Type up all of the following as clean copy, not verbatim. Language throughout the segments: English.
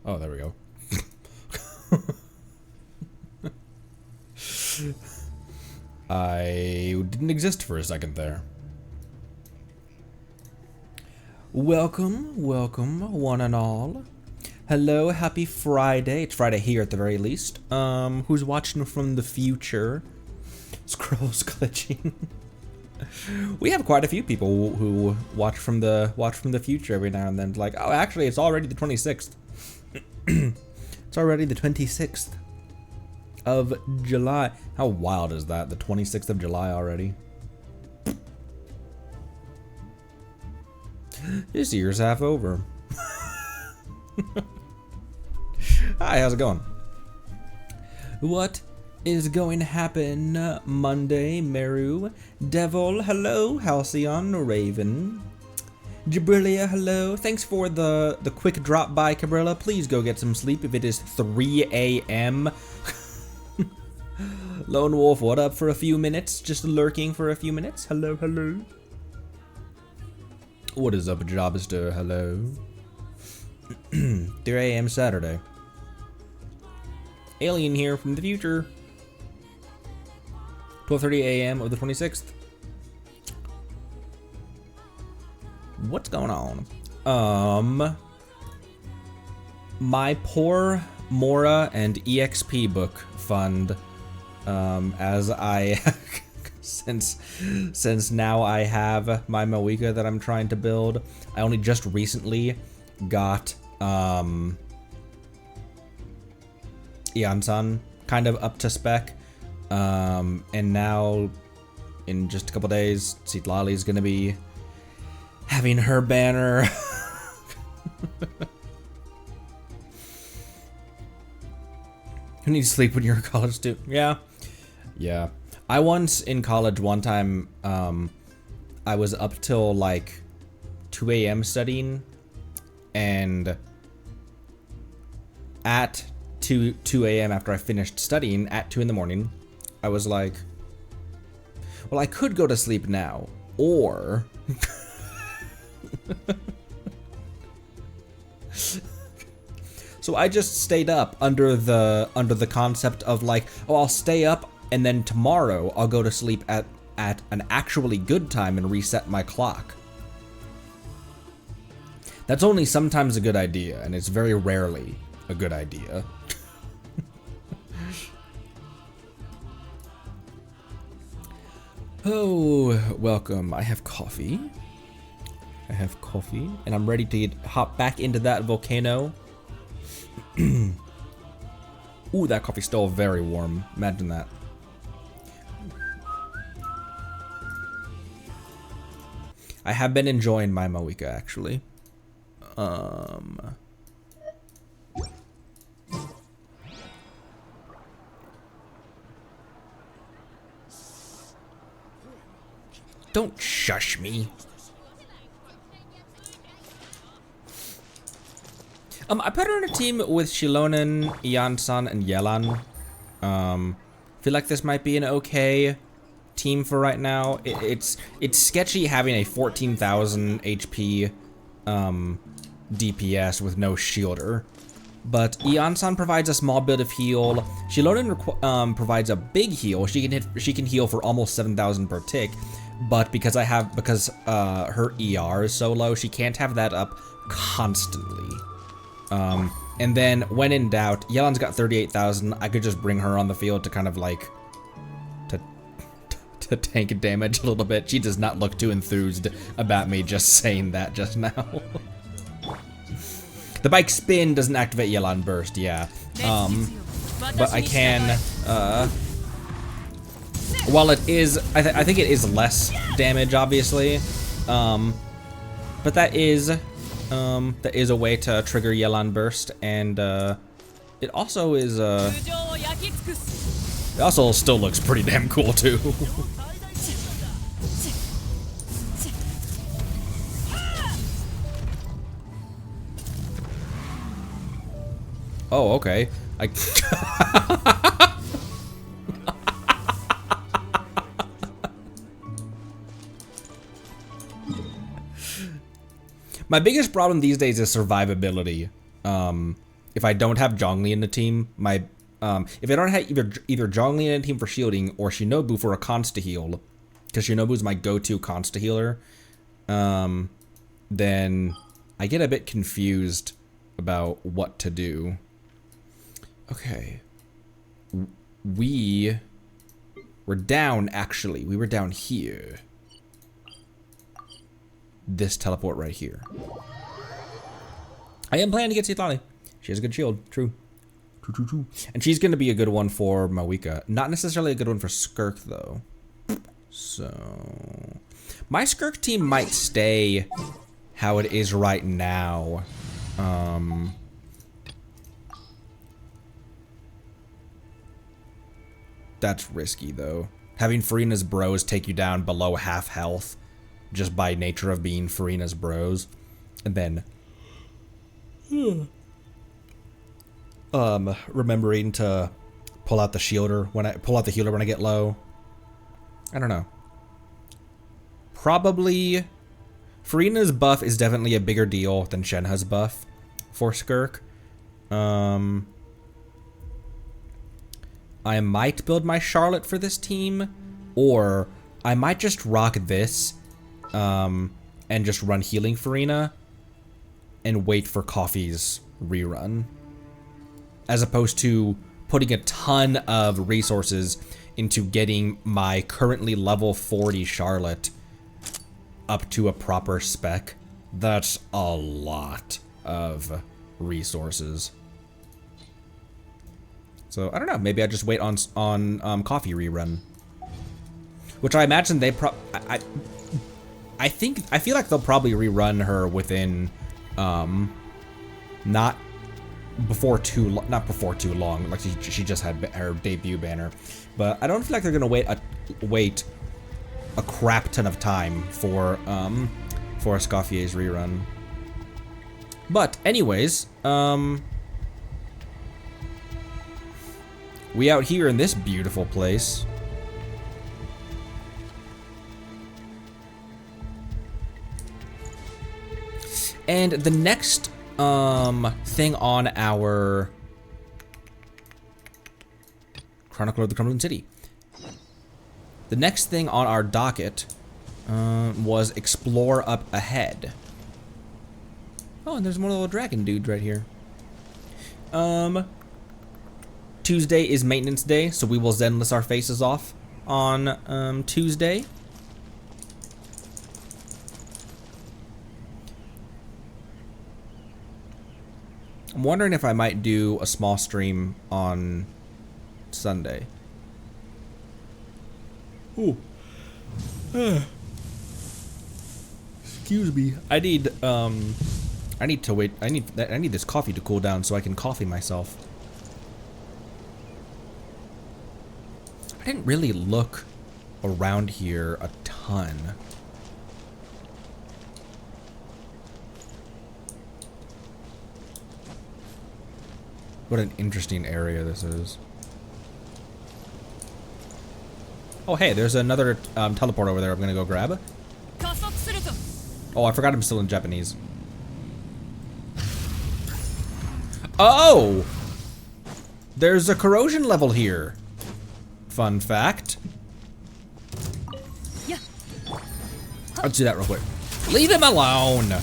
Oh, there we go. I didn't exist for a second there. Welcome, welcome, one and all. Hello, happy Friday. It's Friday here at the very least. Who's watching from the future? Scrolls glitching. We have quite a few people who watch from the future every now and then. Like, oh, actually, it's already the 26th. It's already the 26th of July. How wild is that? The 26th of July already. This year's half over. Hi, how's it going? What is going to happen Monday, Meru? Devil, hello. Halcyon, Raven. Jabrilia, hello. Thanks for the quick drop by, Cabrilla. Please go get some sleep if it is 3 a.m. Lone Wolf, what up for a few minutes? Just lurking for a few minutes. Hello, hello. What is up, Jobster? Hello. 3 a.m. Saturday. Alien here from the future. 12:30 a.m. of the 26th. What's going on? My poor Mora and EXP book fund, as I since now I have my Moeka that I'm trying to build. I only just recently got Ian-san kind of up to spec, and now in just a couple days, Citlali's gonna be having her banner. Who needs sleep when you're a college student? Yeah. I once in college one time, I was up till like 2 a.m. studying, and at 2 a.m. after I finished studying at 2 in the morning, I was like, well, I could go to sleep now, or so I just stayed up under the concept of like, oh, I'll stay up and then tomorrow I'll go to sleep at an actually good time and reset my clock. That's only sometimes a good idea, and it's very rarely a good idea. Oh, welcome. I have coffee. And I'm ready to hop back into that volcano. Ooh, that coffee's still very warm. Imagine that. I have been enjoying my Moika, actually. Don't shush me. I put her in a team with Shilonen, Iansan, and Yelan. Feel like this might be an okay team for right now. It's sketchy having a 14,000 HP DPS with no shielder. But Iansan provides a small bit of heal. Shilonen provides a big heal. She can heal for almost 7,000 per tick. But because her ER is so low, she can't have that up constantly. And then when in doubt, Yelan's got 38,000. I could just bring her on the field to kind of like to tank damage a little bit. She does not look too enthused about me just saying that just now. The bike spin doesn't activate Yelan burst, yeah. But I can while it is, I think it is less damage, obviously. But that is a way to trigger Yelan burst, and it also is it also still looks pretty damn cool too. Oh, okay. My biggest problem these days is survivability. If I don't have Zhongli in the team, if I don't have either Zhongli in a team for shielding or Shinobu for a consta heal, because Shinobu's my go-to consta healer, then I get a bit confused about what to do. Okay. We were down, actually. We were down here. This teleport right here. I am planning to get Natlan. She has a good shield. True. True. And she's going to be a good one for Moika. Not necessarily a good one for Skirk, though. So... my Skirk team might stay how it is right now. That's risky, though. Having Farina's bros take you down below half health just by nature of being Farina's bros. And then... remembering to pull out the shielder when pull out the healer when I get low. I don't know. Probably Farina's buff is definitely a bigger deal than Shenhe's buff for Skirk. I might build my Charlotte for this team, or I might just rock this and just run healing Farina and wait for Coffee's rerun, as opposed to putting a ton of resources into getting my currently level 40 Charlotte up to a proper spec. That's a lot of resources. So I don't know. Maybe I just wait on Coffee rerun, which I imagine they I feel like they'll probably rerun her within not before too long. Like she just had her debut banner, but I don't feel like they're gonna wait a crap ton of time for Escoffier's rerun. But anyways, we out here in this beautiful place. And the next thing on our Chronicle of the Crumbling City. The next thing on our docket was explore up ahead. Oh, and there's more little dragon dudes right here. Tuesday is maintenance day, so we will Zenless our faces off on Tuesday. wondering if I might do a small stream on Sunday. Ooh. Excuse me. I need to wait. I need this coffee to cool down so I can coffee myself. I didn't really look around here a ton. What an interesting area this is. Oh, hey, there's another teleport over there I'm gonna go grab. Oh, I forgot I'm still in Japanese. Oh! There's a corrosion level here. Fun fact. Let's do that real quick. Leave him alone!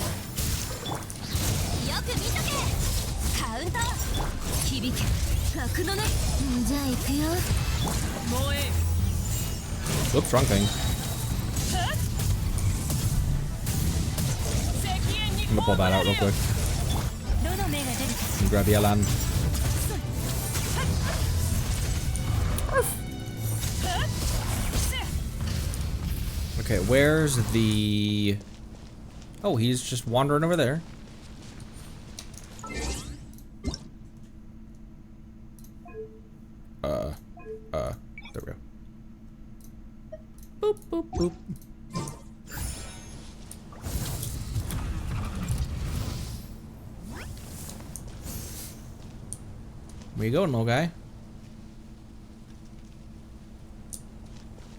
Whoops, wrong thing. I'm gonna pull that out real quick. And grab Yalan. Okay, where's the... Oh, he's just wandering over there. There we go. Boop, boop, boop. Where you going, little guy?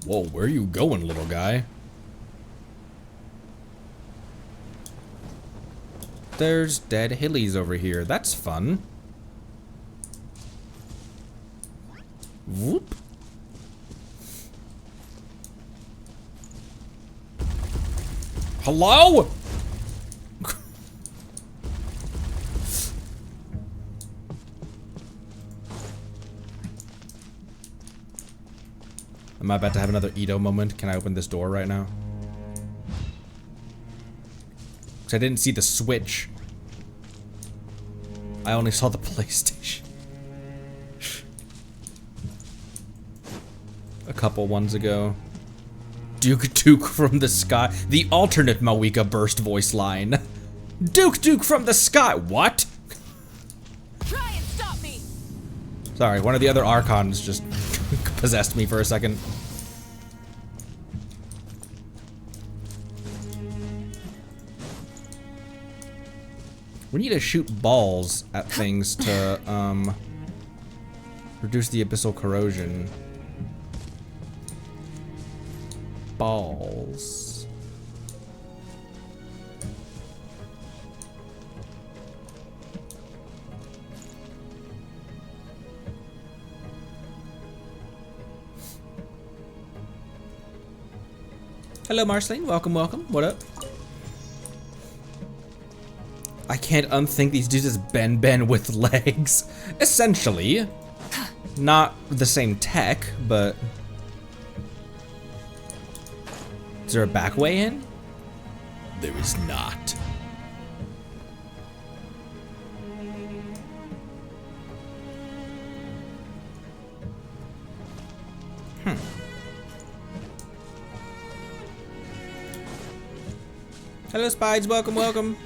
Whoa, where are you going, little guy? There's dead hillies over here. That's fun. Whoop. Hello? Am I about to have another Edo moment? Can I open this door right now? Because I didn't see the Switch. I only saw the PlayStation. A couple ones ago. Duke from the sky. The alternate Mawika burst voice line. Duke from the sky. What? Try and stop me. Sorry, one of the other Archons just possessed me for a second. We need to shoot balls at things to reduce the abyssal corrosion. Balls. Hello, Marceline. Welcome, welcome. What up? I can't unthink these dudes as Ben with legs. Essentially. Not the same tech, but... Is there a back way in? There is not. Hello, Spides. Welcome, welcome.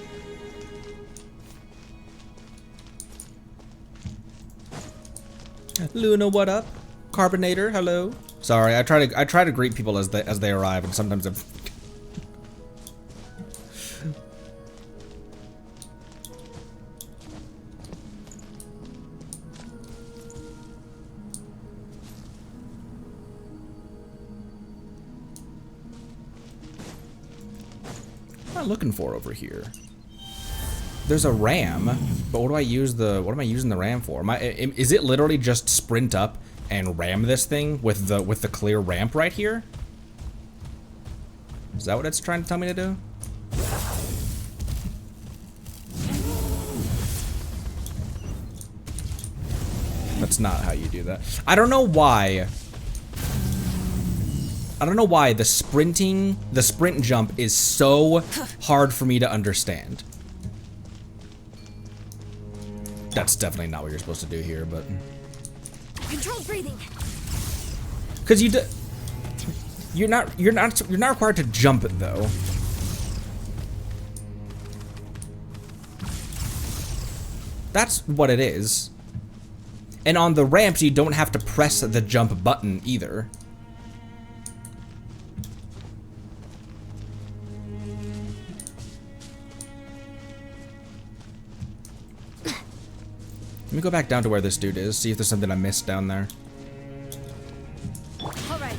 Luna, what up? Carbonator, hello. Sorry, I try to greet people as they arrive, and sometimes I'm what am I looking for over here? There's a ram, but what am I using the ram for? Is it literally just sprint up and ram this thing with the clear ramp right here? Is that what it's trying to tell me to do? That's not how you do that. I don't know why. I don't know why the sprint jump is so hard for me to understand. That's definitely not what you're supposed to do here, but Controlled breathing. because you're not required to jump it though. That's what it is. And on the ramps, you don't have to press the jump button either. Let me go back down to where this dude is, see if there's something I missed down there. All right.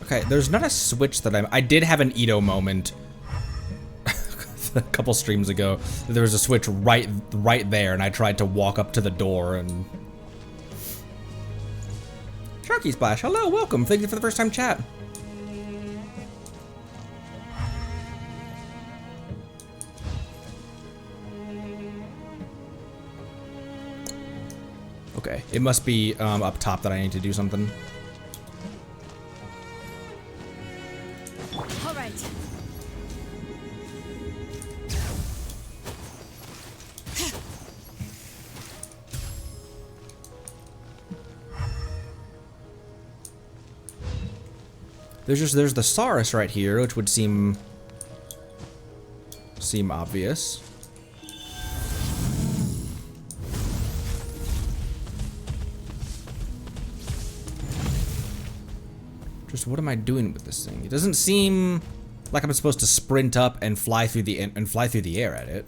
Okay, there's not a switch that I did have an Edo moment a couple streams ago. There was a switch right there, and I tried to walk up to the door and... Sharky Splash, hello, welcome. Thank you for the first time chat. Okay, it must be up top that I need to do something. All right. There's the Saurus right here, which would seem obvious. Just what am I doing with this thing? It doesn't seem like I'm supposed to sprint up and fly through the air at it.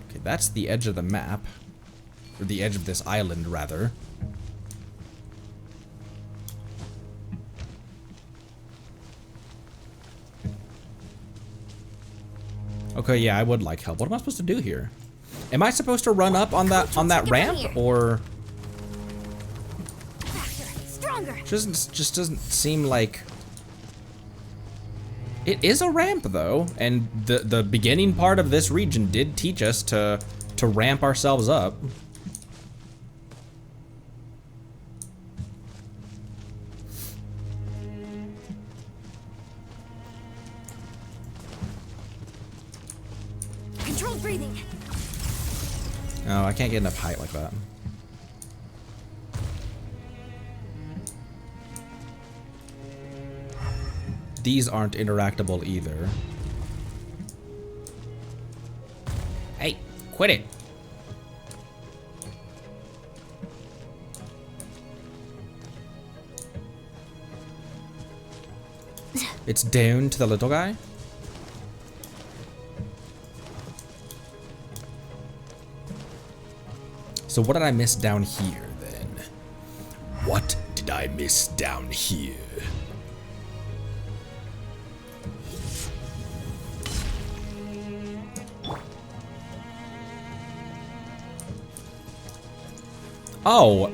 Okay, that's the edge of the map, or the edge of this island, rather. Okay, yeah, I would like help. What am I supposed to do here? Am I supposed to run up on that ramp, or Stronger. just doesn't seem like it is a ramp though, and the beginning part of this region did teach us to ramp ourselves up. Controlled breathing. Oh, I can't get enough height like that. These aren't interactable either. Hey, quit it. It's down to the little guy. So what did I miss down here then? What did I miss down here? Oh.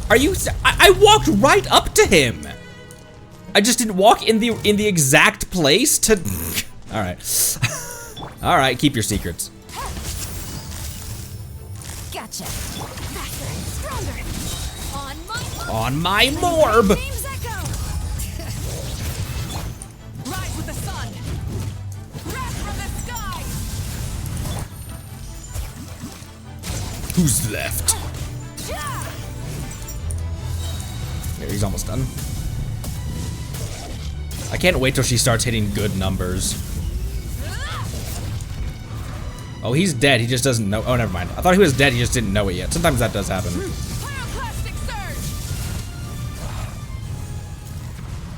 Are you? I walked right up to him. I just didn't walk in the exact place to. All right. All right. Keep your secrets. Gotcha. Faster, stronger. On my morb. James Echo. Rise with the sun. Wrath from the sky. Who's left? There, he's almost done. I can't wait till she starts hitting good numbers. Oh, he's dead. He just doesn't know. Oh, never mind. I thought he was dead. He just didn't know it yet. Sometimes that does happen. Pyroclastic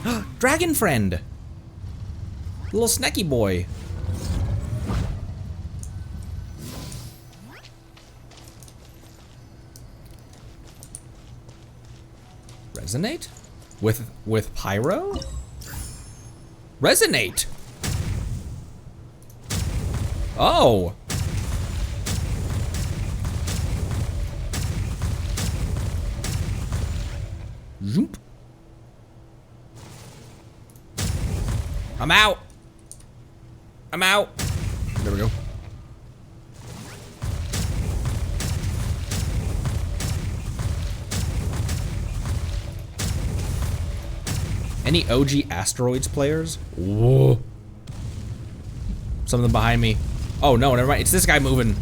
surge. Dragon friend. Little snacky boy. Resonate? With pyro? Resonate. Zoop. I'm out. I'm out. There we go. Any OG Asteroids players? Whoa. Something behind me. Oh no, never mind. It's this guy moving.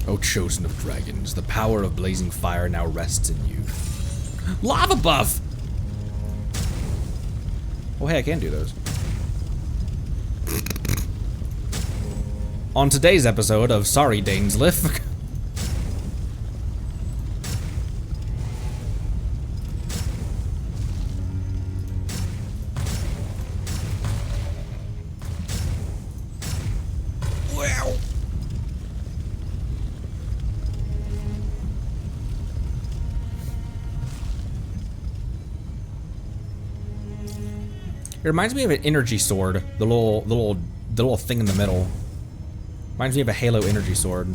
O chosen of dragons, the power of blazing fire now rests in you. Lava buff! Oh hey, I can do those. On today's episode of Sorry Dainsliff. Wow. It reminds me of an energy sword, the little thing in the middle. Reminds me of a Halo energy sword.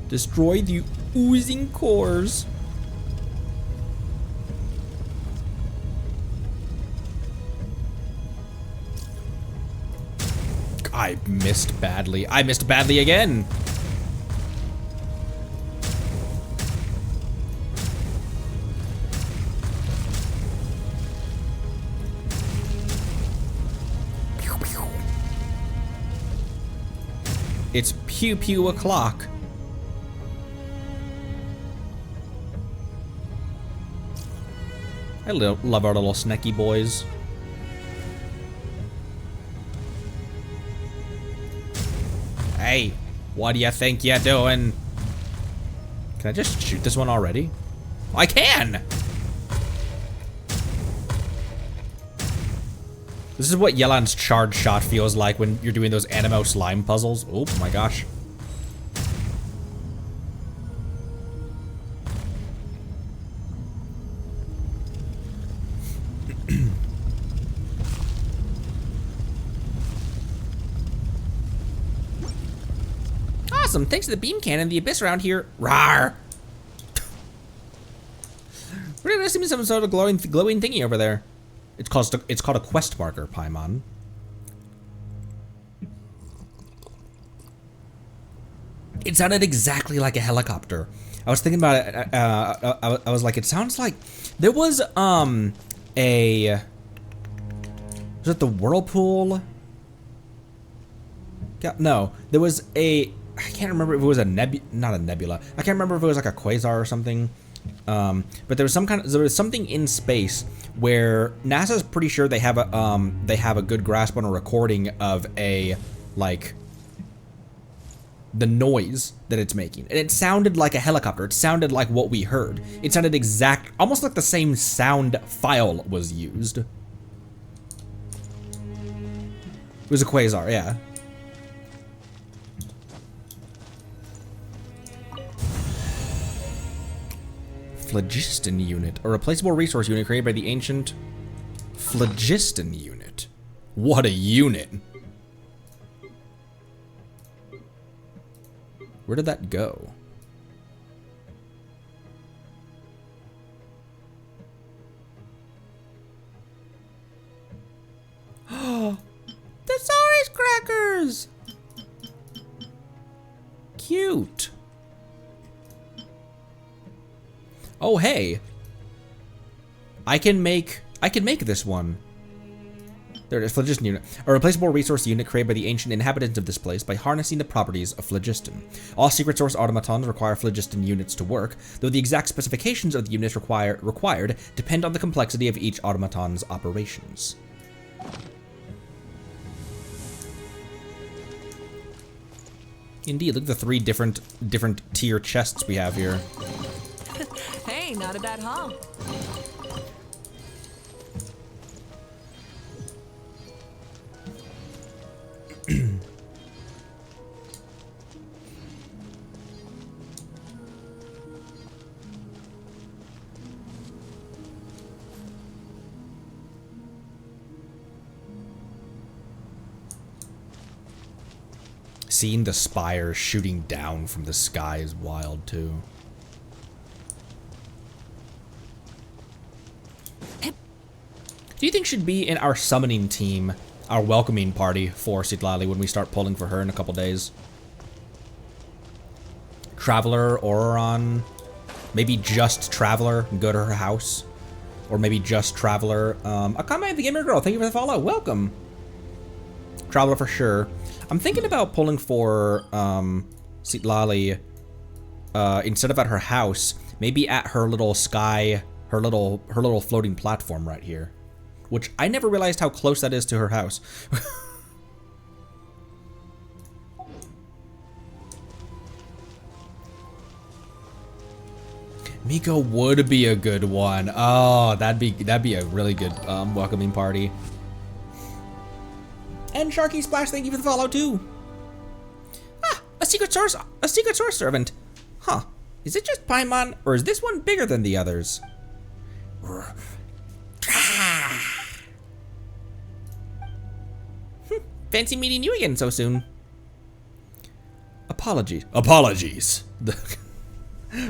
Destroy the oozing cores. I missed badly. I missed badly again. It's pew pew o'clock. I love our little snacky boys. Hey, what do you think you're doing? Can I just shoot this one already? I can! This is what Yelan's charge shot feels like when you're doing those Animo slime puzzles. Oh my gosh. Awesome, thanks to the beam cannon, the abyss around here. Rawr! We're gonna see some sort of glowing thingy over there. It's called a quest marker, Paimon. It sounded exactly like a helicopter. I was thinking about it. I was like, it sounds like there was was it the whirlpool? Yeah, no, there was a. I can't remember if it was a not a nebula. I can't remember if it was like a quasar or something. But there was something in space where NASA's pretty sure they have a good grasp on a recording of the noise that it's making. And it sounded like a helicopter. It sounded like what we heard. It sounded almost like the same sound file was used. It was a quasar, yeah. Phlogiston unit, a replaceable resource unit created by the ancient Phlogiston unit. What a unit! Where did that go? Thesaurus crackers! Cute. Oh hey, I can make this one. There it is, Phlogiston unit. A replaceable resource unit created by the ancient inhabitants of this place by harnessing the properties of phlogiston. All secret source automatons require phlogiston units to work, though the exact specifications of the units required depend on the complexity of each automaton's operations. Indeed, look at the three different tier chests we have here. Hey, not a bad haul. Seeing the spires shooting down from the sky is wild, too. Do you think she'd be in our summoning team, our welcoming party for Citlali when we start pulling for her in a couple days? Traveler, Auroron, maybe just Traveler and go to her house. Or maybe just Traveler. Akame the Gamer Girl, thank you for the follow. Welcome. Traveler for sure. I'm thinking about pulling for Citlali instead of at her house, maybe at her little sky, her little floating platform right here. Which I never realized how close that is to her house. Miko would be a good one. Oh, that'd be a really good welcoming party. And Sharky Splash, thank you for the follow too. Ah, a secret source servant. Huh? Is it just Paimon, or is this one bigger than the others? Fancy meeting you again so soon. Apologies.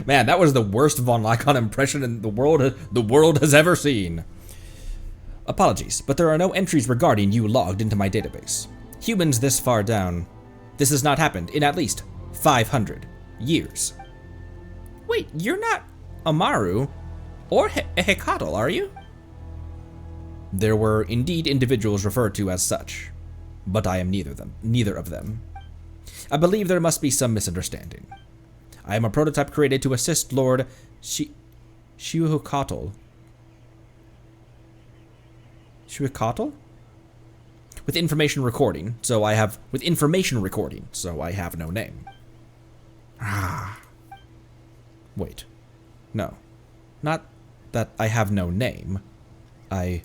Man, that was the worst Von Lycon impression in the world has ever seen. Apologies, but there are no entries regarding you logged into my database. Humans this far down. This has not happened in at least 500 years. Wait, you're not Amaru or Hecatl, are you? There were indeed individuals referred to as such, but I am neither of them. I believe there must be some misunderstanding. I am a prototype created to assist Lord Shuhukatl. Shuhukatl? With information recording, so I have no name. Ah. Wait. No. Not that I have no name. I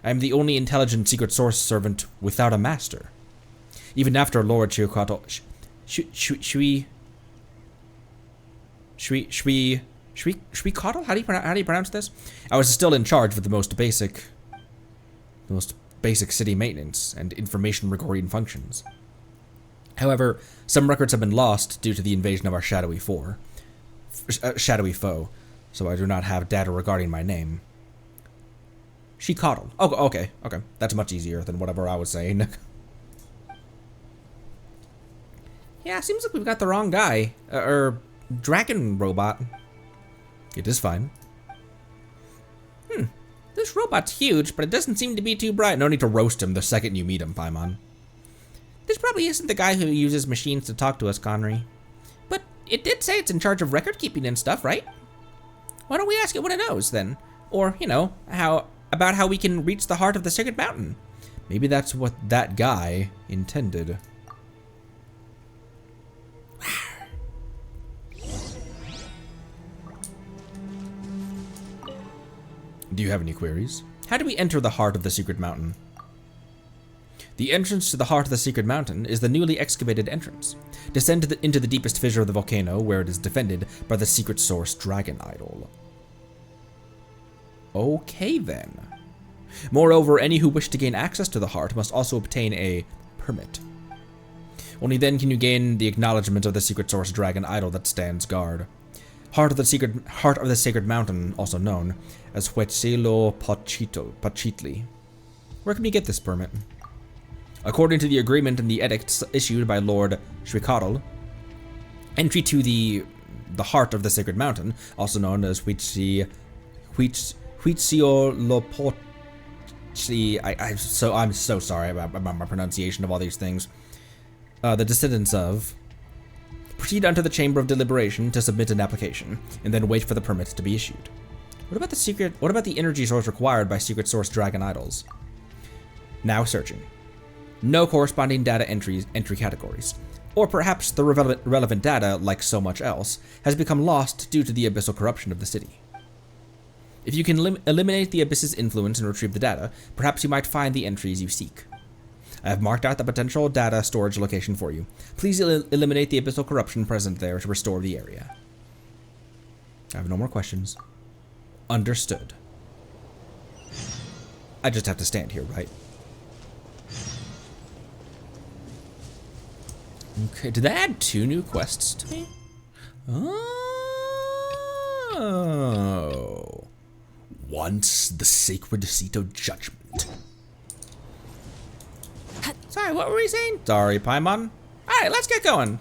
am the only intelligent secret source servant without a master. Even after Lord Shuhukatl... Shwekatl? How do you pronounce this? I was still in charge of the most basic city maintenance and information recording functions. However, some records have been lost due to the invasion of our shadowy foe, so I do not have data regarding my name. Shekatl. Oh, okay. That's much easier than whatever I was saying. Yeah, seems like we've got the wrong guy. Dragon robot. It is fine. This robot's huge, but it doesn't seem to be too bright. No need to roast him the second you meet him, Paimon. This probably isn't the guy who uses machines to talk to us, Conry. But it did say it's in charge of record keeping and stuff, right? Why don't we ask it what it knows, then? Or, about how we can reach the heart of the Sacred Mountain. Maybe that's what that guy intended. Do you have any queries? How do we enter the heart of the Secret Mountain? The entrance to the heart of the Secret Mountain is the newly excavated entrance. Descend into the deepest fissure of the volcano, where it is defended by the secret source dragon idol. Okay then. Moreover, any who wish to gain access to the heart must also obtain a permit. Only then can you gain the acknowledgement of the secret source dragon idol that stands guard. Heart of the Sacred Mountain, also known as Huitzilopochtli. Where can we get this permit? According to the agreement and the edicts issued by Lord Shwekatl, entry to the heart of the Sacred Mountain, also known as Huitzilopochtli. I'm so sorry about my pronunciation of all these things. The descendants of. Proceed unto the chamber of deliberation to submit an application, and then wait for the permit to be issued. What about the energy source required by secret source dragon idols? Now searching. No corresponding data entry categories. Or perhaps the relevant data, like so much else, has become lost due to the abyssal corruption of the city. If you can eliminate the abyss's influence and retrieve the data, perhaps you might find the entries you seek. I have marked out the potential data storage location for you. Please eliminate the abyssal corruption present there to restore the area. I have no more questions. Understood. I just have to stand here, right? Okay, did that add 2 new quests to me? Oh. Once the sacred seat of judgment. Sorry, what were we saying? Sorry, Paimon. Alright, let's get going.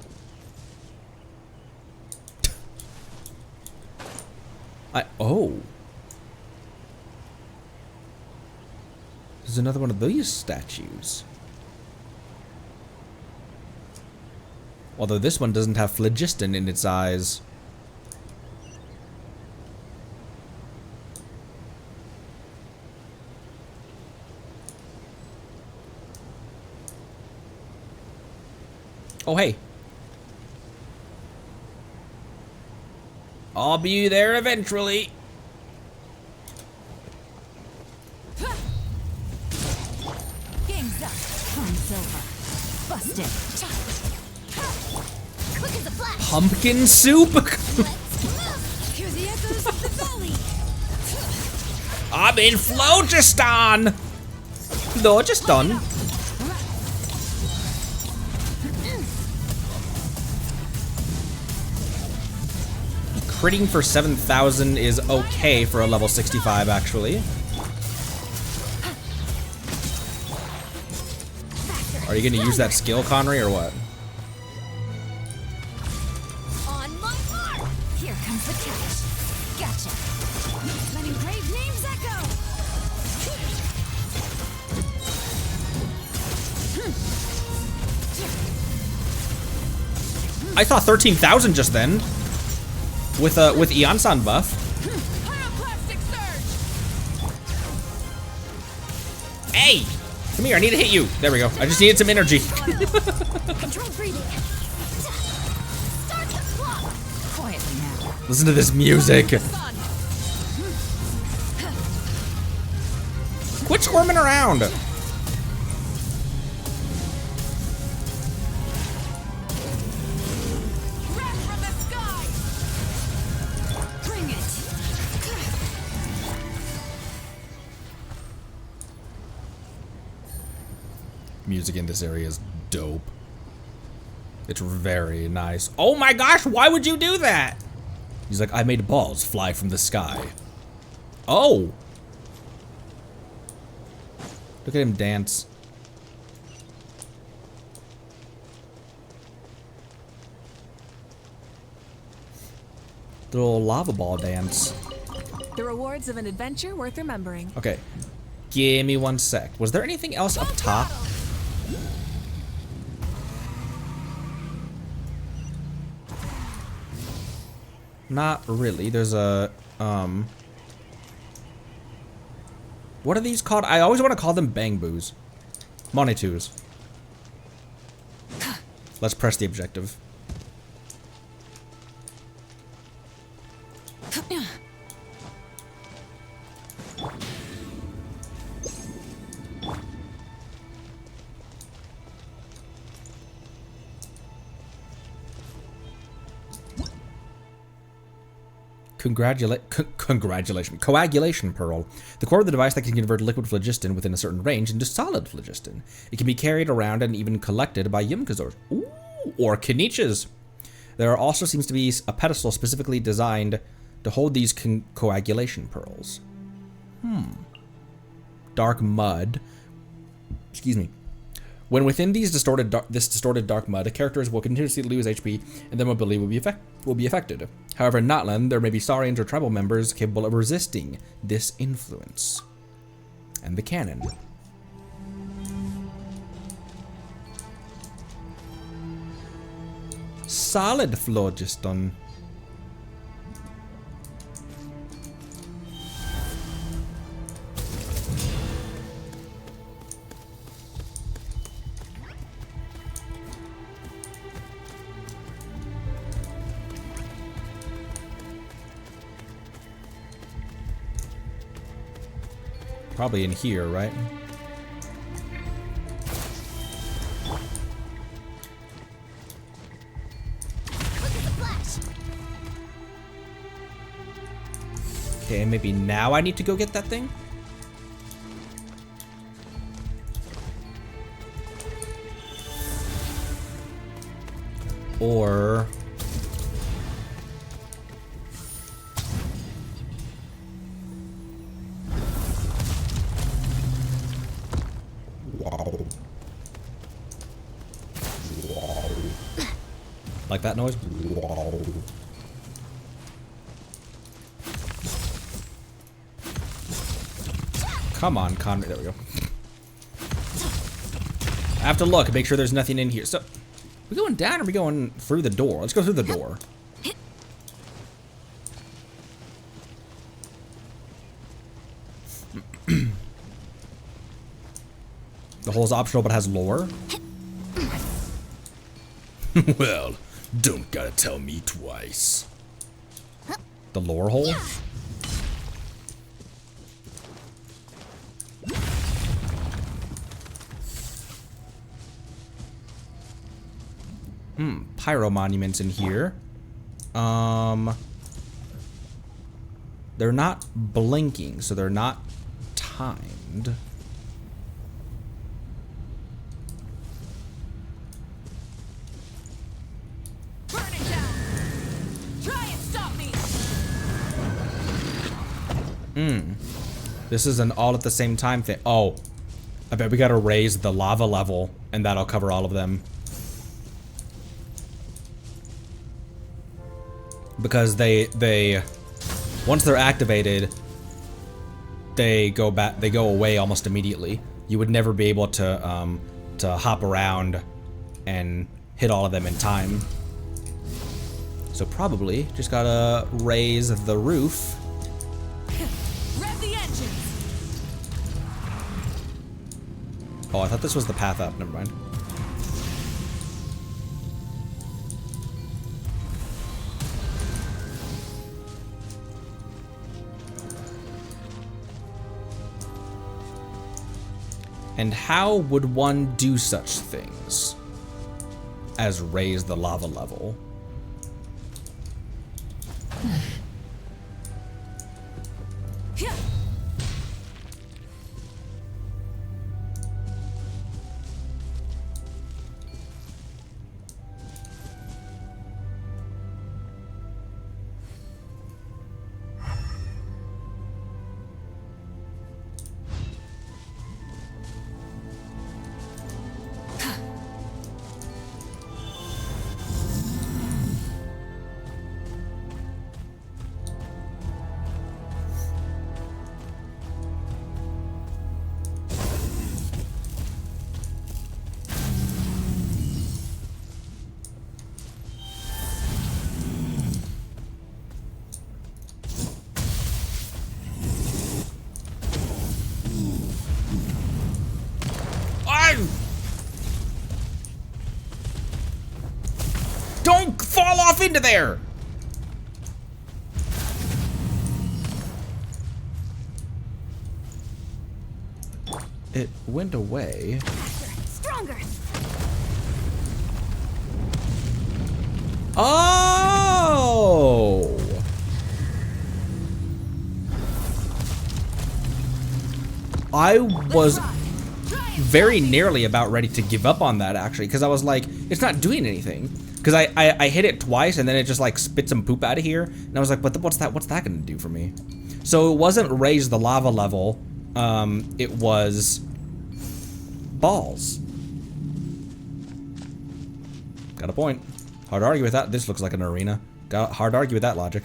Oh. There's another one of these statues. Although this one doesn't have phlogiston in its eyes. Oh, hey. I'll be there eventually. Game's up. Time's over. Busted. Quick as a flash. Pumpkin soup? Let's move. Hear the echoes of the valley. I'm in Phlogiston! Phlogiston? Critting for 7,000 is okay for a level 65, actually. Are you gonna use that skill, Connery, or what? On my mark. Here comes the catch. Gotcha. Letting brave names echo. I saw 13,000 just then. With Eon-san buff. Pyroclastic surge. Hey! Come here, I need to hit you. There we go. I just needed some energy. Control breathing. Start the clock. Quietly now. Listen to this music. Sun. Quit squirming around. Wrath from the sky. Bring it. Music in this area is dope. It's very nice. Oh my gosh, why would you do that? He's like, I made balls fly from the sky. Oh. Look at him dance. The little lava ball dance. The rewards of an adventure worth remembering. Okay. Give me 1 sec. Was there anything else up top? Not really. There's a, what are these called? I always want to call them bangboos. Monitus. Let's press the objective. Coagulation pearl. The core of the device that can convert liquid phlogiston within a certain range into solid phlogiston. It can be carried around and even collected by Yimkazors. Ooh, or Keniches. There also seems to be a pedestal specifically designed to hold these coagulation pearls. Dark mud. Excuse me. When within these distorted dark mud, characters will continuously lose HP and their mobility will be affected. However, in Natlan, there may be Saurians or tribal members capable of resisting this influence. And the cannon. Solid phlogiston. Probably in here, right? Okay, maybe now I need to go get that thing? Or... like that noise? Come on, Conrad. There we go. I have to look and make sure there's nothing in here. So, we going down or are we going through the door? Let's go through the door. The hole's optional but has lore. Well, don't gotta tell me twice. The lore hole? Pyro monuments in here. They're not blinking, so they're not timed. Burn it down. Try and stop me. This is an all at the same time thing. Oh, I bet we gotta raise the lava level, and that'll cover all of them. Because they once they're activated, they go back, they go away almost immediately. You would never be able to hop around and hit all of them in time. So probably just gotta raise the roof. Rev the engines. Oh, I thought this was the path up. Never mind. And how would one do such things as raise the lava level? Don't fall off into there! It went away. Stronger. Oh! I was very nearly about ready to give up on that, actually, because I was like, it's not doing anything. Because I hit it twice and then it just like spit some poop out of here, and I was like, what's that gonna do for me? So it wasn't raise the lava level, it was balls. Got a point. Hard to argue with that. This looks like an arena. Hard to argue with that logic.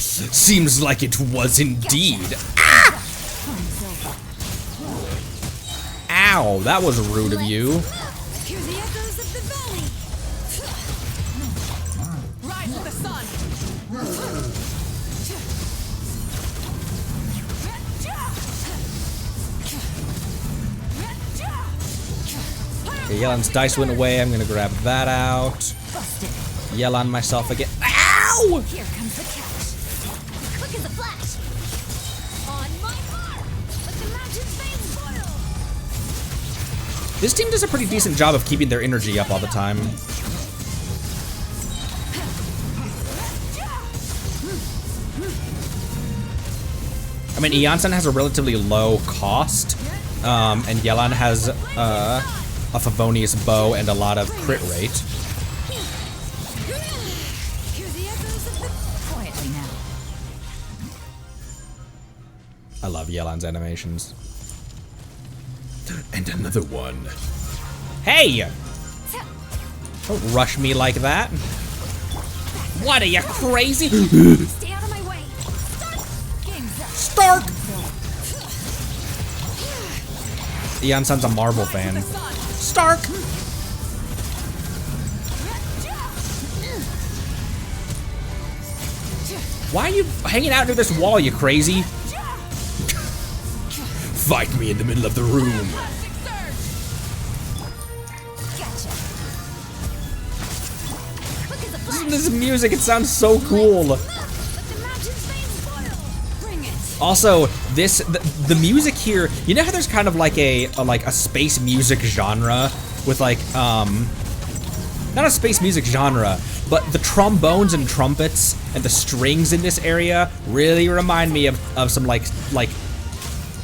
Seems like it was indeed. Ah! Ow, that was rude of you. Hear the echoes of the valley. Rise with the sun. Okay, Yelan's dice went away. I'm gonna grab that out. Busted. Yell on myself again. Ow! Here comes the catch. Quick as a flash. On my mark. Let the mountains veins boil. This team does a pretty decent job of keeping their energy up all the time. I mean, Eonsan has a relatively low cost, and Yelan has a Favonius bow and a lot of crit rate. Quietly now. I love Yelan's animations. And another one. Hey! Don't rush me like that. What, are you crazy? Stay out of my way. Stark! Eonsan's a Marvel fan. Stark! Why are you hanging out near this wall, you crazy? Fight me in the middle of the room. Listen to this music, it sounds so cool. Also, the music here, you know how there's kind of like a space music genre with like not a space music genre, but the trombones and trumpets and the strings in this area really remind me of some like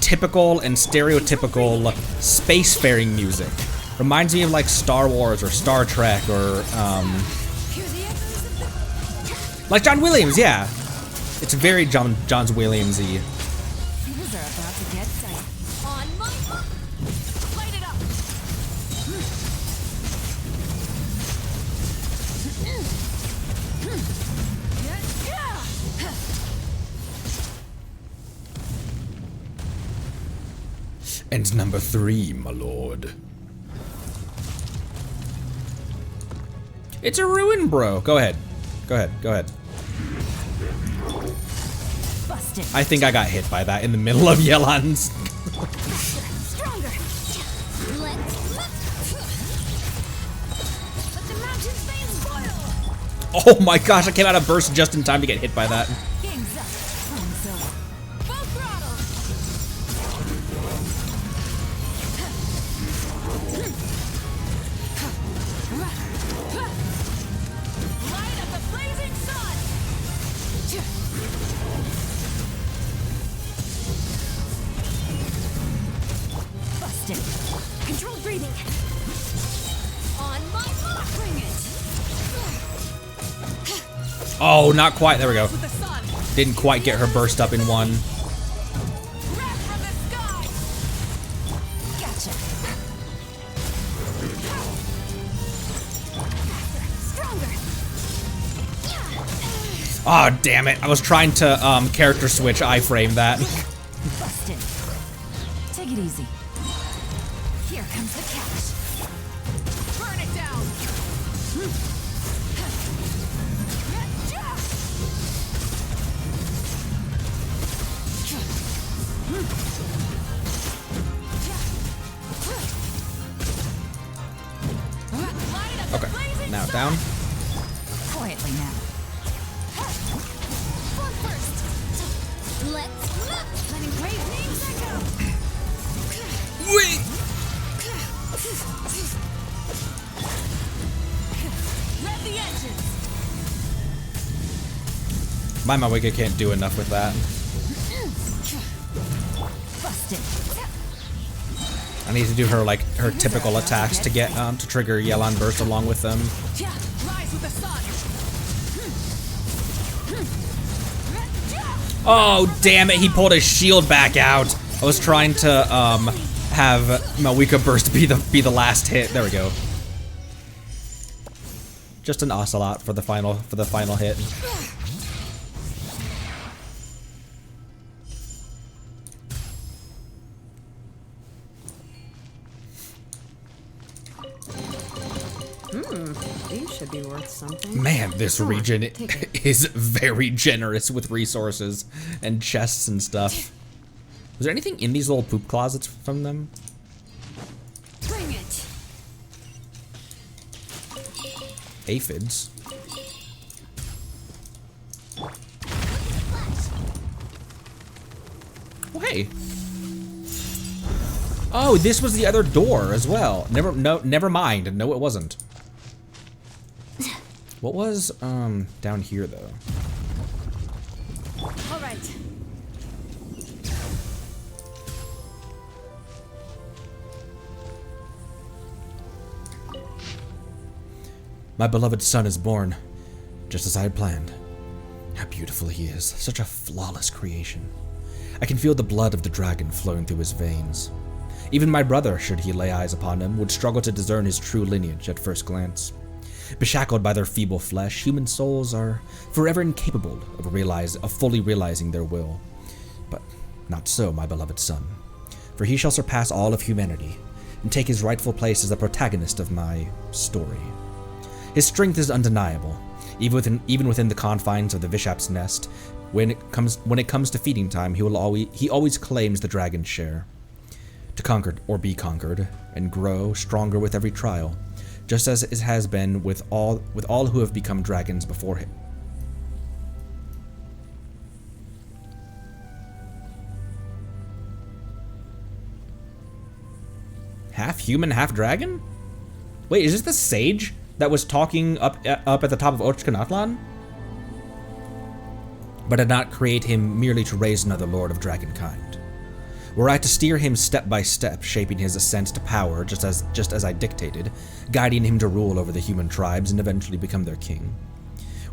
typical and stereotypical spacefaring music. Reminds me of like Star Wars or Star Trek or like John Williams, yeah. It's very John Williams-y. Things are about to get tight. On my mark. Light it up. And number 3, my lord. It's a ruin, bro. Go ahead. Go ahead. Go ahead. Busted. I think I got hit by that in the middle of Yelan's. Stronger. Let the mountain's veins boil. Oh my gosh, I came out of burst just in time to get hit by that. Game's up. Time's over. Full throttle. Light up the blazing sun. Busted. Controlled breathing. On my mark. Bring it. Oh, not quite. There we go. With the sun. Didn't quite get her burst up in one. Wrap from the sky. Gotcha. Stronger. Oh, damn it. I was trying to character switch iframe that. Busted. Take it easy. Here comes the catch. Burn it down. Okay, now down. Quietly now. Front first. Let's look. Letting brave names echo. Wait. Rev the engines. My Wicked can't do enough with that. Busted. I need to do her like her typical attacks to get to trigger Yelan burst along with them. Rise with the sun. Oh damn it! He pulled his shield back out. I was trying to have Mawika burst be the last hit. There we go. Just an ocelot for the final hit. These should be worth something. Man, this region is very generous with resources and chests and stuff. Was there anything in these little poop closets from them? Bring it. Aphids. Oh, hey. Oh, this was the other door as well. Never mind. No, it wasn't. What was down here though? All right. My beloved son is born, just as I had planned. How beautiful he is, such a flawless creation. I can feel the blood of the dragon flowing through his veins. Even my brother, should he lay eyes upon him, would struggle to discern his true lineage at first glance. Beshackled by their feeble flesh, human souls are forever incapable of fully realizing their will. But not so, my beloved son, for he shall surpass all of humanity and take his rightful place as the protagonist of my story. His strength is undeniable, even within the confines of the Vishap's nest. When it comes to feeding time, he always claims the dragon's share. To conquer or be conquered, and grow stronger with every trial, just as it has been with all who have become dragons before him. Half human, half dragon? Wait, is this the sage that was talking up at the top of Natlan? But did not create him merely to raise another lord of dragonkind. Were I to steer him step by step, shaping his ascent to power just as I dictated, guiding him to rule over the human tribes and eventually become their king.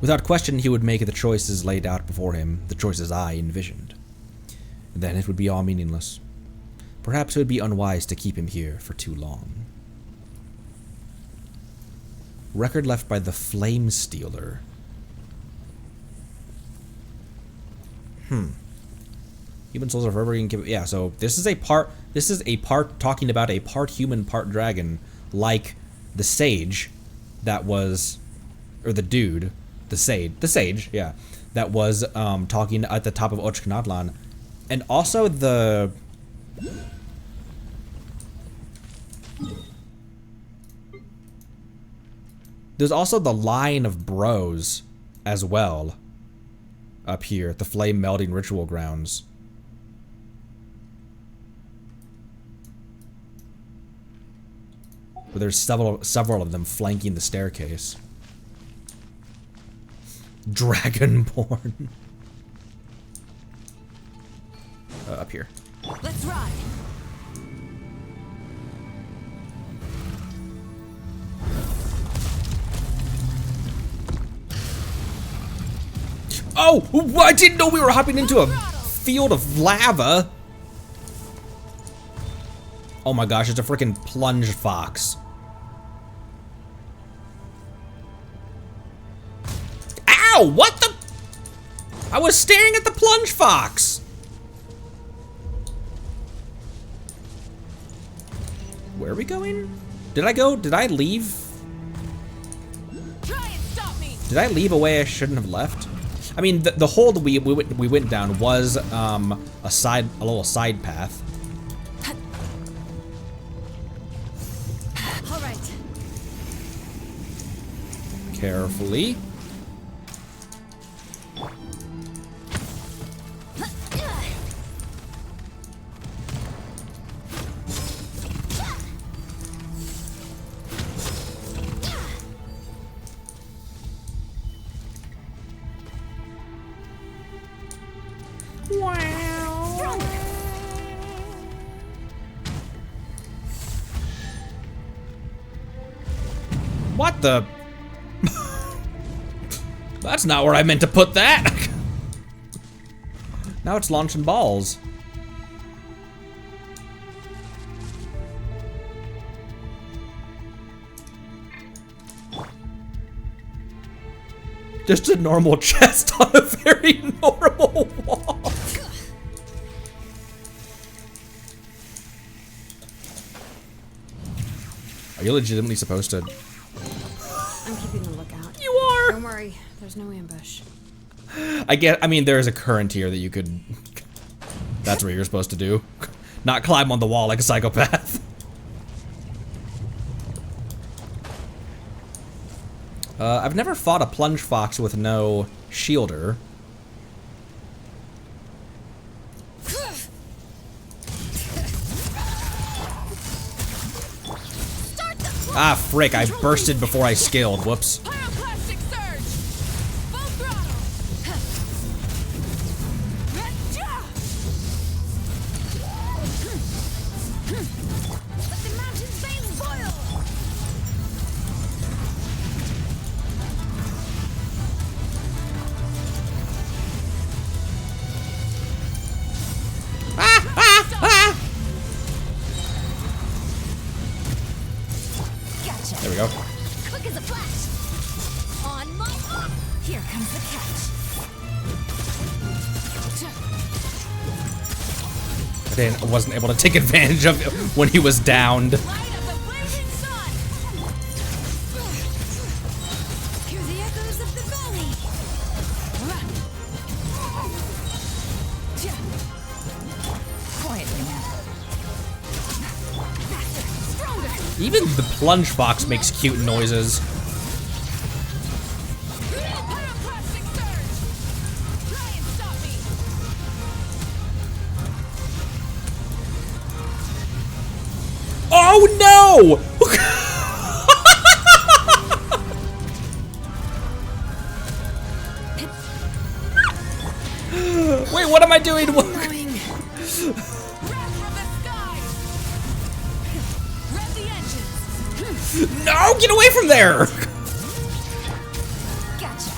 Without question, he would make the choices laid out before him, the choices I envisioned. Then it would be all meaningless. Perhaps it would be unwise to keep him here for too long. Record left by the Flame Stealer. Human souls are forever going to give. Yeah, so this is a part talking about a part human, part dragon, like the sage that was, or the dude, the sage, yeah, that was talking at the top of Natlan, and also there's also the line of bros as well up here at the flame melding ritual grounds. But there's several of them flanking the staircase. Dragonborn. Up here. Let's ride. Oh, I didn't know we were hopping into a field of lava. Oh my gosh, it's a freaking plunge fox. Ow, what the? I was staring at the plunge fox. Where are we going? Did I leave? Try and stop me. Did I leave a way I shouldn't have left? I mean, the hole that we went down was a little side path. All right. Carefully. What the? That's not where I meant to put that. Now it's launching balls. Just a normal chest on a very normal wall. Are you legitimately supposed to? I'm keeping a lookout. You are! Don't worry, there's no ambush. I mean, there is a current here that you could... That's what you're supposed to do. Not climb on the wall like a psychopath. I've never fought a plunge fox with no shielder. Ah, frick, I bursted before I scaled. Whoops. Pyroclastic surge. Full throttle. Let the mountain's veins boil. quick as a flash. On my mark. Here comes the catch. I wasn't able to take advantage of it when he was downed. Light of the blazing sun. Hear the echoes of the valley. Quietly now. Faster, stronger. Even the plunge fox makes cute noises. Pyroclastic surge. Try and stop me. Oh no! Wait, what am I doing? Annoying. Wrath from the sky. Rev the engines. No, get away from there! Gotcha.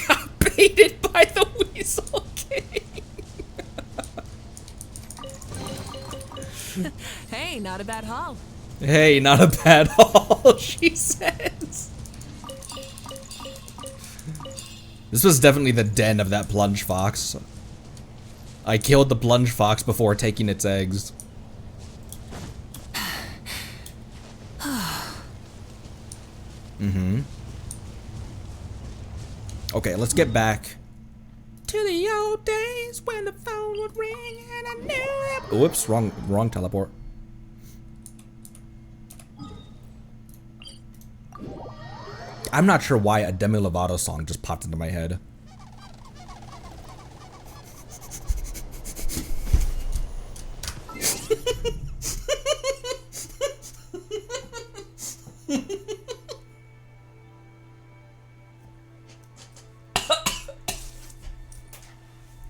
Got baited by the Weasel King. Hey, not a bad haul. Hey, not a bad haul, she says. This was definitely the den of that plunge fox. I killed the plunge fox before taking its eggs. Okay, let's get back to the old days when the phone would ring and I knew it. Whoops, wrong teleport. I'm not sure why a Demi Lovato song just popped into my head.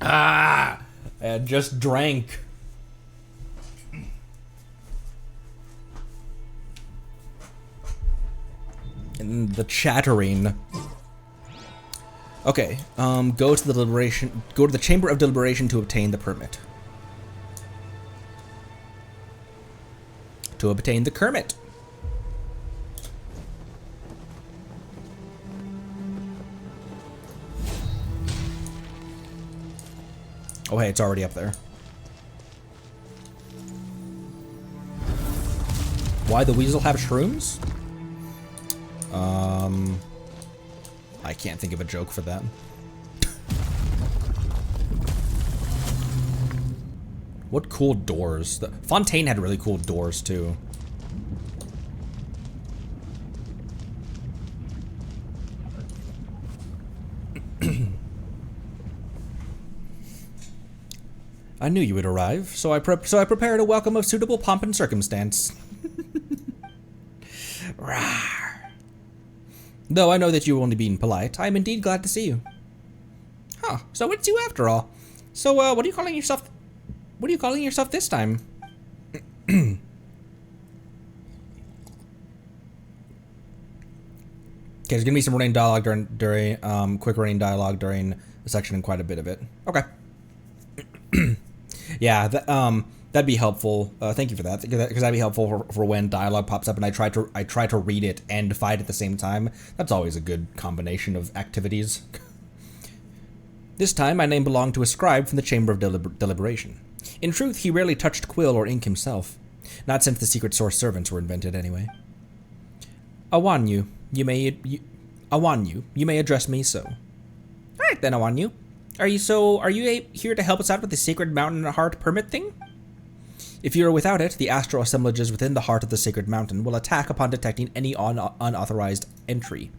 I had just drank. And the chattering. Okay, go to the Chamber of Deliberation to obtain the permit. To obtain the kermit. Oh hey, it's already up there. Why the weasel have shrooms? I can't think of a joke for that. What cool doors? The Fontaine had really cool doors too. I knew you would arrive, so I prepared a welcome of suitable pomp and circumstance. Rawr. Though I know that you were only being polite, I am indeed glad to see you. Huh, so it's you after all. So, what are you calling yourself? What are you calling yourself this time? Okay, there's gonna be some running dialogue during quick running dialogue during the section and quite a bit of it. Okay. Yeah, that'd be helpful. Thank you for that, because that'd be helpful for when dialogue pops up and I try to read it and fight at the same time. That's always a good combination of activities. This time, my name belonged to a scribe from the Chamber of Deliberation. In truth, he rarely touched quill or ink himself. Not since the secret source servants were invented, anyway. Awanu, you may address me so. All right then, Awanu. Are you here to help us out with the Sacred Mountain Heart permit thing? If you are without it, the astral assemblages within the heart of the Sacred Mountain will attack upon detecting any unauthorized entry.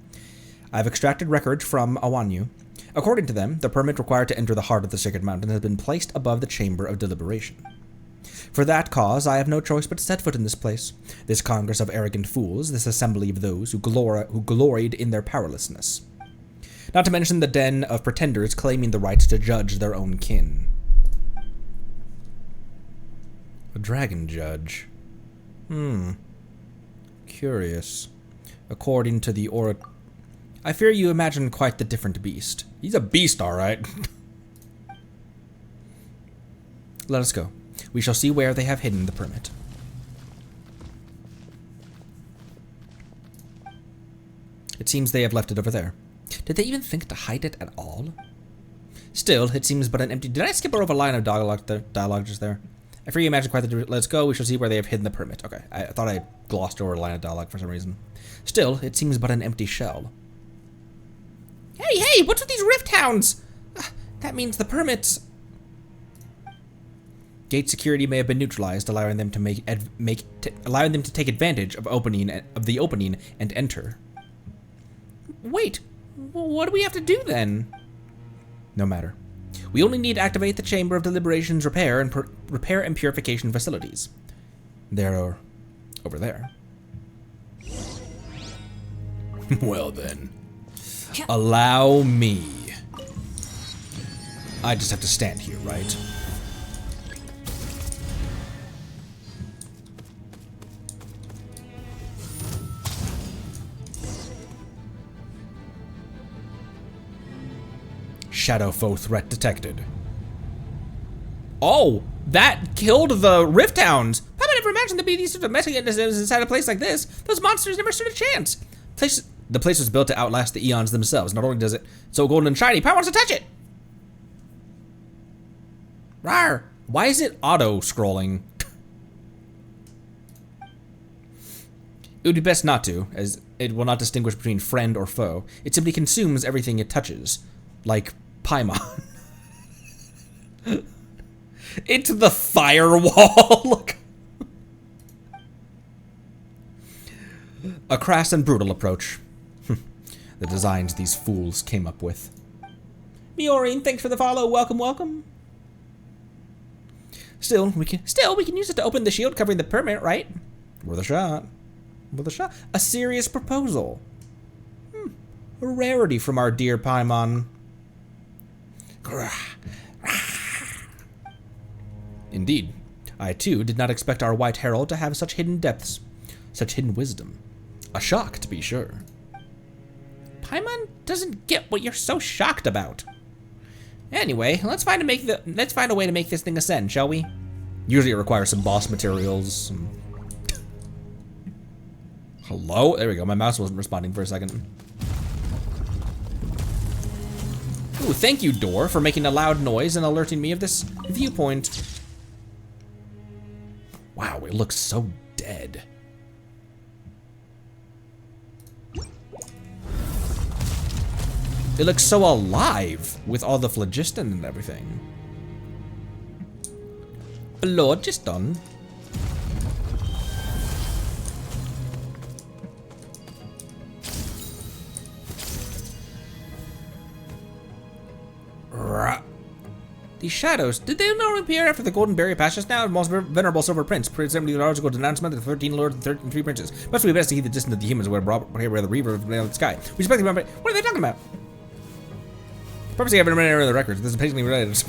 I've extracted records from Awanu. According to them, the permit required to enter the heart of the Sacred Mountain has been placed above the Chamber of Deliberation. For that cause, I have no choice but to set foot in this place, this congress of arrogant fools, this assembly of those who gloried in their powerlessness. Not to mention the den of pretenders claiming the right to judge their own kin. A dragon judge. Curious. According to the I fear you imagine quite the different beast. He's a beast, all right. Let us go. We shall see where they have hidden the permit. It seems they have left it over there. Did they even think to hide it at all? Still, it seems but an empty... Did I skip over a line of dialogue just there? I fear you imagine quite the... Let's go. We shall see where they have hidden the permit. Okay, I thought I glossed over a line of dialogue for some reason. Still, it seems but an empty shell. Hey, what's with these rift hounds? That means the permits... Gate security may have been neutralized, allowing them to allowing them to take advantage of the opening and enter. Wait, what do we have to do then? No matter. We only need to activate the Chamber of Deliberations repair and purification facilities. They're over there. Well then, allow me. I just have to stand here, right? Shadow foe threat detected. Oh, that killed the rift hounds. How would I never imagined there'd be these sort of messiness inside a place like this? Those monsters never stood a chance. The place was built to outlast the eons themselves. Not only does it so golden and shiny, Pi wants to touch it. Rawr. Why is it auto-scrolling? It would be best not to, as it will not distinguish between friend or foe. It simply consumes everything it touches. Like Paimon. It's the firewall. Look. A crass and brutal approach. The designs these fools came up with. Miorine, thanks for the follow. Welcome, welcome. Still, we can use it to open the shield covering the permit, right? Worth a shot. Worth a shot. A serious proposal. A rarity from our dear Paimon. Indeed, I too did not expect our White Herald to have such hidden depths, such hidden wisdom. A shock, to be sure. Paimon doesn't get what you're so shocked about. Anyway, let's find a way to make this thing ascend, shall we? Usually it requires some boss materials. Hello? There we go. My mouse wasn't responding for a second. Ooh, thank you, door, for making a loud noise and alerting me of this viewpoint. Wow, it looks so dead. It looks so alive with all the phlogiston and everything. Lord, just done. These shadows, did they not appear after the Golden Berry passed just now? Most venerable Silver Prince, presumably the logical denouncement of the 13 lords and 3 princes. Must be best to keep the distance of the humans where the reaver of the sky. We expect them, what are they talking about? Purposely, I haven't read any of the records. This is patiently related.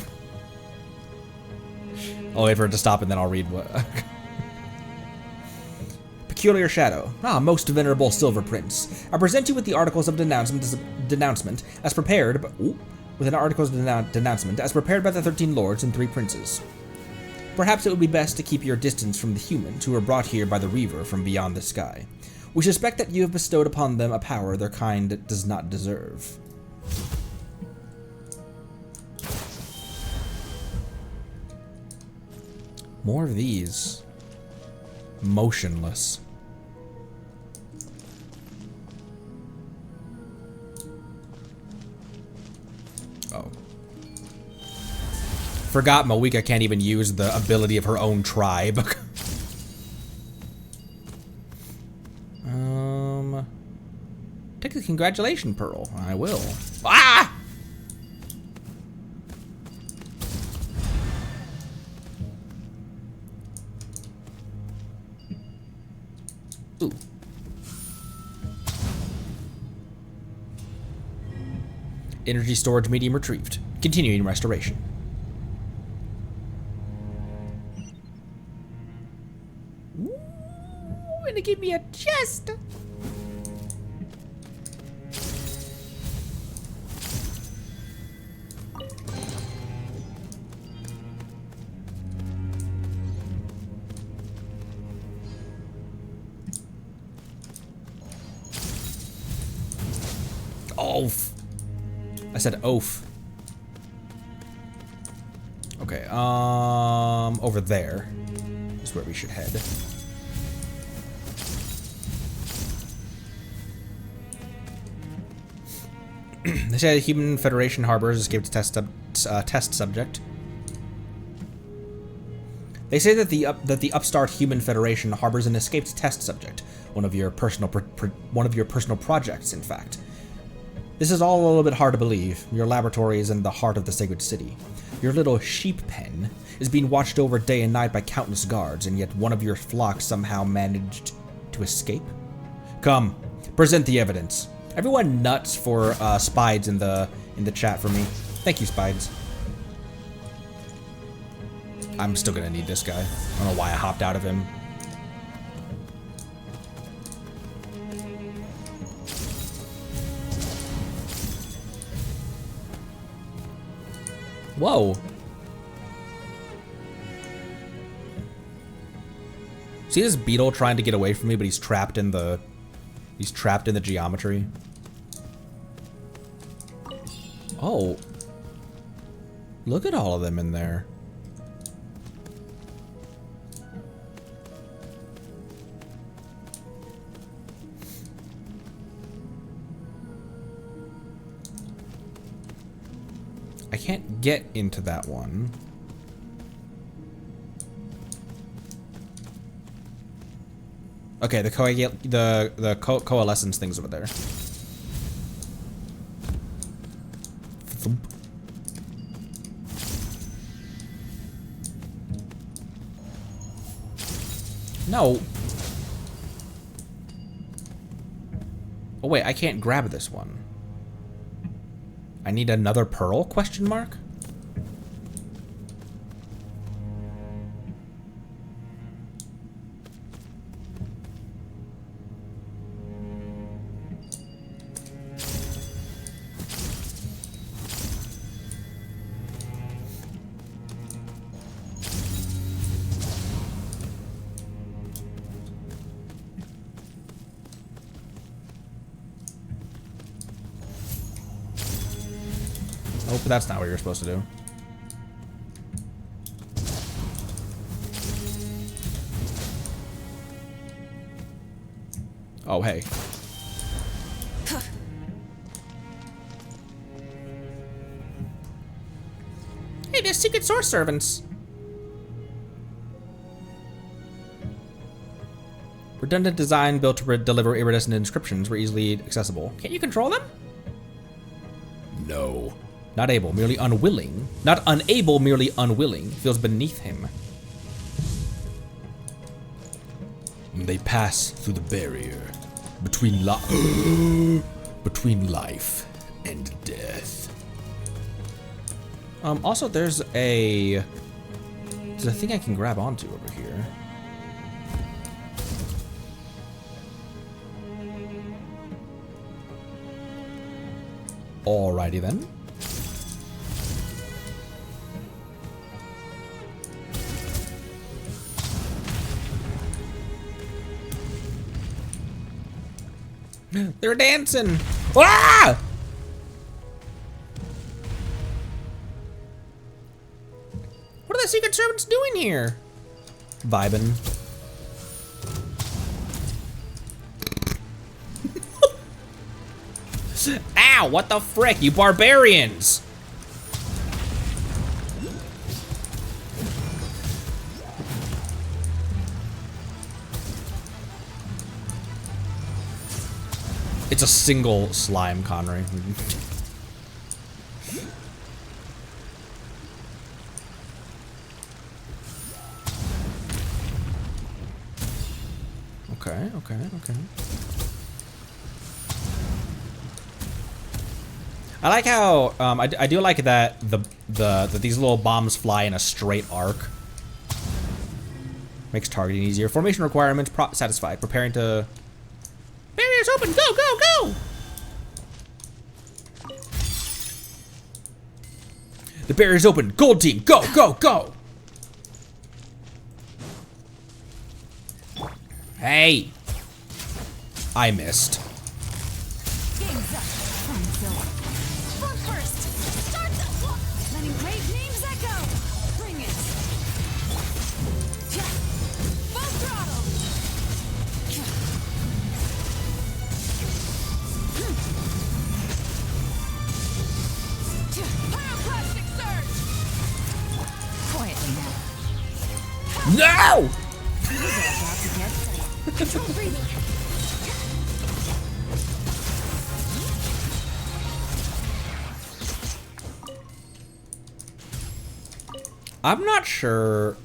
I'll wait for it to stop and then I'll read what. Peculiar Shadow. Ah, most venerable Silver Prince. I present you with the articles of denouncement as prepared by... Ooh. With an article's denouncement, as prepared by the 13 lords and 3 princes. Perhaps it would be best to keep your distance from the humans who were brought here by the Reaver from beyond the sky. We suspect that you have bestowed upon them a power their kind does not deserve. More of these. Motionless. Oh. Forgot Moika can't even use the ability of her own tribe. Take the congratulation pearl. I will. Ah! Ooh. Energy storage medium retrieved. Continuing restoration. Ooh, and it gave me a chest. I said oaf. Okay, over there is where we should head. They say the Human Federation harbors escaped test subject. They say that the upstart Human Federation harbors an escaped test subject, one of your personal projects, in fact. This is all a little bit hard to believe. Your laboratory is in the heart of the sacred city. Your little sheep pen is being watched over day and night by countless guards, and yet one of your flock somehow managed to escape? Come, present the evidence. Everyone nuts for Spides in the chat for me. Thank you, Spides. I'm still gonna need this guy. I don't know why I hopped out of him. Whoa. See this beetle trying to get away from me, but he's trapped in the geometry. Oh. Look at all of them in there. I can't get into that one. Okay, the coalescence thing's over there. Thump. No. Oh wait, I can't grab this one. I need another pearl? Question mark? Oh, but that's not what you're supposed to do. Oh, hey. Hey, there's secret source servants. Redundant design built to deliver iridescent inscriptions were easily accessible. Can't you control them? No. Not able, merely unwilling. Not unable, merely unwilling. Feels beneath him. They pass through the barrier between between life and death. Also, there's a thing I can grab onto over here. Alrighty then. They're dancing. Ah! What are the secret servants doing here? Vibing. Ow, what the frick, you barbarians! It's a single slime, Connery. Okay. I like how I do like that that these little bombs fly in a straight arc. Makes targeting easier. Formation requirements satisfied. Preparing to. Barriers open! Go, go, go! The barrier's open. Gold team, go, go, go! Hey! I missed. Game's up. Front first. No! These are about to get control breathing. I'm not sure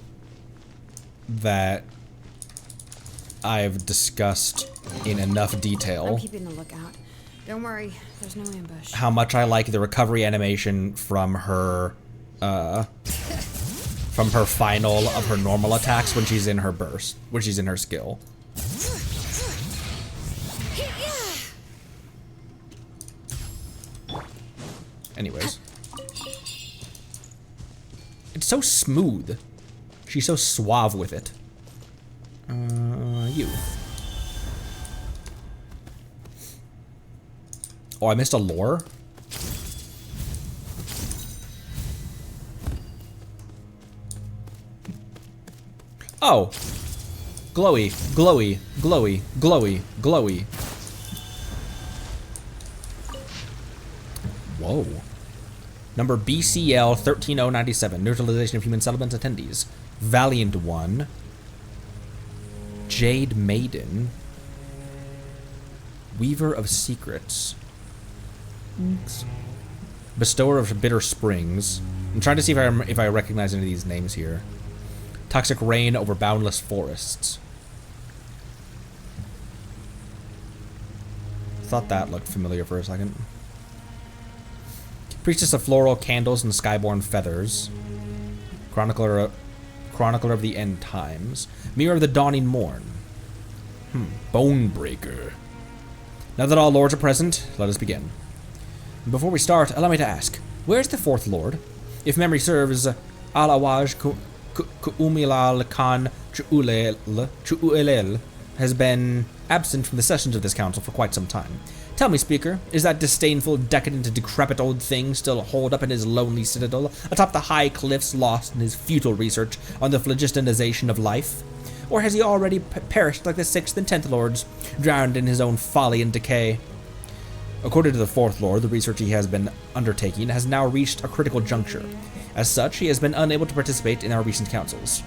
that I've discussed in enough detail I'm keeping a lookout. Don't worry, there's no ambush. how much I like the recovery animation from her final of her normal attacks when she's in her burst, when she's in her skill. Anyways. It's so smooth. She's so suave with it. You. Oh, I missed a lore? Oh. Glowy, glowy, glowy, glowy, glowy. Whoa. Number BCL 13097, neutralization of human settlement attendees. Valiant One. Jade Maiden. Weaver of Secrets. Bestower of Bitter Springs. I'm trying to see if I recognize any of these names here. Toxic Rain over Boundless Forests. Thought that looked familiar for a second. Priestess of Floral Candles and Skyborn Feathers. Chronicler of the End Times. Mirror of the Dawning Morn. Bonebreaker. Now that all lords are present, let us begin. Before we start, allow me to ask, where's the fourth lord? If memory serves, Al-Awaj Ku'umilal Khan Chu'ulel has been absent from the sessions of this council for quite some time. Tell me, Speaker, is that disdainful, decadent, and decrepit old thing still holed up in his lonely citadel, atop the high cliffs, lost in his futile research on the phlogistonization of life? Or has he already perished like the 6th and 10th lords, drowned in his own folly and decay? According to the 4th lord, the research he has been undertaking has now reached a critical juncture. As such, he has been unable to participate in our recent councils.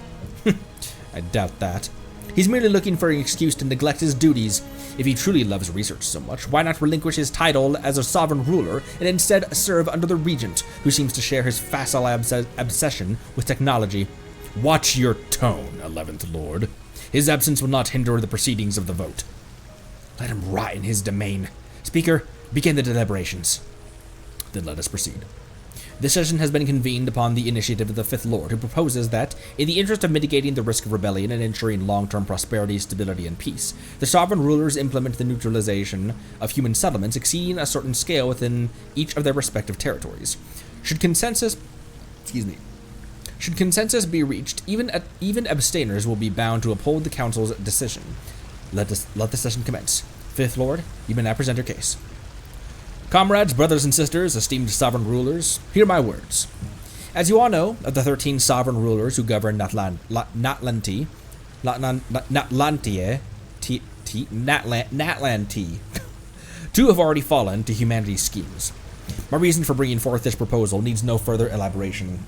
I doubt that. He's merely looking for an excuse to neglect his duties. If he truly loves research so much, why not relinquish his title as a sovereign ruler and instead serve under the regent, who seems to share his facile obsession with technology? Watch your tone, 11th Lord. His absence will not hinder the proceedings of the vote. Let him rot in his domain. Speaker, begin the deliberations. Then let us proceed. This session has been convened upon the initiative of the 5th Lord, who proposes that, in the interest of mitigating the risk of rebellion and ensuring long-term prosperity, stability, and peace, the sovereign rulers implement the neutralization of human settlements exceeding a certain scale within each of their respective territories. Should consensus be reached, even abstainers will be bound to uphold the council's decision. Let the session commence. 5th Lord, you may now present your case. Comrades, brothers and sisters, esteemed sovereign rulers, hear my words. As you all know, of the 13 sovereign rulers who govern Natlanti, two have already fallen to humanity's schemes. My reason for bringing forth this proposal needs no further elaboration.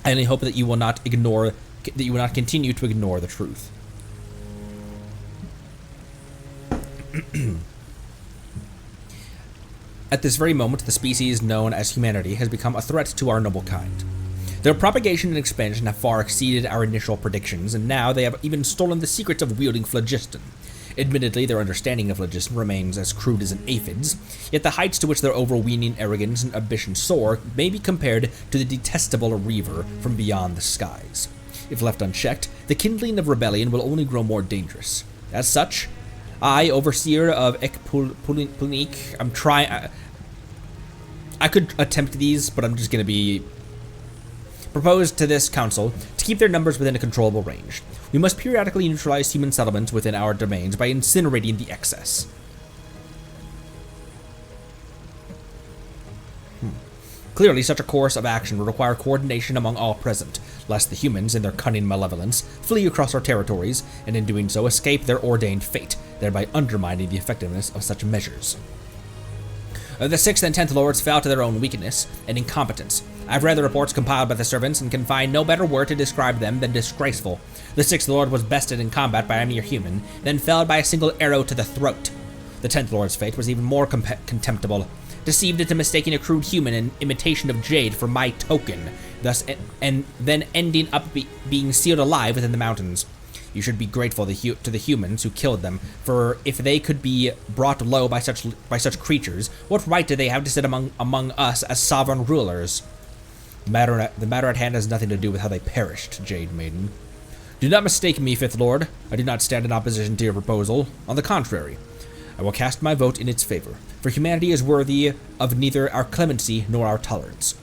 I only hope that you will not continue to ignore the truth. At this very moment, the species known as humanity has become a threat to our noble kind. Their propagation and expansion have far exceeded our initial predictions, and now they have even stolen the secrets of wielding phlogiston. Admittedly, their understanding of phlogiston remains as crude as an aphid's, yet the heights to which their overweening arrogance and ambition soar may be compared to the detestable reaver from beyond the skies. If left unchecked, the kindling of rebellion will only grow more dangerous. As such, I, overseer of Ekpunik, I'm trying... I could attempt these, but I'm just going to be... proposed to this council to keep their numbers within a controllable range. We must periodically neutralize human settlements within our domains by incinerating the excess. Clearly, such a course of action will require coordination among all present, lest the humans, in their cunning malevolence, flee across our territories, and in doing so escape their ordained fate, thereby undermining the effectiveness of such measures. The 6th and 10th Lords fell to their own weakness and incompetence. I've read the reports compiled by the servants and can find no better word to describe them than disgraceful. The 6th Lord was bested in combat by a mere human, then felled by a single arrow to the throat. The 10th Lord's fate was even more contemptible. Deceived into mistaking a crude human in imitation of jade for my token, thus and then ending up being sealed alive within the mountains. You should be grateful to the humans who killed them, for if they could be brought low by such creatures, what right do they have to sit among us as sovereign rulers? The matter at hand has nothing to do with how they perished, Jade Maiden. Do not mistake me, 5th Lord. I do not stand in opposition to your proposal. On the contrary, I will cast my vote in its favor, for humanity is worthy of neither our clemency nor our tolerance.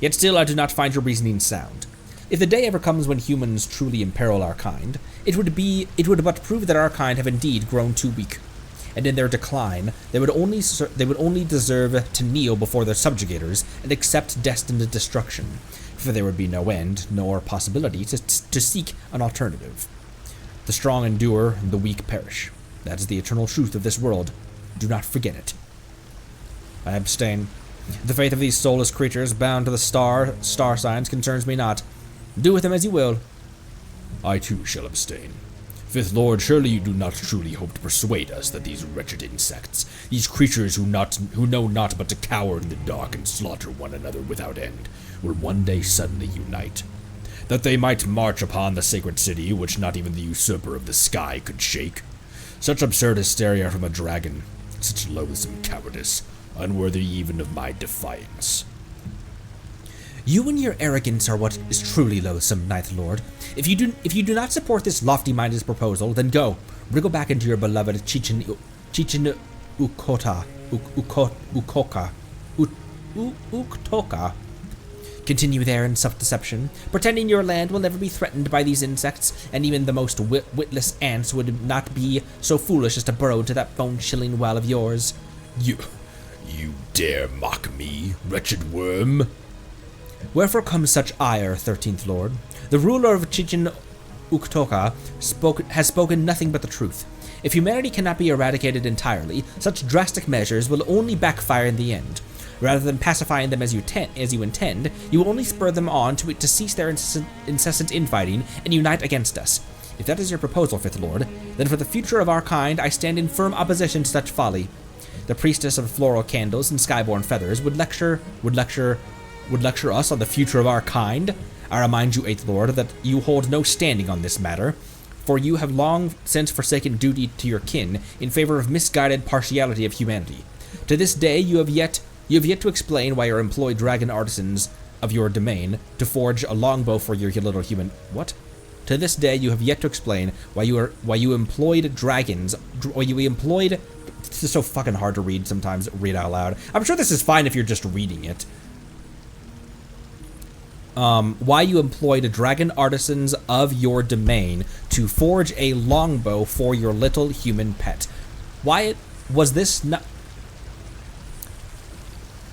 Yet still I do not find your reasoning sound. If the day ever comes when humans truly imperil our kind, it would but prove that our kind have indeed grown too weak, and in their decline they would only deserve to kneel before their subjugators and accept destined destruction, for there would be no end nor possibility to seek an alternative. The strong endure and the weak perish. That is the eternal truth of this world. Do not forget it. I abstain. The fate of these soulless creatures bound to the star signs concerns me not. Do with them as you will. I too shall abstain. 5th Lord, surely you do not truly hope to persuade us that these wretched insects, these creatures who know not but to cower in the dark and slaughter one another without end, will one day suddenly unite, that they might march upon the sacred city which not even the usurper of the sky could shake? Such absurd hysteria from a dragon, such loathsome cowardice, unworthy even of my defiance. You and your arrogance are what is truly loathsome, 9th Lord. If you do not support this lofty-minded proposal, then go, wriggle back into your beloved Chichen Uktoka. Continue there in self-deception, pretending your land will never be threatened by these insects, and even the most witless ants would not be so foolish as to burrow into that bone-chilling well of yours. You dare mock me, wretched worm? Wherefore comes such ire, 13th Lord? The ruler of Chichen Uktoka has spoken nothing but the truth. If humanity cannot be eradicated entirely, such drastic measures will only backfire in the end. Rather than pacifying them as you intend, you will only spur them on to cease their incessant infighting and unite against us. If that is your proposal, 5th Lord, then for the future of our kind I stand in firm opposition to such folly. The priestess of floral candles and skyborn feathers would lecture us on the future of our kind. I remind you, 8th Lord, that you hold no standing on this matter, for you have long since forsaken duty to your kin in favor of misguided partiality of humanity. To this day you have yet to explain why you employ dragon artisans of your domain to forge a longbow for your little human. What? To this day you have yet to explain why you employed dragons. This is so fucking hard to read sometimes. Read out loud. I'm sure this is fine if you're just reading it. Why you employed dragon artisans of your domain to forge a longbow for your little human pet. Why was this not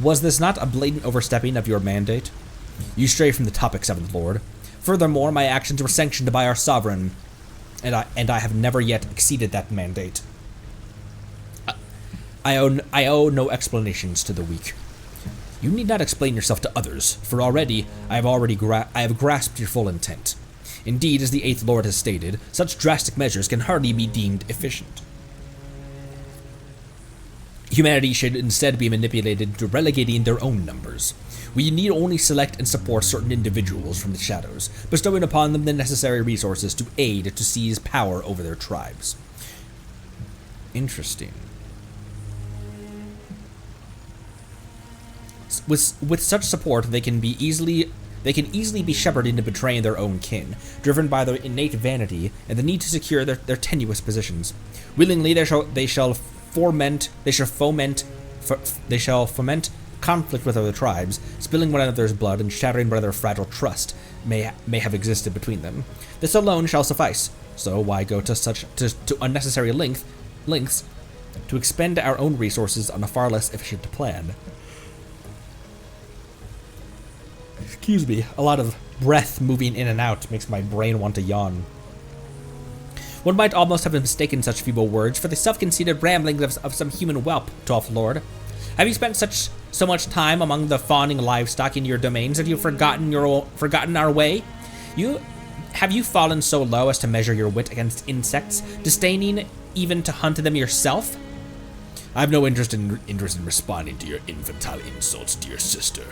a blatant overstepping of your mandate? You stray from the topic, 7th Lord. Furthermore, my actions were sanctioned by our sovereign, and I have never yet exceeded that mandate. I owe no explanations to the weak. You need not explain yourself to others, for already I have grasped your full intent. Indeed, as the 8th Lord has stated, such drastic measures can hardly be deemed efficient. Humanity should instead be manipulated to relegating their own numbers. We need only select and support certain individuals from the shadows, bestowing upon them the necessary resources to aid to seize power over their tribes. Interesting. With such support, they can easily be shepherded into betraying their own kin, driven by their innate vanity and the need to secure their tenuous positions. Willingly, they shall foment conflict with other tribes, spilling one another's blood and shattering whatever fragile trust may have existed between them. This alone shall suffice. So why go to unnecessary lengths to expend our own resources on a far less efficient plan? Excuse me, a lot of breath moving in and out makes my brain want to yawn. One might almost have mistaken such feeble words for the self-conceited ramblings of some human whelp, 12th Lord. Have you spent such so much time among the fawning livestock in your domains that you've forgotten our way? Have you fallen so low as to measure your wit against insects, disdaining even to hunt them yourself? I have no interest in responding to your infantile insults, dear sister.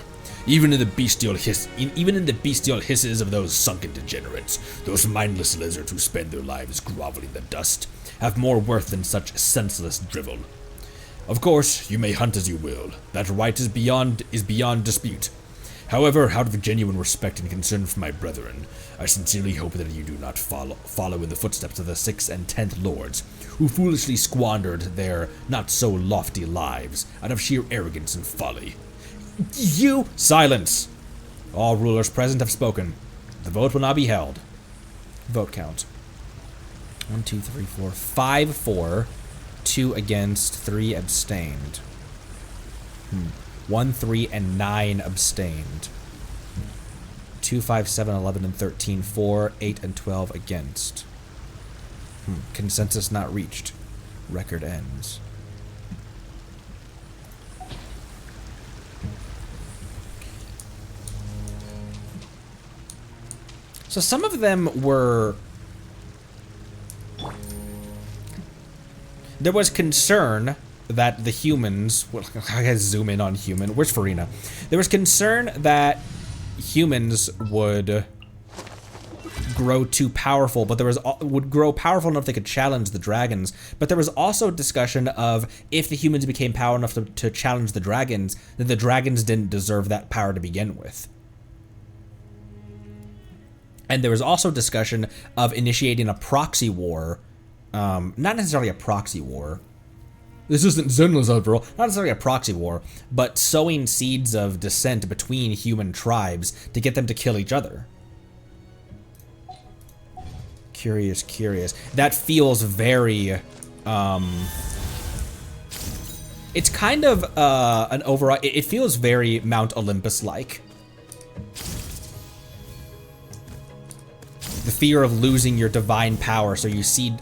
Even in the bestial hisses of those sunken degenerates, those mindless lizards who spend their lives groveling in the dust, have more worth than such senseless drivel. Of course, you may hunt as you will. That right is beyond dispute. However, out of genuine respect and concern for my brethren, I sincerely hope that you do not follow in the footsteps of the 6th and 10th lords, who foolishly squandered their not-so-lofty lives out of sheer arrogance and folly. Silence! All rulers present have spoken. The vote will now be held. Vote count. 1, 2, 3, 4, 5 for, 2 against, 3 abstained. 1, 3, and 9 abstained. 2, 5, 7, 11, and 13 for, 8 and 12 against. Consensus not reached. Record ends. So some of them were... There was concern that the humans... Well, I gotta zoom in on human. Where's Farina? There was concern that humans would grow too powerful, but would grow powerful enough they could challenge the dragons. But there was also discussion of if the humans became powerful enough to challenge the dragons, then the dragons didn't deserve that power to begin with. And there was also discussion of initiating a proxy war. Not necessarily a proxy war. This isn't Zenla's after all. Not necessarily a proxy war, but sowing seeds of dissent between human tribes to get them to kill each other. Curious. That feels very... it's kind of an overall... It feels very Mount Olympus-like. The fear of losing your divine power, so you seed...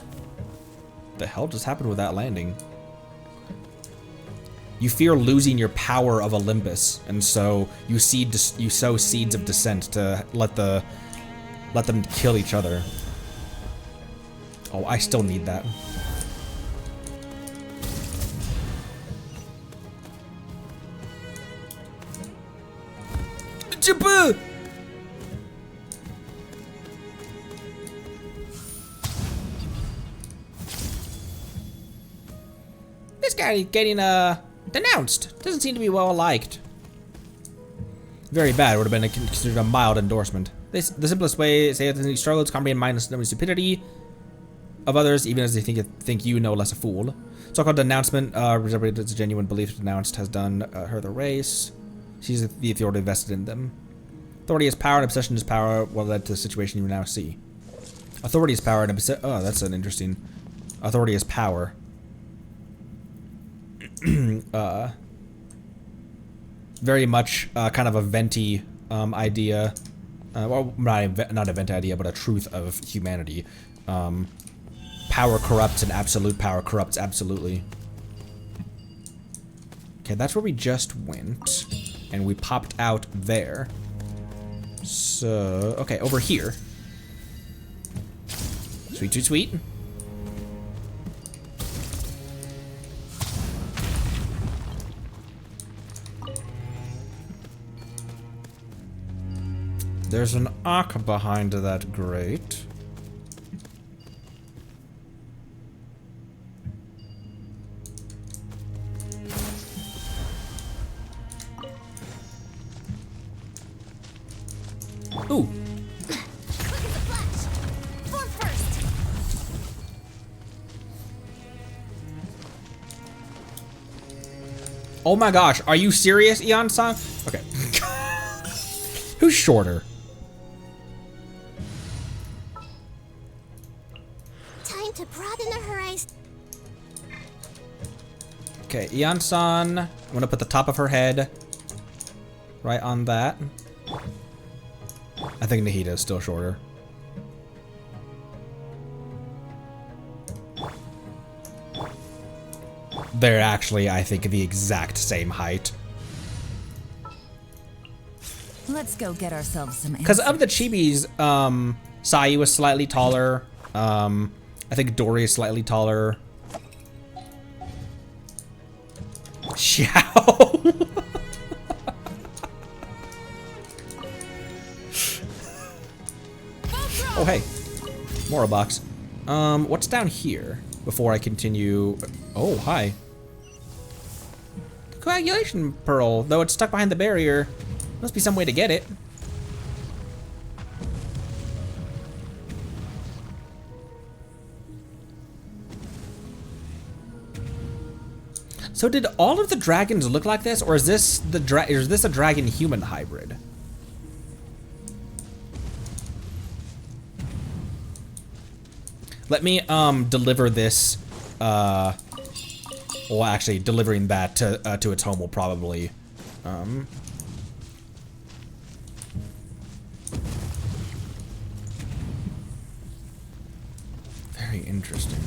The hell just happened with that landing? You fear losing your power of Olympus, and so you sow seeds of dissent to let them kill each other. Oh, I still need that. Jaboo! This guy is getting denounced. Doesn't seem to be well liked. Very bad would have been considered a mild endorsement. The simplest way to say it is he struggles to comprehend mindless and stupidity of others, even as they think you no less a fool. So-called denouncement represents a genuine belief denounced has done her the race. She's the authority vested in them. Authority is power, and obsession is power. What led to the situation you now see? Authority is power, and obsession. Oh, that's an interesting. Authority is power. Very much kind of a venti idea. Well, not a venti idea, but a truth of humanity. Power corrupts, and absolute power corrupts absolutely. Okay, that's where we just went, and we popped out there. So, okay, over here. Sweet, sweet, sweet. There's an arc behind that grate. Ooh. Quick as a flash. Form first. Oh my gosh, are you serious, Eon-san? Okay. Who's shorter? Time to broaden the horizon. Okay, Eon-san, I'm gonna put the top of her head right on that. I think Nahida is still shorter. They're actually, I think, the exact same height. Let's go get ourselves some Because answers. of the chibis, Sayu is slightly taller. I think Dory is slightly taller. Xiao. Oh, hey. Mora box. What's down here before I continue? Oh, hi. Coagulation pearl, though it's stuck behind the barrier. Must be some way to get it. So did all of the dragons look like this, or is this a dragon-human hybrid? Let me deliver this. Well, actually, delivering that to its home will probably. Very interesting.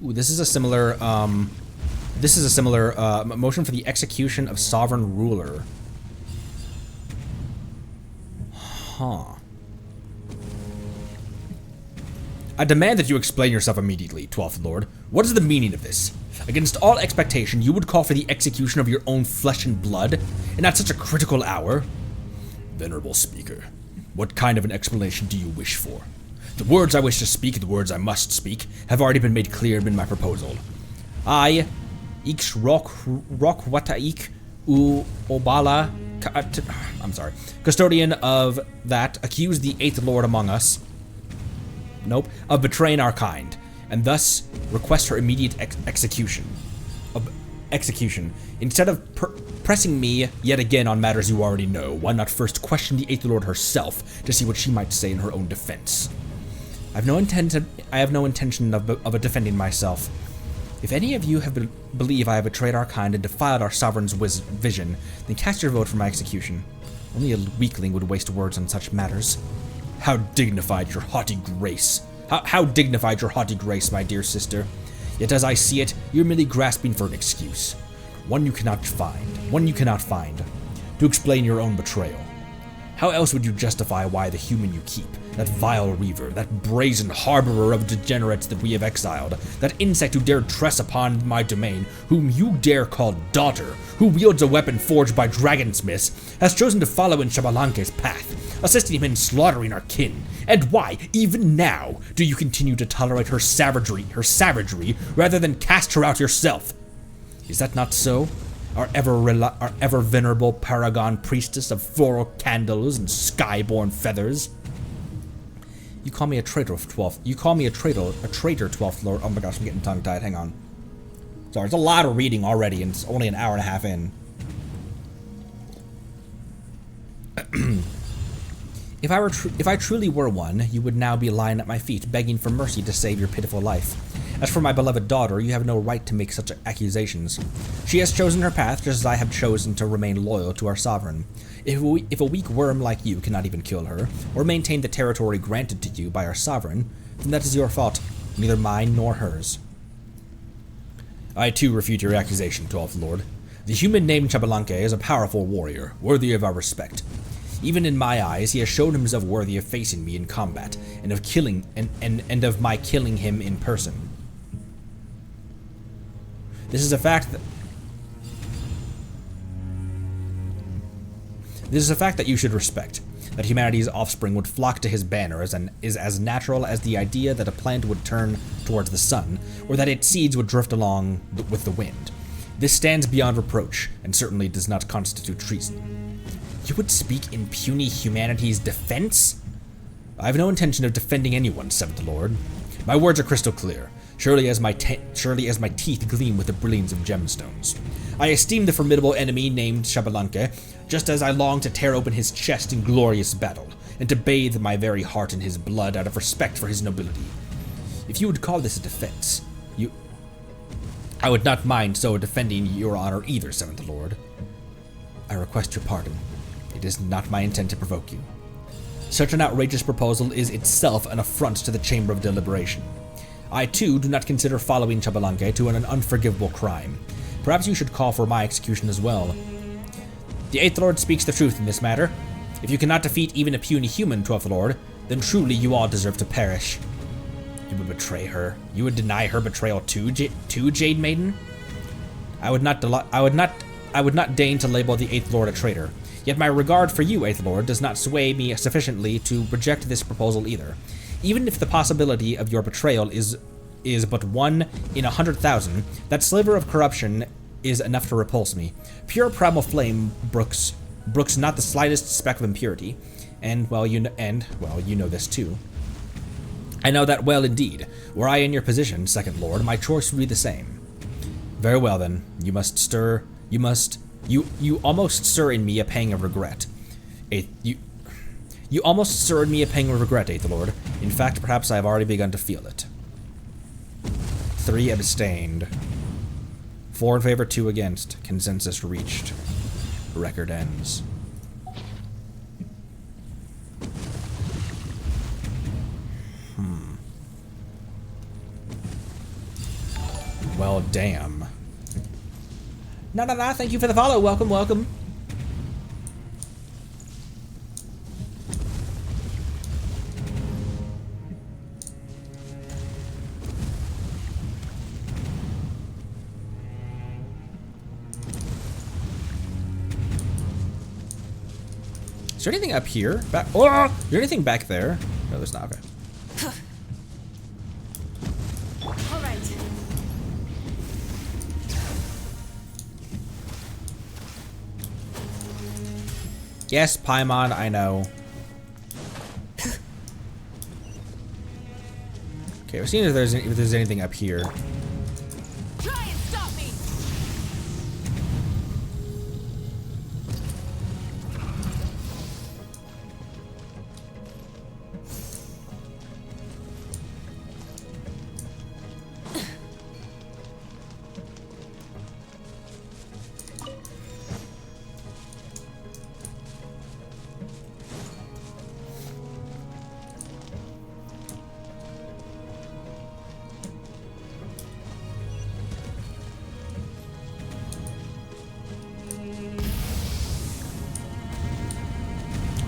Ooh, this is a similar. Motion for the execution of sovereign ruler. Huh. I demand that you explain yourself immediately, 12th Lord. What is the meaning of this? Against all expectation, you would call for the execution of your own flesh and blood, and at such a critical hour? Venerable speaker, what kind of an explanation do you wish for? The words I wish to speak, the words I must speak, have already been made clear in my proposal. I, Ix Wataik U Obala, custodian of that, accuse the 8th Lord among us, of betraying our kind, and thus request her immediate execution. Instead of pressing me yet again on matters you already know, why not first question the 8th Lord herself to see what she might say in her own defense? I have no intention of defending myself. If any of you believe I have betrayed our kind and defiled our sovereign's vision, then cast your vote for my execution. Only a weakling would waste words on such matters. How dignified your haughty grace. How dignified your haughty grace, my dear sister. Yet as I see it, you're merely grasping for an excuse. One you cannot find. To explain your own betrayal. How else would you justify why the human you keep, that vile reaver, that brazen harborer of degenerates that we have exiled, that insect who dared trespass upon my domain, whom you dare call daughter, who wields a weapon forged by dragonsmiths, has chosen to follow in Xabalanque's path, assisting him in slaughtering our kin? And why, even now, do you continue to tolerate her savagery, rather than cast her out yourself? Is that not so? Our ever venerable paragon priestess of floral candles and skyborn feathers. You call me a traitor, 12th. You call me a traitor, 12th Lord. Oh my gosh, I'm getting tongue-tied. Hang on. Sorry, it's a lot of reading already, and it's only an hour and a half in. If I truly were one, you would now be lying at my feet, begging for mercy to save your pitiful life. As for my beloved daughter, you have no right to make such accusations. She has chosen her path, just as I have chosen to remain loyal to our sovereign. If a weak worm like you cannot even kill her, or maintain the territory granted to you by our sovereign, then that is your fault, neither mine nor hers. I too refute your accusation, 12th Lord. The human named Xabalanque is a powerful warrior, worthy of our respect. Even in my eyes, he has shown himself worthy of facing me in combat, and of of my killing him in person. This is a fact that you should respect. That humanity's offspring would flock to his banner is as natural as the idea that a plant would turn towards the sun, or that its seeds would drift along with the wind. This stands beyond reproach, and certainly does not constitute treason. You would speak in puny humanity's defense? I have no intention of defending anyone, 7th Lord. My words are crystal clear, surely as my teeth gleam with the brilliance of gemstones. I esteem the formidable enemy named Xabalanque, just as I long to tear open his chest in glorious battle, and to bathe my very heart in his blood out of respect for his nobility. If you would call this a defense, I would not mind so defending your honor either, 7th Lord. I request your pardon. It is not my intent to provoke you. Such an outrageous proposal is itself an affront to the Chamber of Deliberation. I, too, do not consider following Xabalanque to an unforgivable crime. Perhaps you should call for my execution as well. The 8th Lord speaks the truth in this matter. If you cannot defeat even a puny human, 12th Lord, then truly you all deserve to perish. You would betray her. You would deny her betrayal to Jade Maiden? I would not deign to label the 8th Lord a traitor. Yet my regard for you, 8th Lord, does not sway me sufficiently to reject this proposal either. Even if the possibility of your betrayal is but 1 in 100,000, that sliver of corruption is enough to repulse me. Pure primal flame brooks not the slightest speck of impurity, and well, you know this too. I know that well indeed. Were I in your position, 2nd Lord, my choice would be the same. Very well then, you almost stir in me a pang of regret. You almost stirred me a pang of regret, 8th Lord. In fact, perhaps I have already begun to feel it. 3 abstained. 4 in favor, 2 against. Consensus reached. Record ends. Well, damn. No, thank you for the follow. Welcome, welcome. Is there anything up here? Is there anything back there? No, there's not. Okay. All right. Yes, Paimon, I know. Okay, we're seeing if there's anything up here. Try and stop me.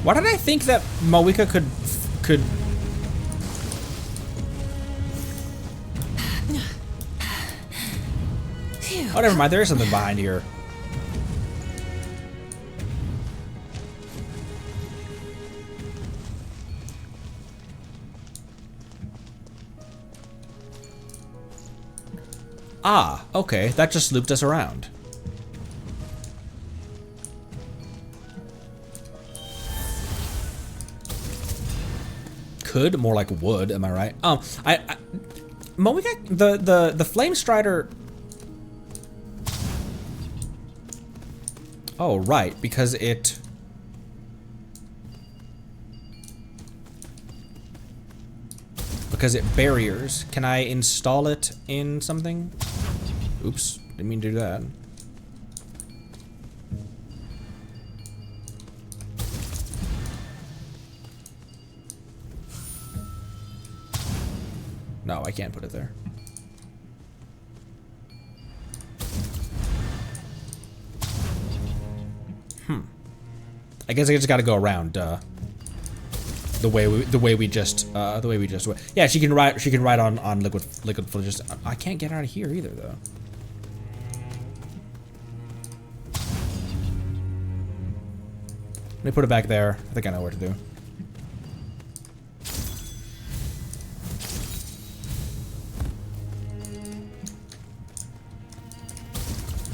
Why did I think that Moika could... Oh, never mind. There is something behind here. Ah, okay. That just looped us around. Could, more like would, am I right? Moika, the Flame Strider. Oh, right, because it barriers. Can I install it in something? Oops, didn't mean to do that. No, I can't put it there. I guess I just gotta go around, the way we just went. Yeah, she can ride on liquid just I can't get out of here either though. Let me put it back there. I think I know what to do.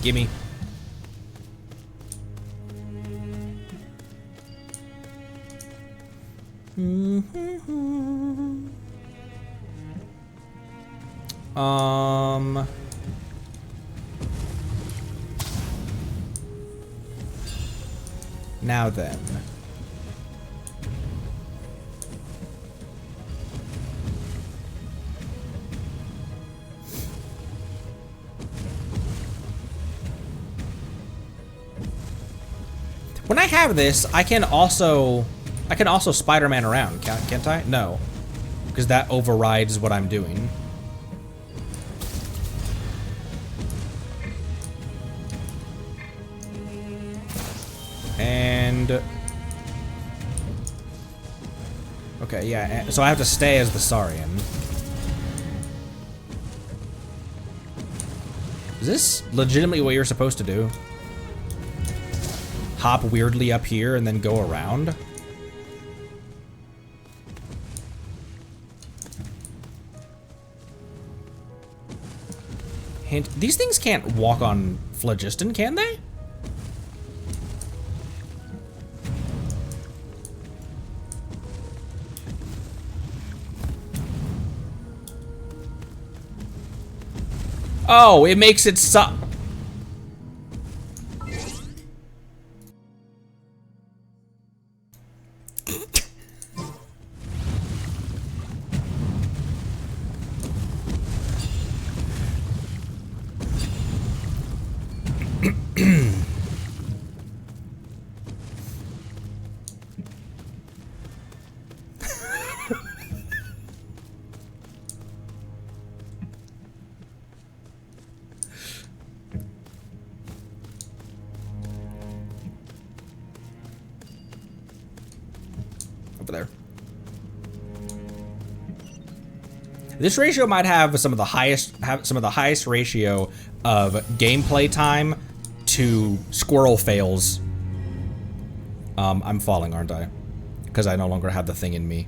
Gimme. Now then. When I have this, I can also Spider-Man around, can't I? No, because that overrides what I'm doing. find... Okay, yeah, so I have to stay as the Saurian. Is this legitimately what you're supposed to do? Hop weirdly up here and then go around? Hint, these things can't walk on phlogiston, can they? Oh, it makes it so... Over there. This ratio might have some of the highest ratio of gameplay time to squirrel fails. I'm falling, aren't I? Because I no longer have the thing in me.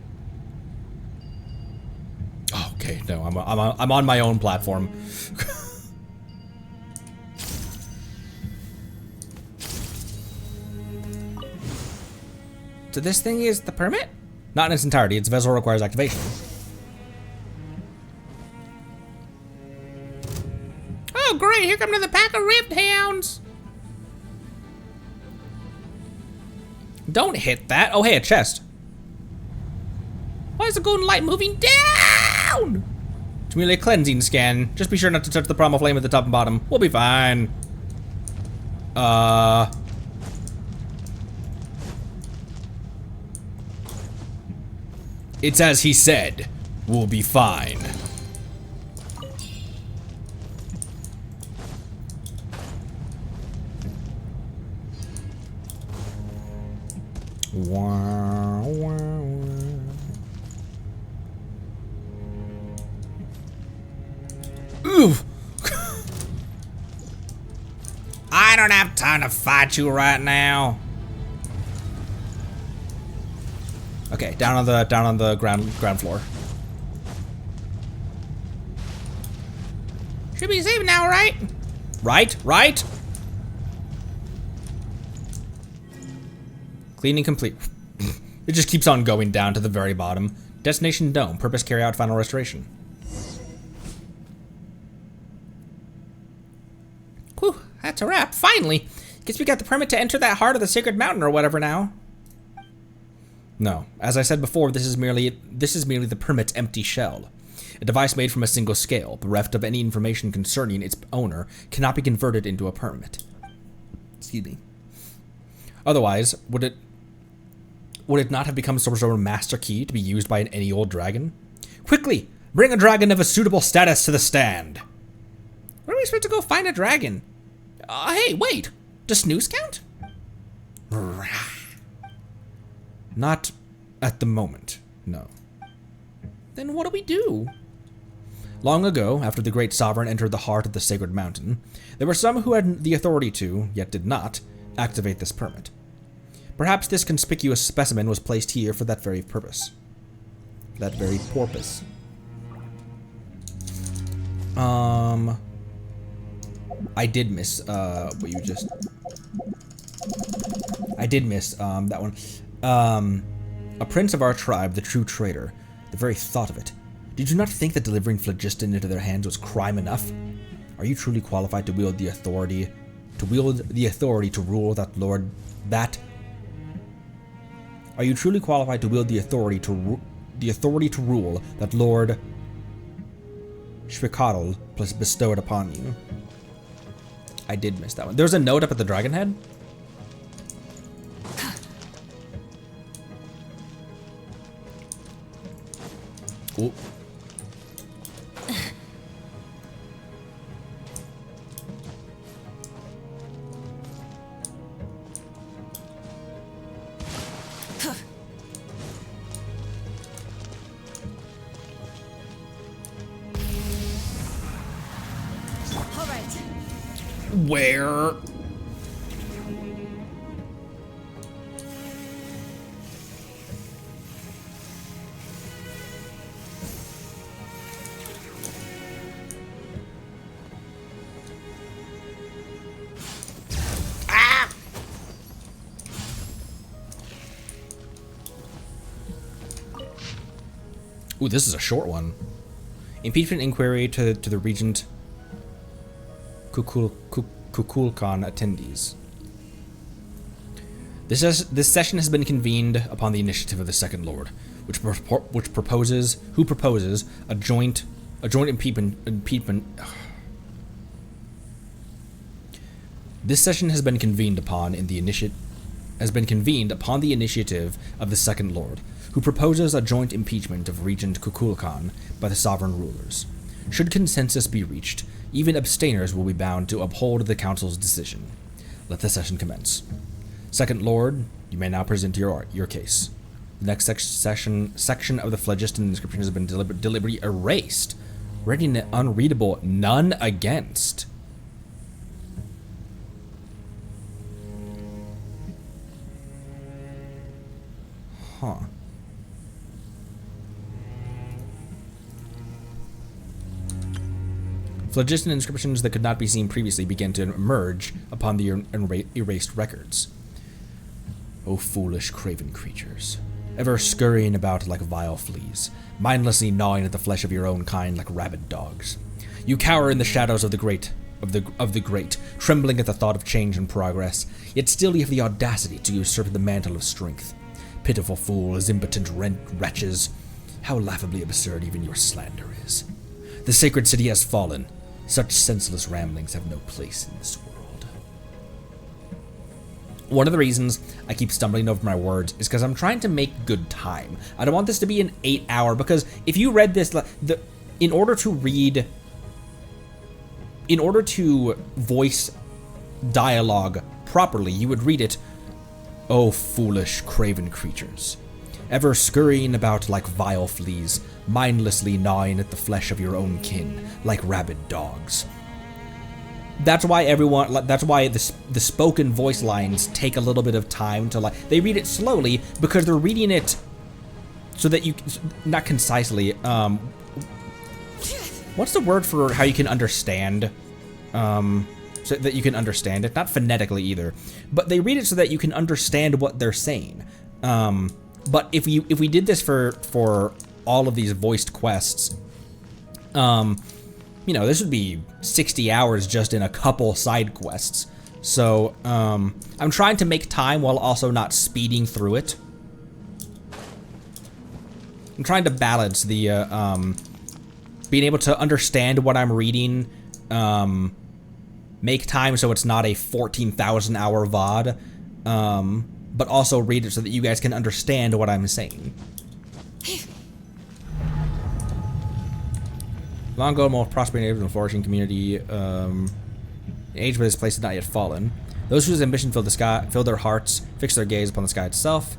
Oh, okay, no, I'm on my own platform. So this thing is the permit? Not in its entirety. Its vessel requires activation. Oh, great! Here come the pack of rift hounds. Don't hit that. Oh, hey, a chest. Why is the golden light moving down? It's merely a cleansing scan. Just be sure not to touch the primal flame at the top and bottom. We'll be fine. It's as he said. We'll be fine. Wow, wow, wow. Oof. I don't have time to fight you right now. Okay, down on the ground floor. Should be safe now, right? Right? Cleaning complete. It just keeps on going down to the very bottom. Destination Dome. Purpose carry out final restoration. Whew, that's a wrap. Finally. Guess we got the permit to enter that heart of the sacred mountain or whatever now. No, as I said before, this is merely the permit's empty shell. A device made from a single scale, bereft of any information concerning its owner, cannot be converted into a permit. Excuse me. Otherwise, would it not have become some sort of master key to be used by any old dragon? Quickly, bring a dragon of a suitable status to the stand. Where are we supposed to go find a dragon? Hey, wait, does snooze count? Not at the moment, no. Then what do we do? Long ago, after the great sovereign entered the heart of the sacred mountain, there were some who had the authority to, yet did not, activate this permit. Perhaps this conspicuous specimen was placed here for that very purpose. That very porpoise. I did miss, what you just... I did miss, that one. A prince of our tribe, the true traitor. The very thought of it. Did you not think that delivering phlogiston into their hands was crime enough? Are you truly qualified to wield the authority to rule that lord that? Are you truly qualified to wield the authority to rule that Lord Shvikadal bestowed upon you? I did miss that one. There's a note up at the dragon head. Ooh. Where? Ooh, this is a short one. Impeachment inquiry to the Regent Kukulkan attendees. This session has been convened upon the initiative of the Second Lord, who proposes a joint impeachment. This session has been convened upon the initiative of the Second Lord, who proposes a joint impeachment of Regent Kukulkan by the sovereign rulers. Should consensus be reached, even abstainers will be bound to uphold the council's decision. Let the session commence. Second Lord, you may now present your case. The next section of the phlogiston inscription has been deliberately erased, rendering it unreadable. None against. Huh. Phlogiston inscriptions that could not be seen previously began to emerge upon the erased records. O foolish, craven creatures, ever scurrying about like vile fleas, mindlessly gnawing at the flesh of your own kind like rabid dogs. You cower in the shadows of the great, trembling at the thought of change and progress, yet still you have the audacity to usurp the mantle of strength. Pitiful fools, impotent wretches, how laughably absurd even your slander is. The sacred city has fallen. Such senseless ramblings have no place in this world. One of the reasons I keep stumbling over my words is because I'm trying to make good time. I don't want this to be an 8-hour, because if you read this, in order to voice dialogue properly, you would read it, O foolish, craven creatures, ever scurrying about like vile fleas, mindlessly gnawing at the flesh of your own kin, like rabid dogs. That's why the spoken voice lines take a little bit of time to, they read it slowly because they're reading it so that you, not concisely, what's the word for how you can understand, so that you can understand it? Not phonetically either, but they read it so that you can understand what they're saying. But if we did this for all of these voiced quests, this would be 60 hours just in a couple side quests. So I'm trying to make time while also not speeding through it. I'm trying to balance the being able to understand what I'm reading, make time so it's not a 14,000 hour VOD, but also read it so that you guys can understand what I'm saying. Long ago, most prospering natives and flourishing community, an age where this place had not yet fallen. Those whose ambition filled their hearts, fixed their gaze upon the sky itself,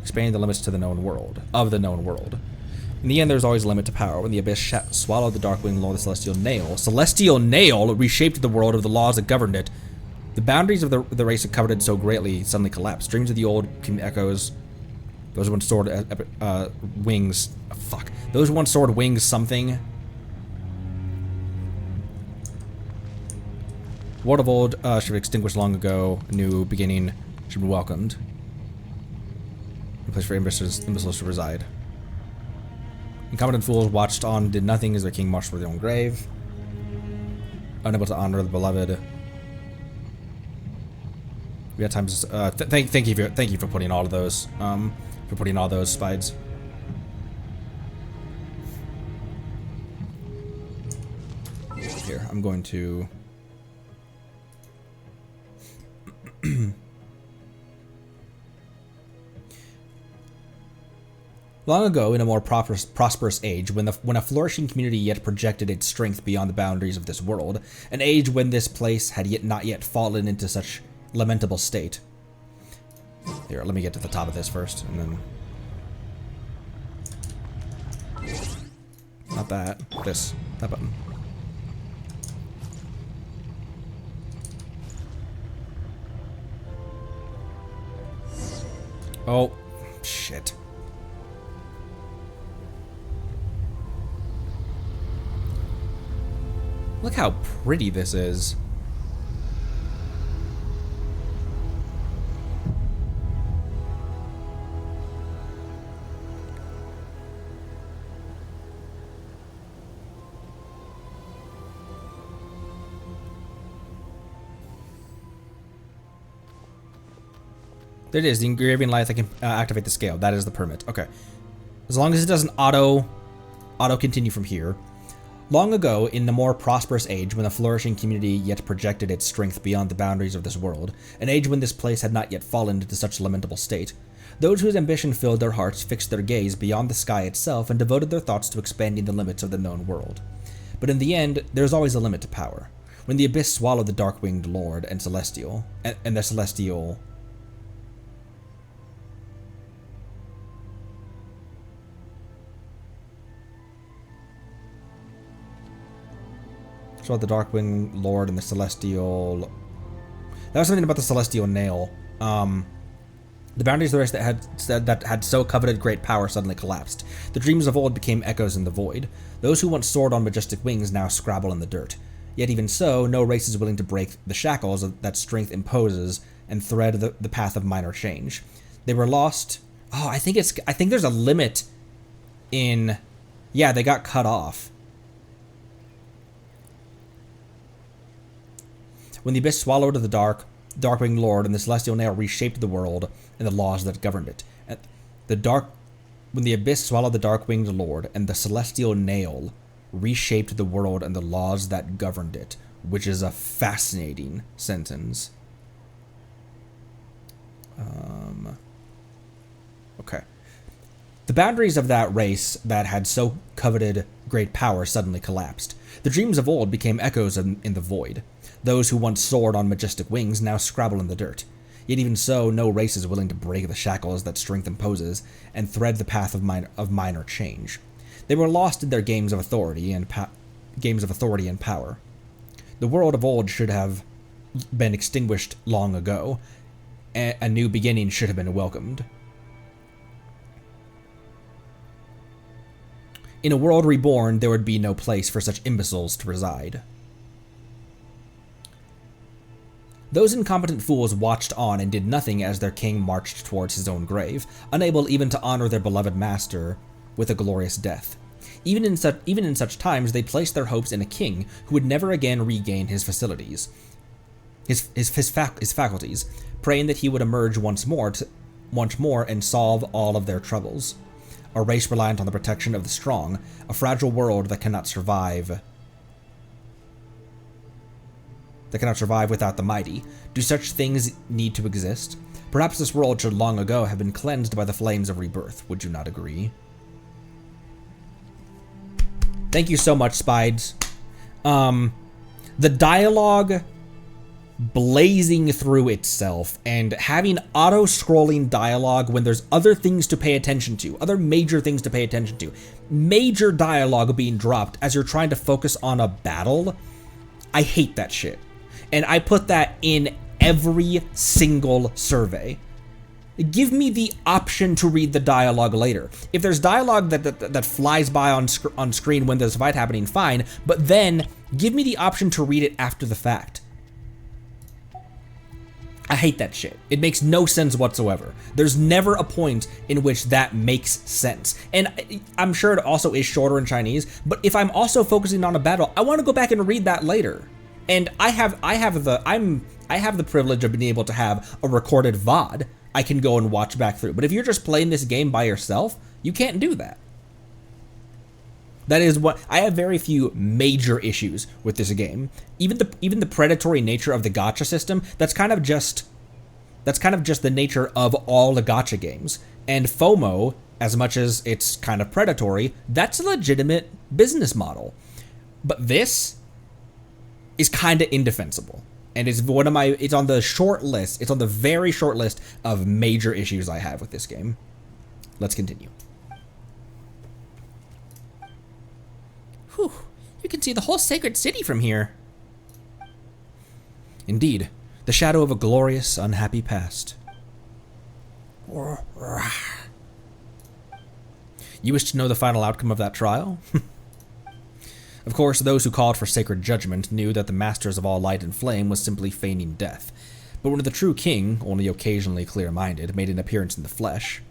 expanding the limits to the known world, In the end, there's always a limit to power. When the abyss swallowed the dark wing, the celestial nail reshaped the world of the laws that governed it. The boundaries of the race that covered it so greatly suddenly collapsed. Dreams of the old echoes. Those once soared wings. Fuck. Those once soared wings something. World of old should have extinguished long ago. A new beginning should be welcomed. A place for imbeciles to reside. Incompetent fools watched on, did nothing as their king marched for their own grave. Unable to honor the beloved. We got time to thank you for putting all of those spides. Here, I'm going to long ago, in a more prosperous age, when a flourishing community yet projected its strength beyond the boundaries of this world, an age when this place had not yet fallen into such lamentable state. Here, let me get to the top of this first, and then... Not that. That button. Oh, shit. Look how pretty this is. There it is, the engraving light that can activate the scale. That is the permit. Okay. As long as it doesn't auto continue from here. Long ago, in the more prosperous age, when the flourishing community yet projected its strength beyond the boundaries of this world, an age when this place had not yet fallen into such lamentable state, those whose ambition filled their hearts fixed their gaze beyond the sky itself and devoted their thoughts to expanding the limits of the known world. But in the end, there is always a limit to power. When the abyss swallowed the dark-winged lord and celestial, and the celestial... So the Darkwing Lord and the Celestial... That was something about the Celestial Nail. The boundaries of the race that had so coveted great power suddenly collapsed. The dreams of old became echoes in the void. Those who once soared on majestic wings now scrabble in the dirt. Yet even so, no race is willing to break the shackles that strength imposes and thread the path of minor change. They were lost... Oh, I think there's a limit in... Yeah, they got cut off. When the abyss swallowed the Darkwing Lord and the Celestial Nail reshaped the world and the laws that governed it. When the abyss swallowed the Darkwinged Lord and the Celestial Nail reshaped the world and the laws that governed it, which is a fascinating sentence. Okay. The boundaries of that race that had so coveted great power suddenly collapsed. The dreams of old became echoes in the void. Those who once soared on majestic wings now scrabble in the dirt. Yet even so, no race is willing to break the shackles that strength imposes and thread the path of minor change. They were lost in their games of authority and power. The world of old should have been extinguished long ago. A new beginning should have been welcomed. In a world reborn, there would be no place for such imbeciles to reside. Those incompetent fools watched on and did nothing as their king marched towards his own grave, unable even to honor their beloved master with a glorious death. Even in such times, they placed their hopes in a king who would never again regain his faculties, praying that he would emerge once more and solve all of their troubles. A race reliant on the protection of the strong, a fragile world that cannot survive without the mighty. Do such things need to exist? Perhaps this world should long ago have been cleansed by the flames of rebirth. Would you not agree? Thank you so much, Spides. The dialogue blazing through itself and having auto-scrolling dialogue when there's other things to pay attention to, other major things to pay attention to, major dialogue being dropped as you're trying to focus on a battle. I hate that shit. And I put that in every single survey. Give me the option to read the dialogue later. If there's dialogue that flies by on screen when there's a fight happening, fine, but then give me the option to read it after the fact. I hate that shit. It makes no sense whatsoever. There's never a point in which that makes sense. And I'm sure it also is shorter in Chinese, but if I'm also focusing on a battle, I want to go back and read that later. And I have the privilege of being able to have a recorded VOD I can go and watch back through. But if you're just playing this game by yourself, you can't do that. That is what I have very few major issues with this game. Even the predatory nature of the gacha system, that's kind of just the nature of all the gacha games. And FOMO, as much as it's kind of predatory, that's a legitimate business model. But this is kind of indefensible. And it's on the short list. It's on the very short list of major issues I have with this game. Let's continue. Whew, you can see the whole sacred city from here. Indeed, the shadow of a glorious, unhappy past. You wish to know the final outcome of that trial? Of course, those who called for sacred judgment knew that the masters of all light and flame was simply feigning death. But when the true king, only occasionally clear-minded, made an appearance in the flesh,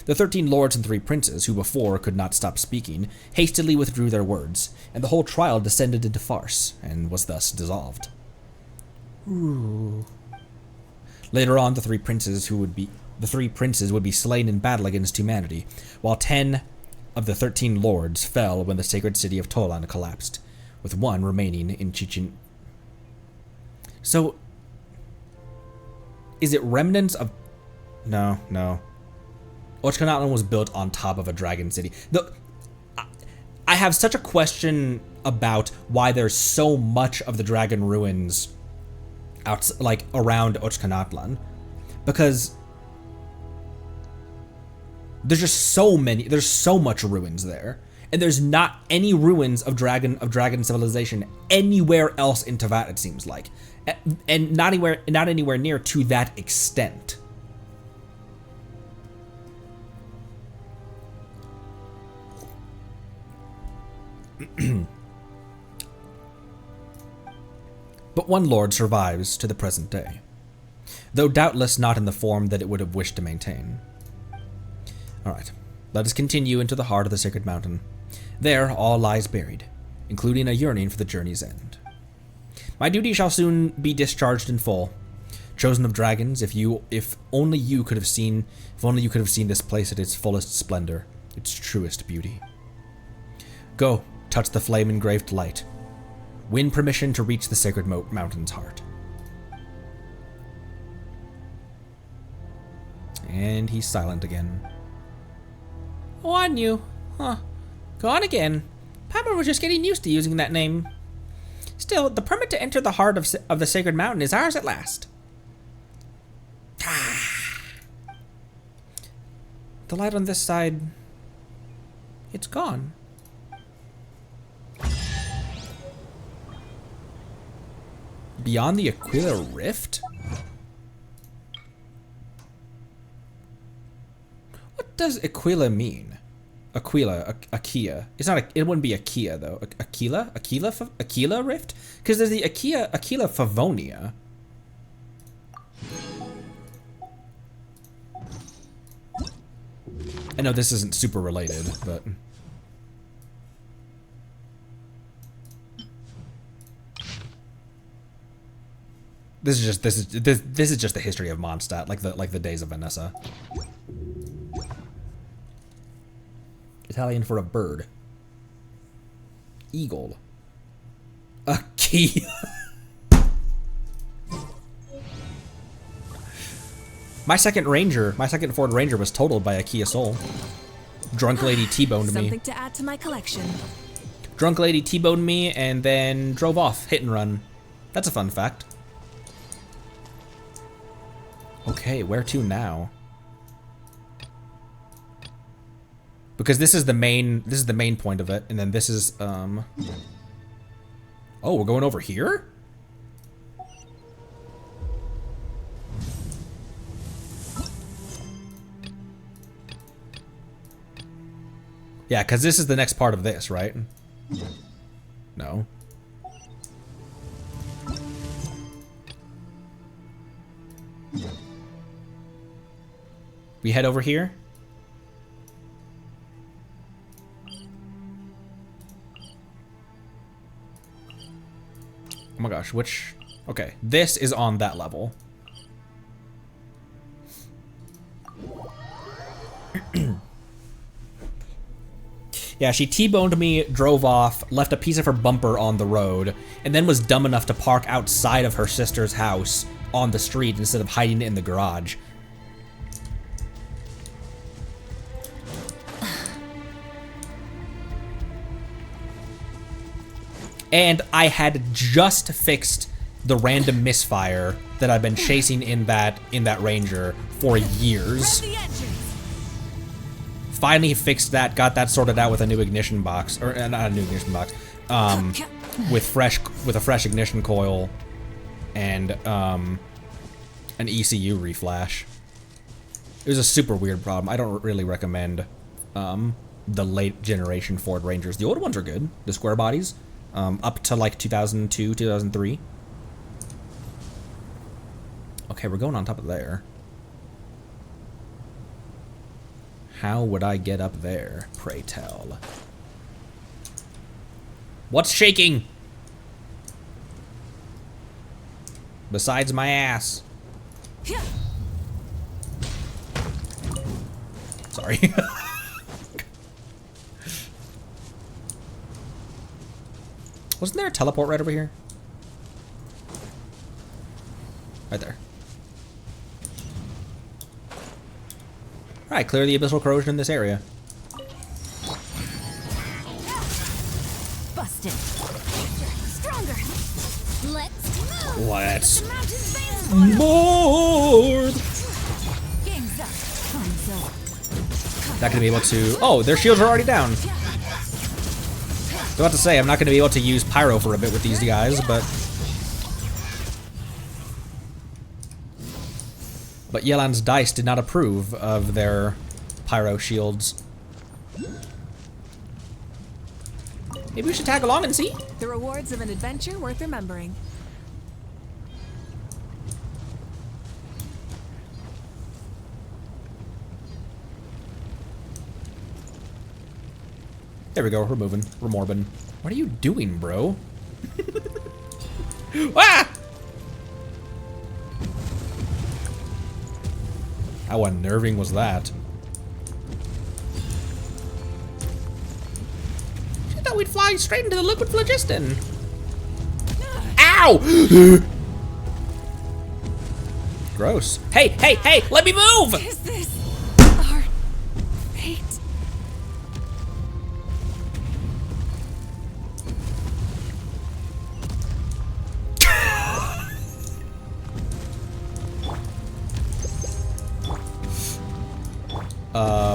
the 13 lords and 3 princes, who before could not stop speaking, hastily withdrew their words, and the whole trial descended into farce, and was thus dissolved. Ooh. Later on, the 3 princes would be slain in battle against humanity, while 10 of the 13 lords fell when the sacred city of Tolan collapsed, with 1 remaining in Chichen. So, is it remnants of... No. Ochkanatlan was built on top of a dragon city. I have such a question about why there's so much of the dragon ruins around Ochkanatlan, because there's just there's so much ruins there, and there's not any ruins of dragon civilization anywhere else in Teyvat, it seems like, and not anywhere near to that extent. But one lord survives to the present day, though doubtless not in the form that it would have wished to maintain. Alright, let us continue into the heart of the sacred mountain. There all lies buried, including a yearning for the journey's end. My duty shall soon be discharged in full. Chosen of dragons, if only you could have seen this place at its fullest splendor, its truest beauty. Go, touch the flame-engraved light. Win permission to reach the sacred mountain's heart. And he's silent again. Awanu. Huh. Gone again. Papa was just getting used to using that name. Still, the permit to enter the heart of the sacred mountain is ours at last. The light on this side... it's gone. Beyond the Aquila Rift? What does Aquila mean? Aquila, Akia. It's not. It wouldn't be Akia though. Aquila Rift? Because there's the Aquila Favonia. I know this isn't super related, but. This is just the history of Mondstadt, like the days of Vanessa. Italian for a bird. Eagle. A key. My second Ford Ranger was totaled by a Kia Soul. Drunk lady T-boned me. Something to add to my collection. Drunk lady T-boned me and then drove off, hit and run. That's a fun fact. Okay, where to now? Because this is the main point of it, and then this is oh, we're going over here? Yeah, because this is the next part of this, right? No. We head over here. Oh my gosh, which... Okay, this is on that level. Yeah, she T-boned me, drove off, left a piece of her bumper on the road, and then was dumb enough to park outside of her sister's house on the street instead of hiding it in the garage. And I had just fixed the random misfire that I've been chasing in that Ranger for years. Finally fixed that, got that sorted out with a new ignition box, or not a new ignition box, with a fresh ignition coil and an ECU reflash. It was a super weird problem. I don't really recommend the late generation Ford Rangers. The old ones are good. The square bodies, up to like 2002, 2003. Okay, we're going on top of there. How would I get up there, pray tell? What's shaking? Besides my ass. Sorry. Wasn't there a teleport right over here? Right there. Alright, clear the abyssal corrosion in this area. Busted. Stronger. Let's move. Let's The mountain's veins blow. board. Game's up. Time's up. Not gonna be able to. Oh, their shields are already down. I was about to say I'm not gonna be able to use pyro for a bit with these guys, but Yelan's dice did not approve of their pyro shields. Maybe we should tag along and see. The rewards of an adventure worth remembering. There we go. We're moving. We're morbing. What are you doing, bro? Ah! How unnerving was that? I thought we'd fly straight into the liquid phlogiston. Ow! Gross. Hey, hey, hey! Let me move! Is this our fate?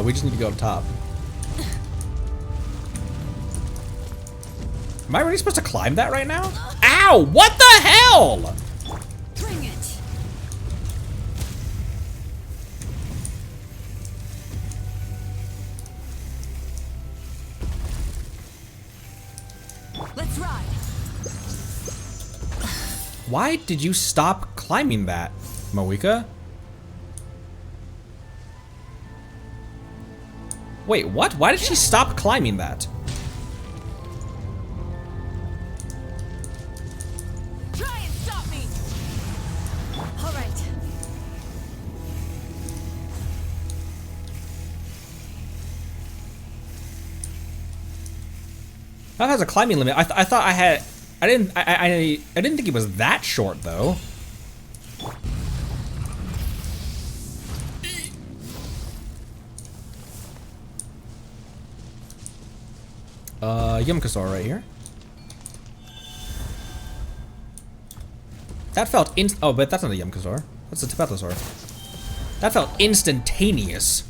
We just need to go up top. Am I really supposed to climb that right now? Ow! What the hell? Bring it. Let's ride. Why did you stop climbing that, Moika? Wait, what? Why did she stop climbing that? Try and stop me. All right. That has a climbing limit. I thought I had. I didn't think it was that short though. Yumkasaur right here. That felt oh, but that's not a Yumkasaur. That's a Tepetlosaur. That felt instantaneous.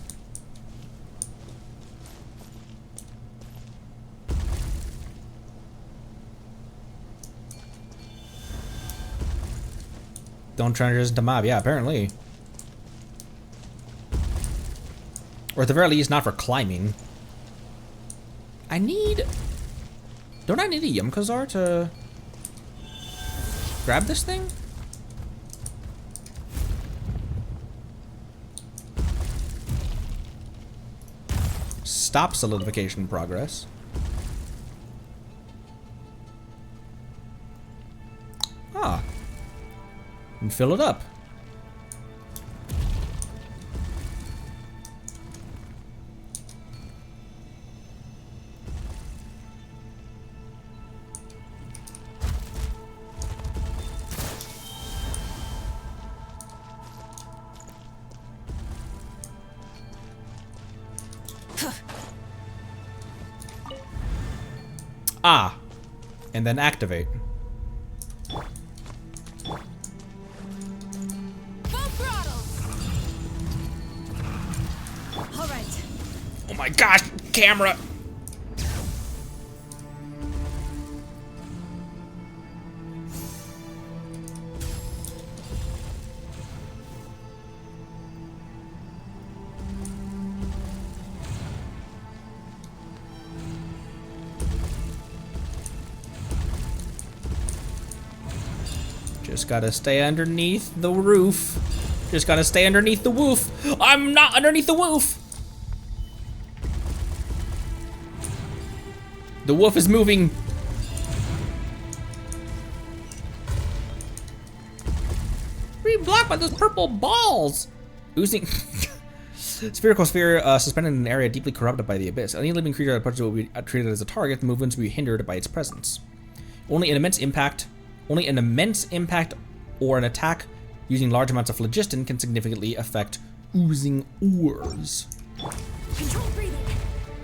Don't transition to mob. Yeah, apparently. Or at the very least, not for climbing. I need... Don't I need a Yumkasaur to grab this thing? Stop solidification progress. Ah. And fill it up. Ah, and then activate. Full throttle. All right. Oh my gosh, camera! Just gotta stay underneath the roof. Just gotta stay underneath the woof. I'm not underneath the woof. The wolf is moving. Being blocked by those purple balls. Oozing. Spherical sphere suspended in an area deeply corrupted by the abyss. Any living creature that approaches will be treated as a target. The movements will be hindered by its presence. Only an immense impact or an attack using large amounts of phlogiston can significantly affect oozing ores. Control breathing.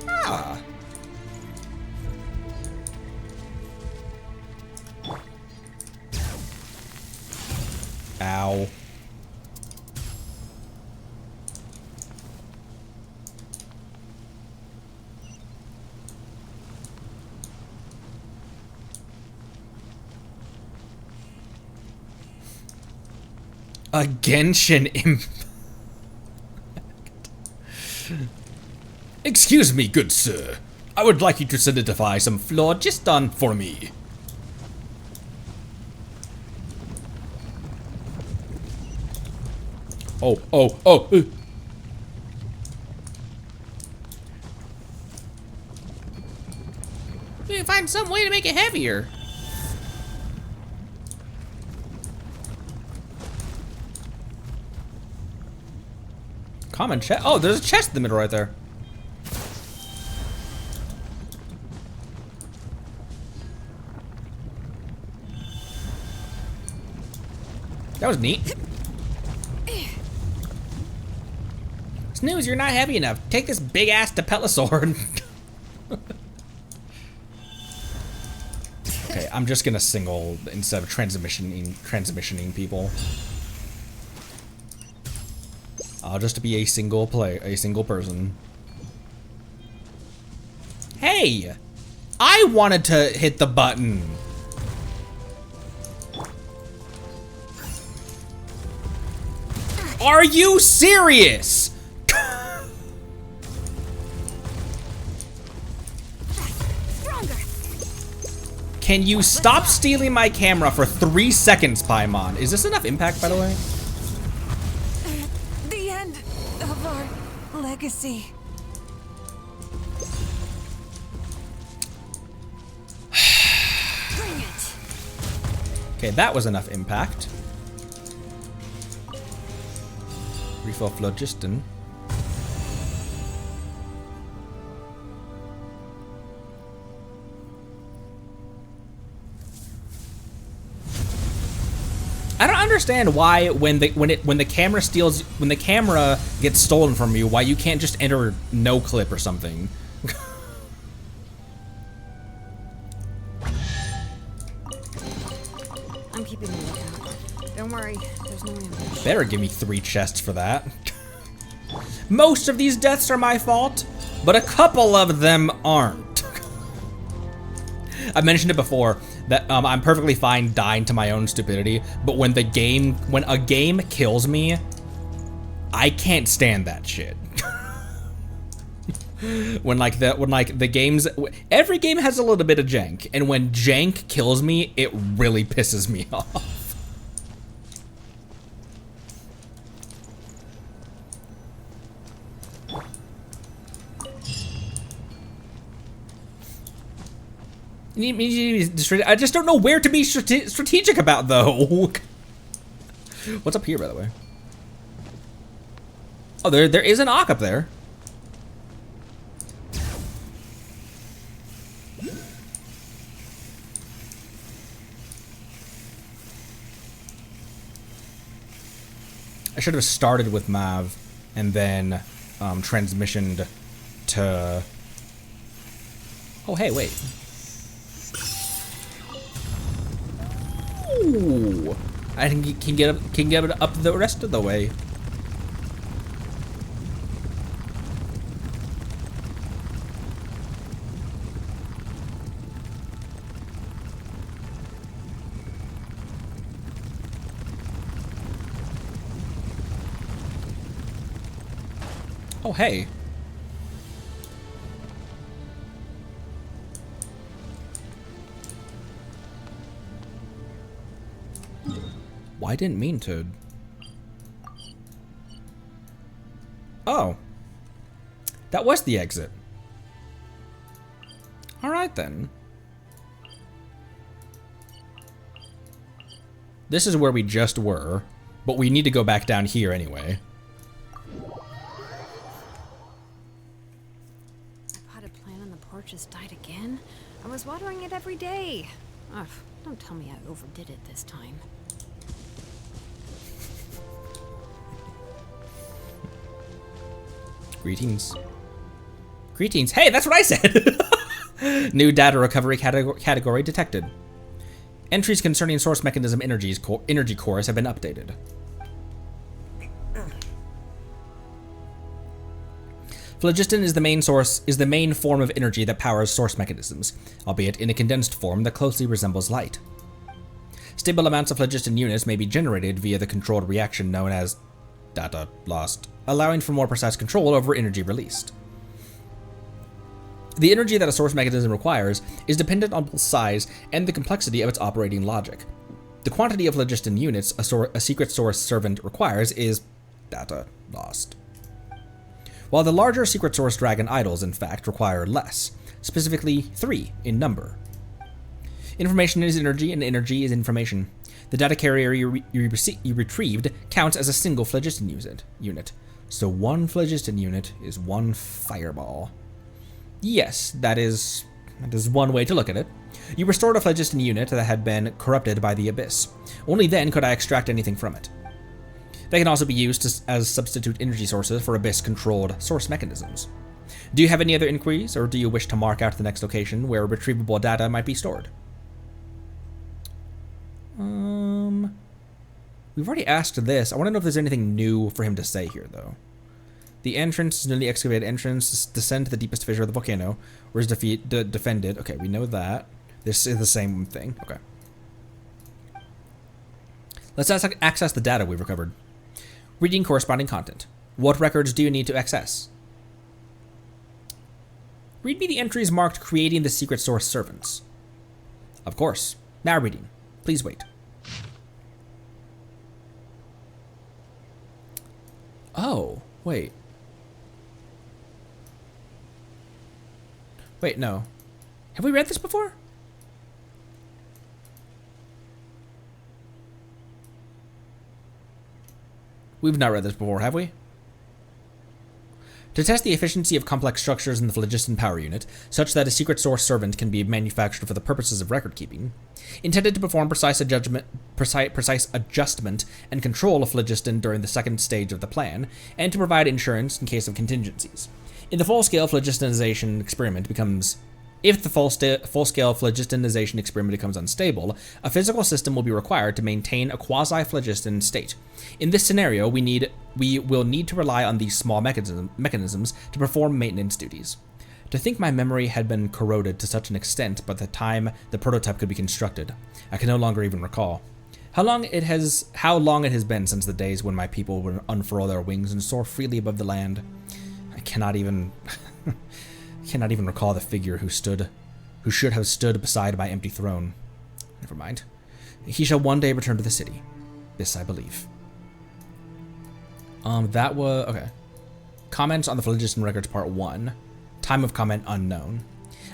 Ah. Ow. A Genshin imp. Excuse me, good sir. I would like you to solidify some phlogiston for me. Oh. We can find some way to make it heavier. Common chest. Oh, there's a chest in the middle right there. That was neat. Snooze, you're not heavy enough. Take this big ass Depelasaur. Okay, I'm just gonna single instead of transmissioning people. I'll just be a single person. Hey! I wanted to hit the button. Are you serious? Can you stop stealing my camera for 3 seconds, Paimon? Is this enough impact, by the way? The end of our legacy. Bring it. Okay, that was enough impact. Refill phlogiston. I don't understand why when the camera gets stolen from you, why you can't just enter no clip or something. I'm keeping a lookout. Don't worry, there's no ambush. Better give me 3 chests for that. Most of these deaths are my fault, but a couple of them aren't. I mentioned it before that I'm perfectly fine dying to my own stupidity, but when a game kills me, I can't stand that shit. when the games, every game has a little bit of jank, and when jank kills me, it really pisses me off. I just don't know where to be strategic about, though. What's up here, by the way? Oh, there is an Auk up there. I should have started with Mav and then transmissioned to... Oh, hey, wait. Ooh, I can get it up the rest of the way. Oh, hey. I didn't mean to. Oh. That was the exit. Alright then. This is where we just were, but we need to go back down here anyway. Potted plant on the porch has died again. I was watering it every day. Ugh, don't tell me I overdid it this time. Greetings. Greetings. Hey, that's what I said! New data recovery category detected. Entries concerning source mechanism energy cores have been updated. Phlogiston is the main form of energy that powers source mechanisms, albeit in a condensed form that closely resembles light. Stable amounts of phlogiston units may be generated via the controlled reaction known as data lost, allowing for more precise control over energy released. The energy that a source mechanism requires is dependent on both size and the complexity of its operating logic. The quantity of phlogiston units a secret source servant requires is data lost. While the larger secret source dragon idols, in fact, require less, specifically 3 in number. Information is energy, and energy is information. The data carrier you retrieved counts as a single phlogiston unit. So one phlogiston unit is one fireball. Yes, that is one way to look at it. You restored a phlogiston unit that had been corrupted by the abyss. Only then could I extract anything from it. They can also be used as substitute energy sources for abyss-controlled source mechanisms. Do you have any other inquiries, or do you wish to mark out the next location where retrievable data might be stored? We've already asked this. I want to know if there's anything new for him to say here, though. The entrance is newly excavated entrance. Descend to the deepest fissure of the volcano, where is defended. Okay, we know that. This is the same thing. Okay. Let's access the data we've recovered. Reading corresponding content. What records do you need to access? Read me the entries marked creating the secret source servants. Of course. Now reading. Please wait. Oh, wait. Wait, no. Have we read this before? We've not read this before, have we? To test the efficiency of complex structures in the phlogiston power unit, such that a secret source servant can be manufactured for the purposes of record keeping, intended to perform precise adjustment and control of phlogiston during the second stage of the plan, and to provide insurance in case of contingencies. If the full-scale phlogistonization experiment becomes unstable, a physical system will be required to maintain a quasi-phlogiston state. In this scenario, we will need to rely on these small mechanisms to perform maintenance duties. To think my memory had been corroded to such an extent by the time the prototype could be constructed, I can no longer even recall. How long it has been since the days when my people would unfurl their wings and soar freely above the land. I cannot even recall the figure who should have stood beside my empty throne. Never mind. He shall one day return to the city. This I believe. That was okay. Comments on the Phlogiston Records Part 1. Time of comment unknown.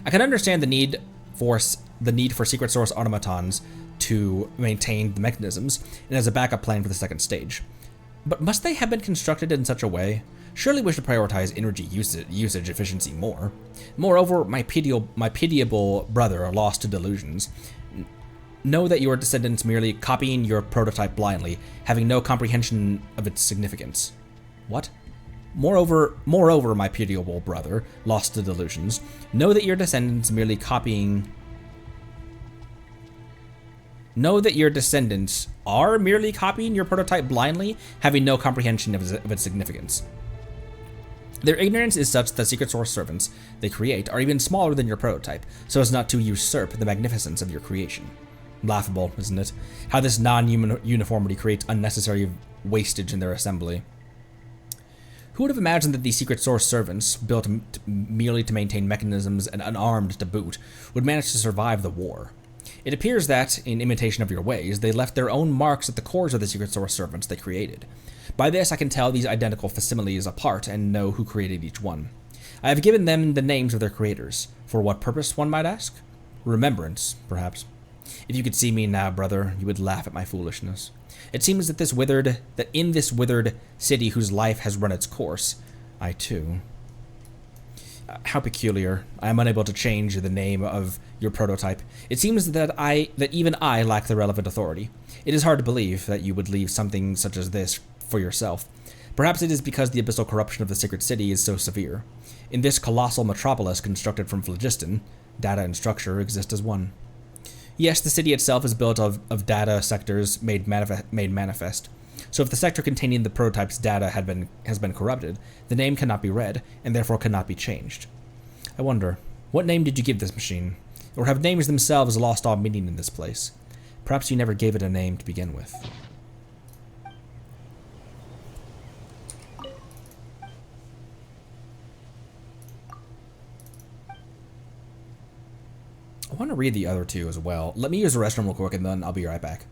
I can understand the need for secret source automatons to maintain the mechanisms and as a backup plan for the second stage. But must they have been constructed in such a way? Surely we should prioritize energy usage efficiency more. Moreover, my pitiable brother lost to delusions. Know that your descendants merely copying your prototype blindly, having no comprehension of its significance. What? Moreover, my pitiable brother lost to delusions. Know that your descendants merely copying. Know that your descendants are merely copying your prototype blindly, having no comprehension of its significance. Their ignorance is such that secret source servants they create are even smaller than your prototype, so as not to usurp the magnificence of your creation. Laughable, isn't it? How this non-human uniformity creates unnecessary wastage in their assembly. Who would have imagined that these secret source servants, built merely to maintain mechanisms and unarmed to boot, would manage to survive the war? It appears that, in imitation of your ways, they left their own marks at the cores of the secret source servants they created. By this, I can tell these identical facsimiles apart and know who created each one. I have given them the names of their creators. For what purpose, one might ask? Remembrance, perhaps. If you could see me now, brother, you would laugh at my foolishness. It seems that in this withered city whose life has run its course, I too... how peculiar. I am unable to change the name of your prototype. It seems that even I lack the relevant authority. It is hard to believe that you would leave something such as this for yourself. Perhaps it is because the abyssal corruption of the Secret City is so severe. In this colossal metropolis constructed from phlogiston, data and structure exist as one. Yes, the city itself is built of data sectors made manifest. So if the sector containing the prototype's data has been corrupted, the name cannot be read, and therefore cannot be changed. I wonder, what name did you give this machine? Or have names themselves lost all meaning in this place? Perhaps you never gave it a name to begin with. I want to read the other two as well. Let me use the restroom real quick and then I'll be right back.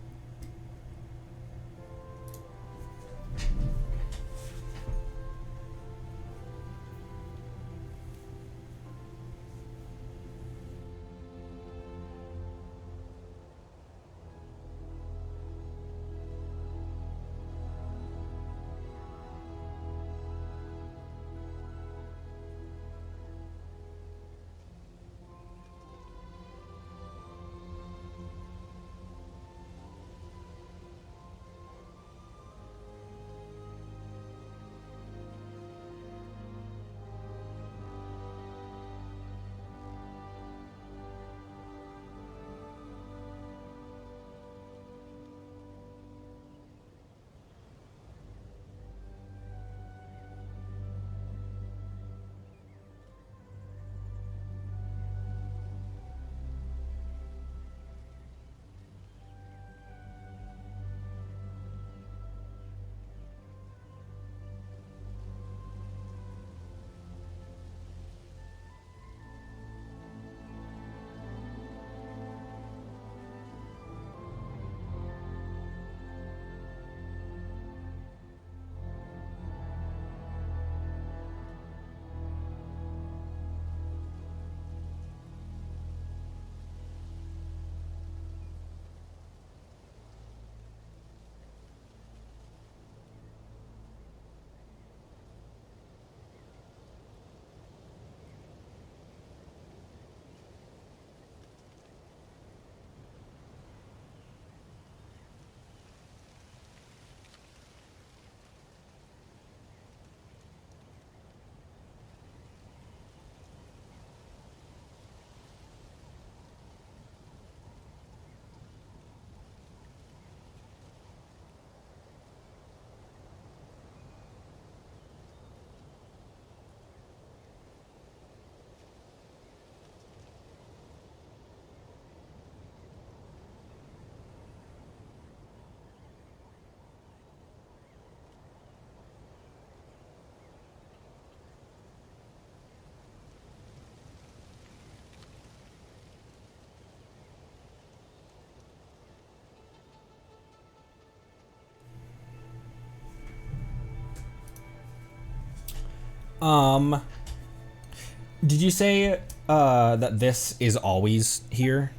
Did you say that this is always here?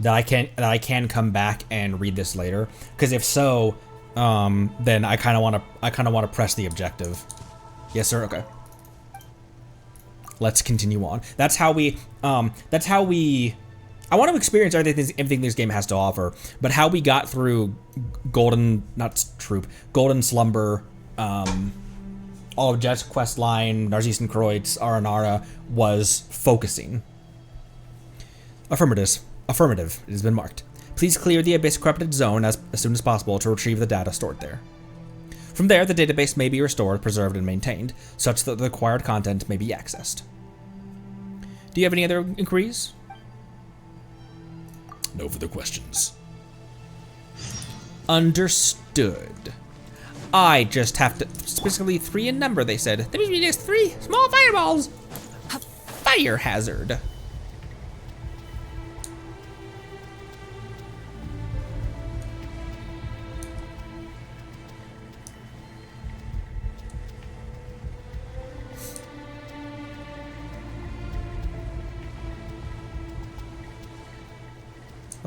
That I can come back and read this later? Because if so, then I kind of want to press the objective. Yes, sir. Okay. Let's continue on. That's how we. I want to experience everything this game has to offer, but how we got through Golden Slumber, all of Jet's quest line, Narcissus and Kreutz, Aranara, was focusing. Affirmative. It has been marked. Please clear the Abyss Corrupted Zone as soon as possible to retrieve the data stored there. From there, the database may be restored, preserved, and maintained, such that the acquired content may be accessed. Do you have any other inquiries? No further questions. Understood. I just have to... Specifically 3 in number, they said. That means we just 3 small fireballs. A fire hazard.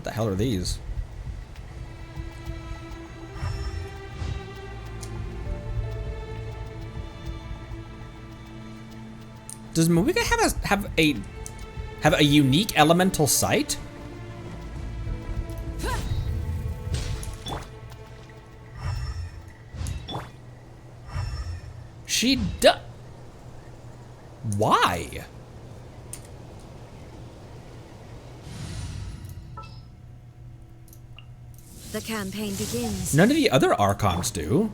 What the hell are these? Does Moika have a unique elemental sight? She does. Why? The campaign begins. None of the other Archons do.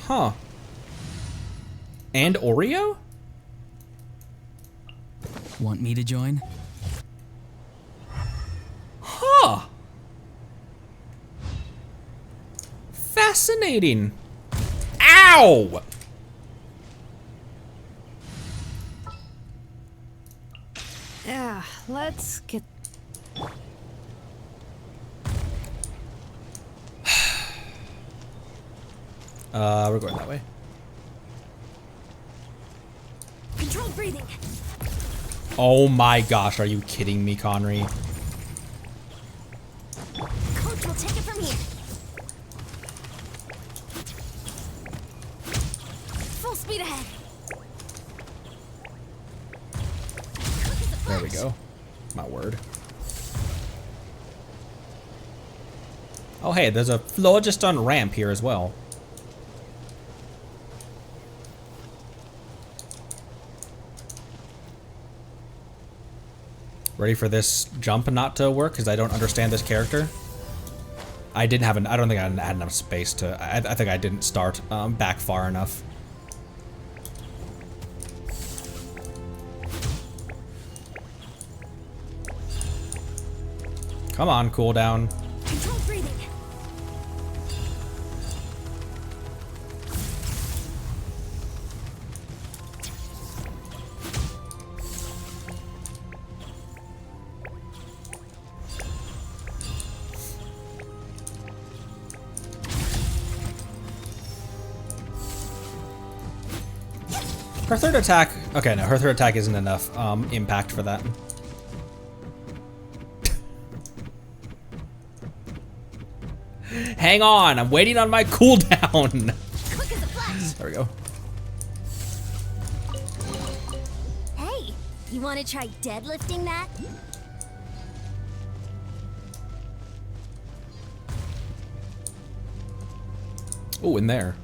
Huh. And Oreo? Want me to join? Huh. Fascinating. Ow! Yeah, let's get... We're going that way. Controlled breathing. Oh my gosh, are you kidding me, Conry? Coach will take it from here. Full speed ahead. There we go. My word. Oh hey, there's a phlogiston ramp here as well. Ready for this jump not to work because I don't understand this character. I didn't have I don't think I had enough space to. I think I didn't start back far enough. Come on, cooldown. Control breathing. Her third attack. Okay, no, her third attack isn't enough impact for that. Hang on, I'm waiting on my cooldown. Quick as a flash. There we go. Hey, you want to try deadlifting that? Oh, in there.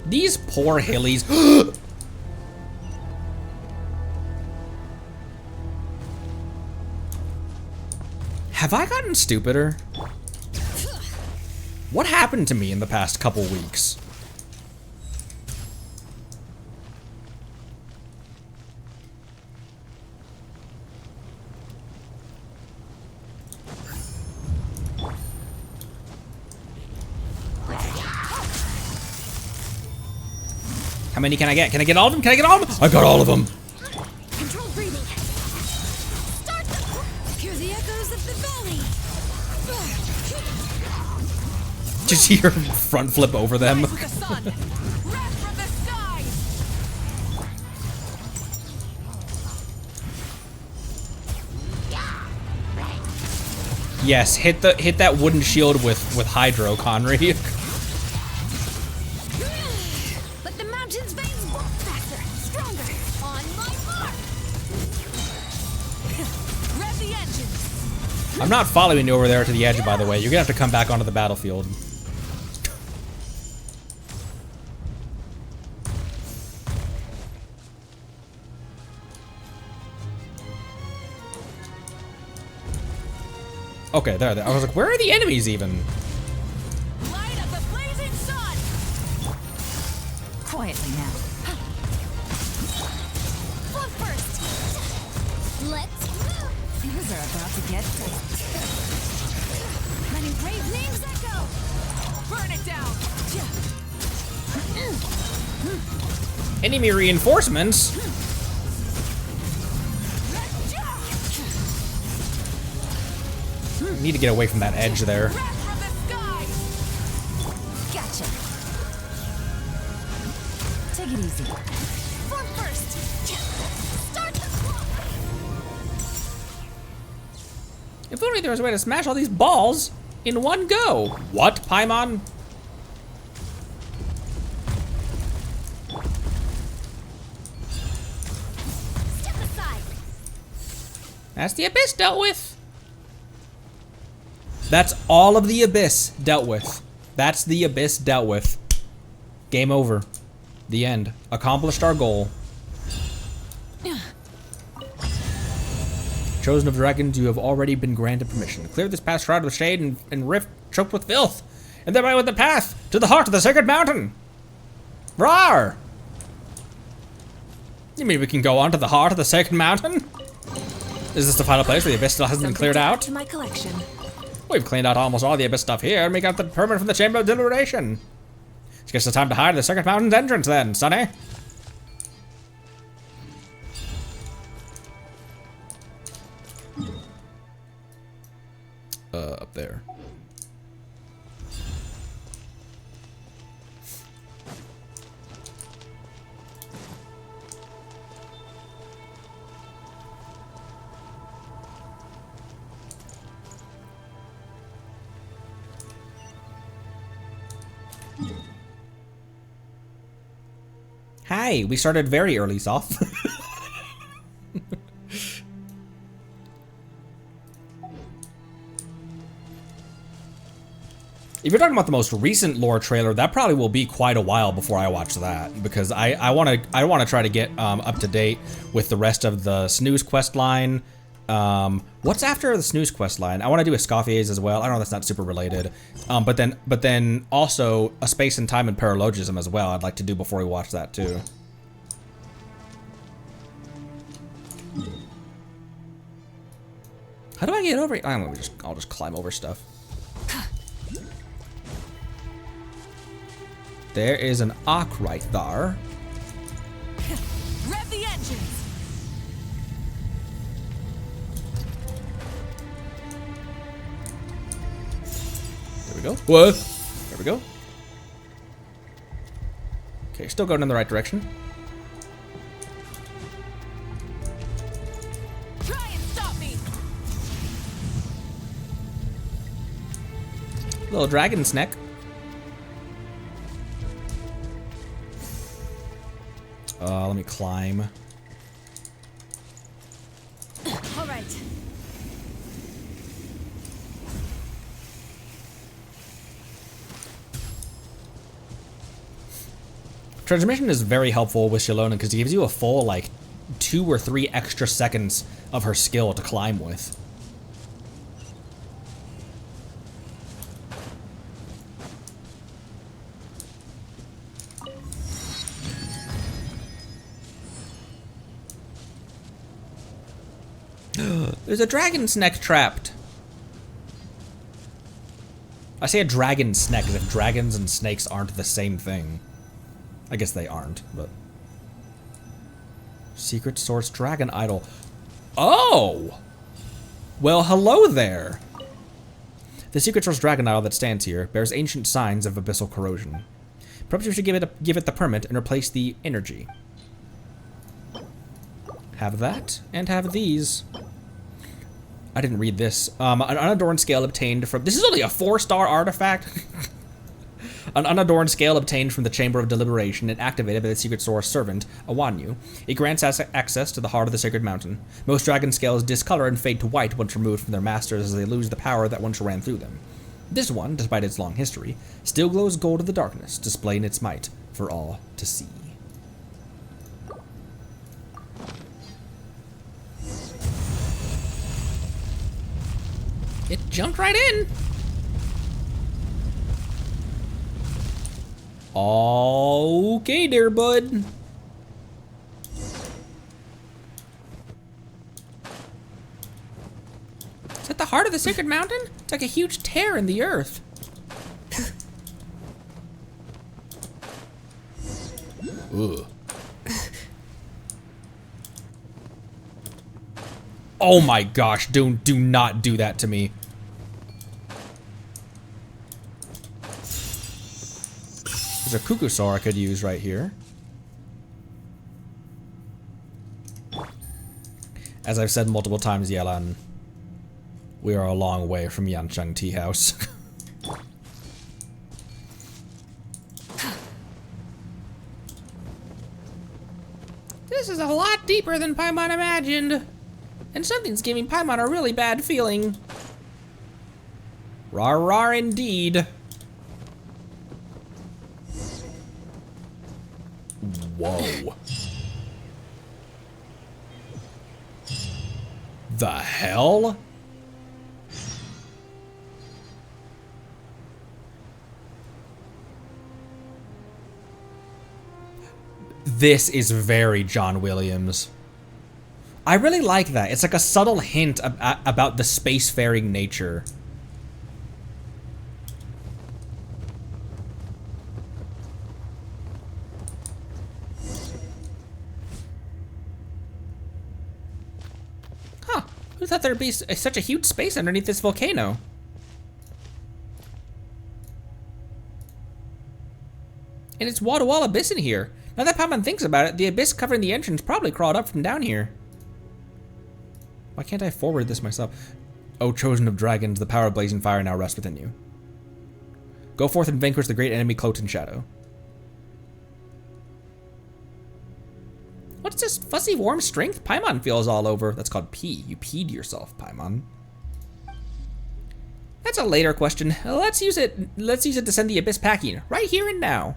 These poor hillies. Have I gotten stupider? What happened to me in the past couple weeks? How many can I get? Can I get all of them? Can I get all of them? I got all of them. Control breathing. Start the... Hear the echoes of the valley. Did you see her front flip over them? Rise with the sun. Wrath from the skies. Yes, hit that wooden shield with Hydro, Conry. Let the mountain's veins pump faster, stronger. On my mark. Rev the engines. I'm not following you over there to the edge, by the way. You're gonna have to come back onto the battlefield. Okay, there. I was like, where are the enemies even? Light of the blazing sun. Quietly now. Float first. Let's move. Things are about to get Letting brave names echo. Burn it down. Enemy reinforcements? Need to get away from that edge there. Wrath from the skies. gotcha. Take it easy. Form first. Start the clock. If only there was a way to smash all these balls in one go. What, Paimon? Step aside. That's the Abyss dealt with. That's all of the Abyss dealt with. That's the Abyss dealt with. Game over. The end. Accomplished our goal. Chosen of dragons, you have already been granted permission. Clear this path shrouded with shade and rift choked with filth, and thereby with the path to the heart of the sacred mountain. Rawr! You mean we can go on to the heart of the sacred mountain? Is this the final place where the Abyss still hasn't been cleared out? To my collection. We've cleaned out almost all the Abyss stuff here, and we got the permit from the Chamber of Deliberation. It's guess it's time to hide the sacred mountain's entrance then, Sonny. Up there. Hi, we started very early, Soft. If you're talking about the most recent lore trailer, that probably will be quite a while before I watch that, because I want to try to get up to date with the rest of the Snooze quest line. What's after the Snooze quest line? I want to do Escoffier's as well. I know that's not super related, but then also A Space and Time and Paralogism as well. I'd like to do before we watch that too. How do I get over? I'll just climb over stuff. There is an Ark right there. Rev the engines. There we go. What? There we go. Okay, still going in the right direction. Try and stop me. Little dragon's neck. Let me climb. All right. Transmission is very helpful with Shalona because it gives you a full, like, 2 or 3 extra seconds of her skill to climb with. There's a dragon's neck trapped. I say a dragon's neck as if dragons and snakes aren't the same thing. I guess they aren't, but... Secret Source Dragon Idol. Oh! Well, hello there! The Secret Source Dragon Idol that stands here bears ancient signs of abyssal corrosion. Perhaps you should give it the permit and replace the energy. Have that, and have these. I didn't read this. An unadorned scale obtained from... This is only a 4-star artifact? An unadorned scale obtained from the Chamber of Deliberation and activated by the Secret Source servant, Awanu. It grants access to the heart of the Sacred Mountain. Most dragon scales discolor and fade to white once removed from their masters as they lose the power that once ran through them. This one, despite its long history, still glows gold in the darkness, displaying its might for all to see. It jumped right in. Okay, dear bud. Is that the heart of the Sacred Mountain? It's like a huge tear in the earth. Ugh. Oh my gosh, do not do that to me. There's a Cuckoosaur I could use right here. As I've said multiple times, Yelan, we are a long way from Yancheng Tea House. This is a lot deeper than Paimon imagined. And something's giving Paimon a really bad feeling. Rar rar indeed. Whoa. The hell? This is very John Williams. I really like that. It's like a subtle hint about the spacefaring nature. Huh. Who thought there'd be such a huge space underneath this volcano? And it's wall-to-wall abyss in here. Now that Paimon thinks about it, the abyss covering the entrance probably crawled up from down here. Why can't I forward this myself? O chosen of dragons, the power of blazing fire now rests within you. Go forth and vanquish the great enemy cloaked in shadow. What's this fuzzy warm strength Paimon feels all over? That's called pee. You peed yourself, Paimon. That's a later question. Let's use it to send the abyss packing right here and now.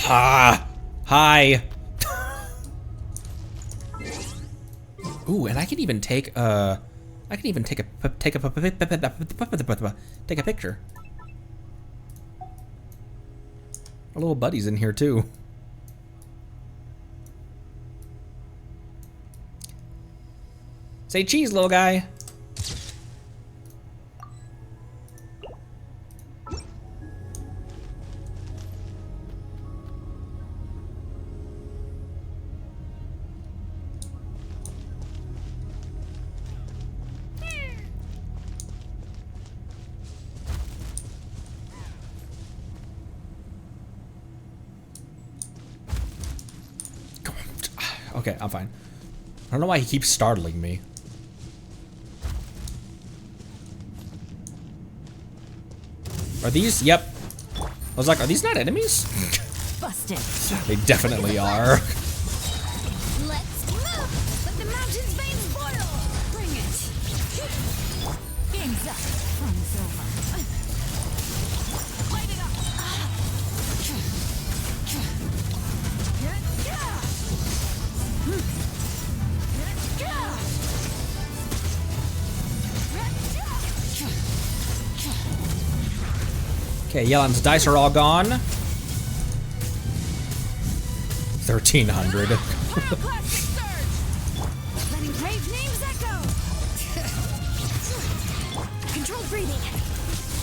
Hi. Ooh, and I can even take a picture. Our little buddy's in here too. Say cheese, little guy. Okay, I'm fine. I don't know why he keeps startling me. Are these? Yep. I was like, are these not enemies? Busted. They definitely are. Let's move. Let the mountain's veins boil. Bring it. Game's up. Fun's over. Light it up. Okay, Yelan's dice are all gone. 1300. Letting brave names echo. Controlled breathing.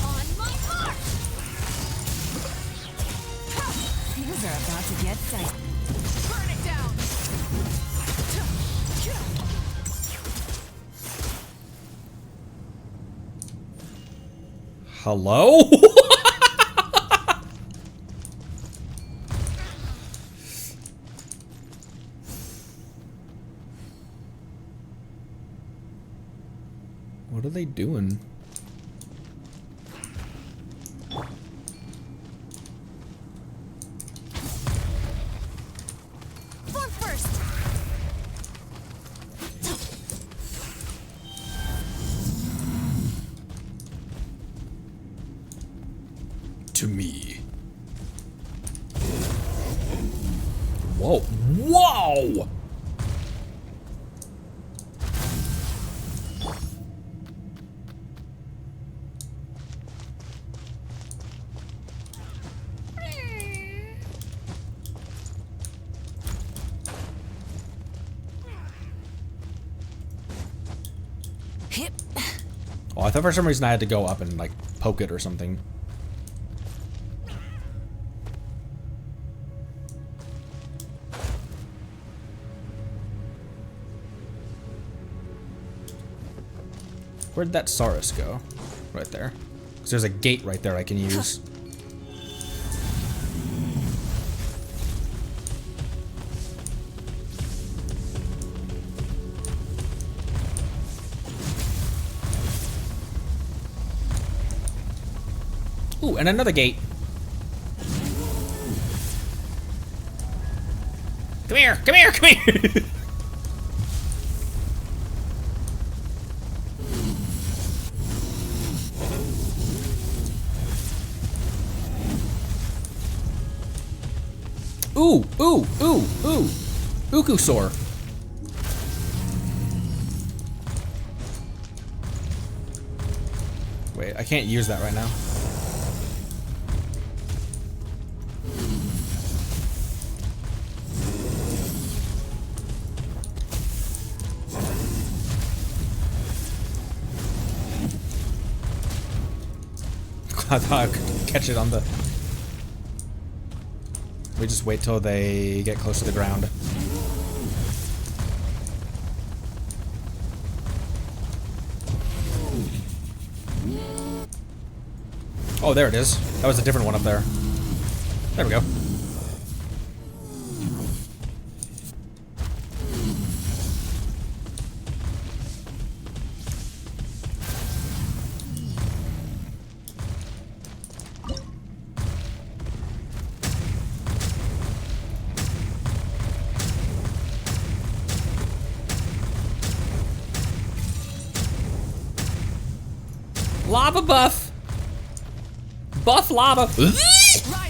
On my mark. Things are about to get dicey. Burn it down. Hello? What are they doing? Form first. To me. Whoa. Whoa! Hip. Oh, I thought for some reason I had to go up and like poke it or something. Where'd that Saurus go? Right there. 'Cause there's a gate right there I can use. Ooh, and another gate. Come here, come here, come here! Ooh, ooh, ooh, ooh. Ukusaur. Wait, I can't use that right now. I thought I could catch it on the... We just wait till they get close to the ground. Oh, there it is. That was a different one up there. There we go. Lava buff! Buff lava! Rise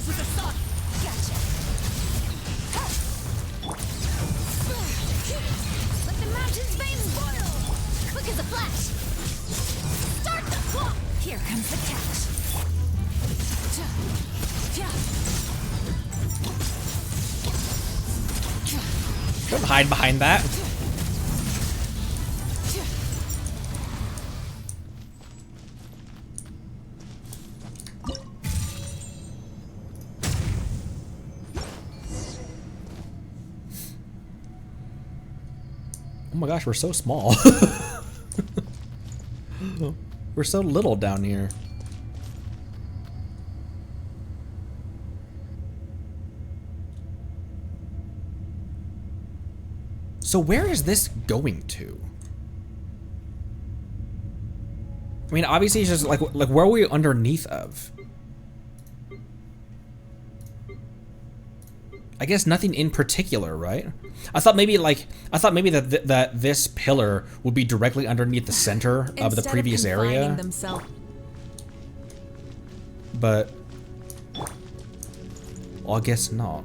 with the sun. Gotcha. Let the mountain's veins boil! Quick as a flash! Start the clock! Here comes the catch. Don't hide behind that. Oh my gosh, we're so small. We're so little down here. So where is this going to? I mean, obviously it's just like where are we underneath of? I guess nothing in particular, right? I thought maybe that this pillar would be directly underneath the center of the previous area. But well, I guess not.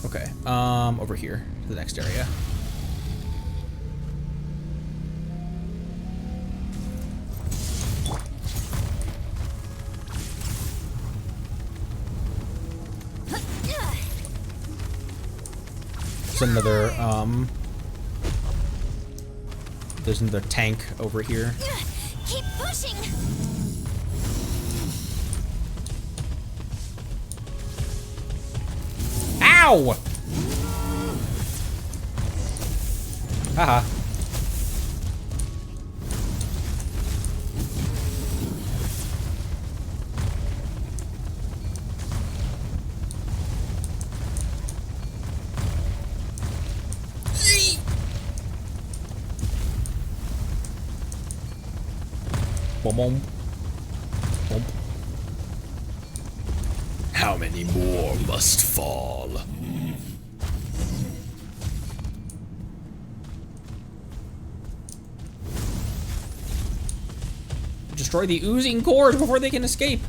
Okay, over here, to the next area. There's another tank over here. Keep pushing! Ow! Haha. Boom, boom. Boom. How many more must fall? Destroy the oozing cores before they can escape.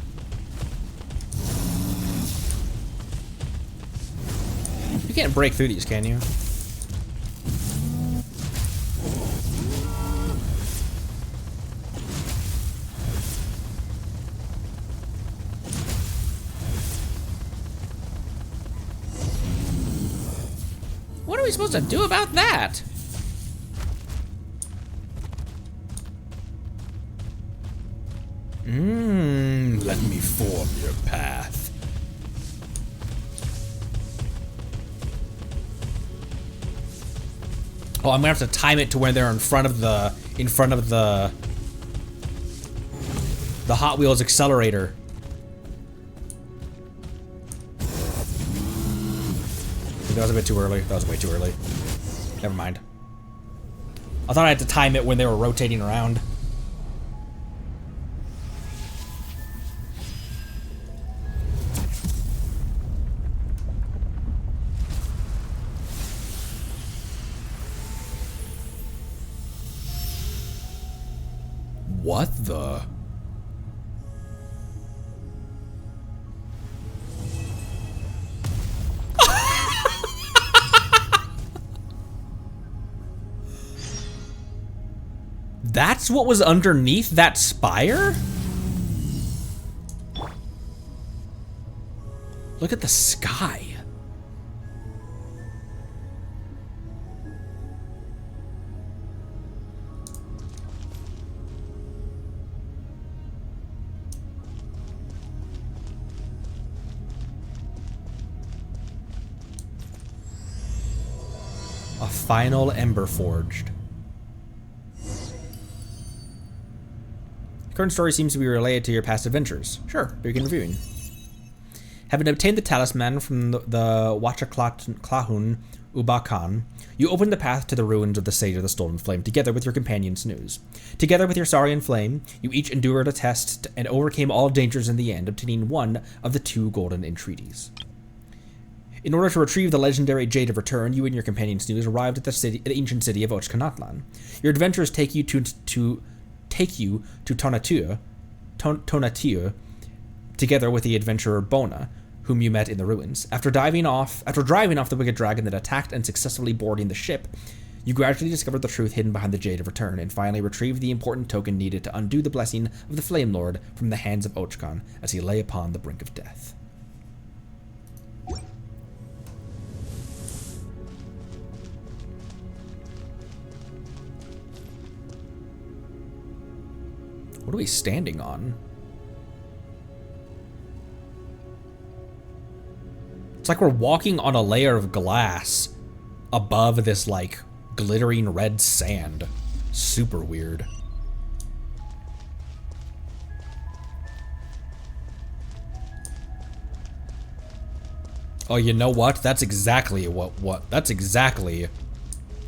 You can't break through these, can you? What are we supposed to do about that? Let me form your path. Oh, I'm gonna have to time it to where they're in front of the Hot Wheels accelerator. That was a bit too early. That was way too early. Never mind. I thought I had to time it when they were rotating around. What the? That's what was underneath that spire? Look at the sky. A final ember forged. The current story seems to be related to your past adventures. Sure, begin reviewing. Having obtained the talisman from the Wachaklahun Ubakan, you opened the path to the ruins of the Sage of the Stolen Flame together with your companion Snooze. Together with your Saurian Flame, you each endured a test and overcame all dangers in the end, obtaining one of the 2 golden entreaties. In order to retrieve the legendary Jade of Return, you and your companion Snooze arrived at the ancient city of Natlan. Your adventures take you to Tonatiuh, together with the adventurer Bona, whom you met in the ruins. After driving off the wicked dragon that attacked and successfully boarding the ship, you gradually discovered the truth hidden behind the Jade of Return, and finally retrieved the important token needed to undo the blessing of the Flame Lord from the hands of Ochkan as he lay upon the brink of death. What are we standing on? It's like we're walking on a layer of glass above this, like, glittering red sand. Super weird. Oh, you know what? That's exactly that's exactly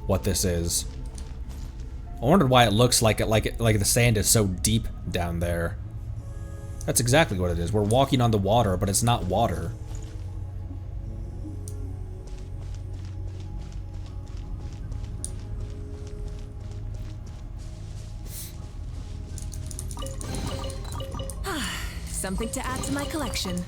what this is. I wondered why it looks like the sand is so deep down there. That's exactly what it is. We're walking on the water, but it's not water. Something to add to my collection.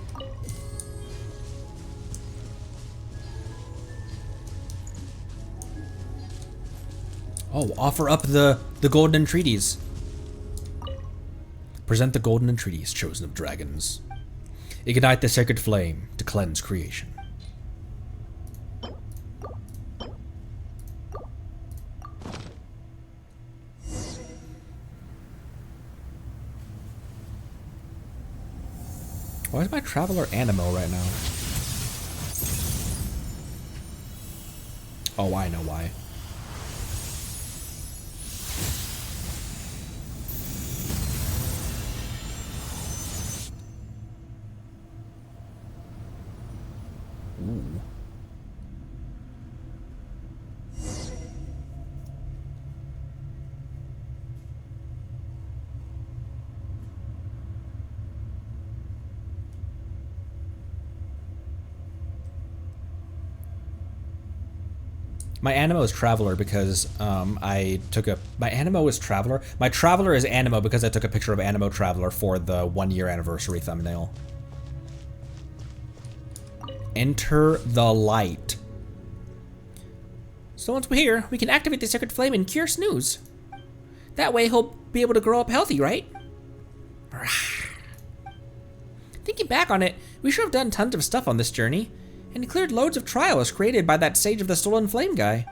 Oh, offer up the golden entreaties. Present the golden entreaties, chosen of dragons. Ignite the sacred flame to cleanse creation. Why is my traveler animo right now? Oh, I know why. Ooh. My animo is Traveler because I took a... My animo is Traveler? My Traveler is animo because I took a picture of Animo Traveler for the 1-year anniversary thumbnail. Enter the light. So once we're here, we can activate the sacred flame and cure Snooze. That way he'll be able to grow up healthy, right? Thinking back on it, we sure have done tons of stuff on this journey, and cleared loads of trials created by that Sage of the Stolen Flame guy.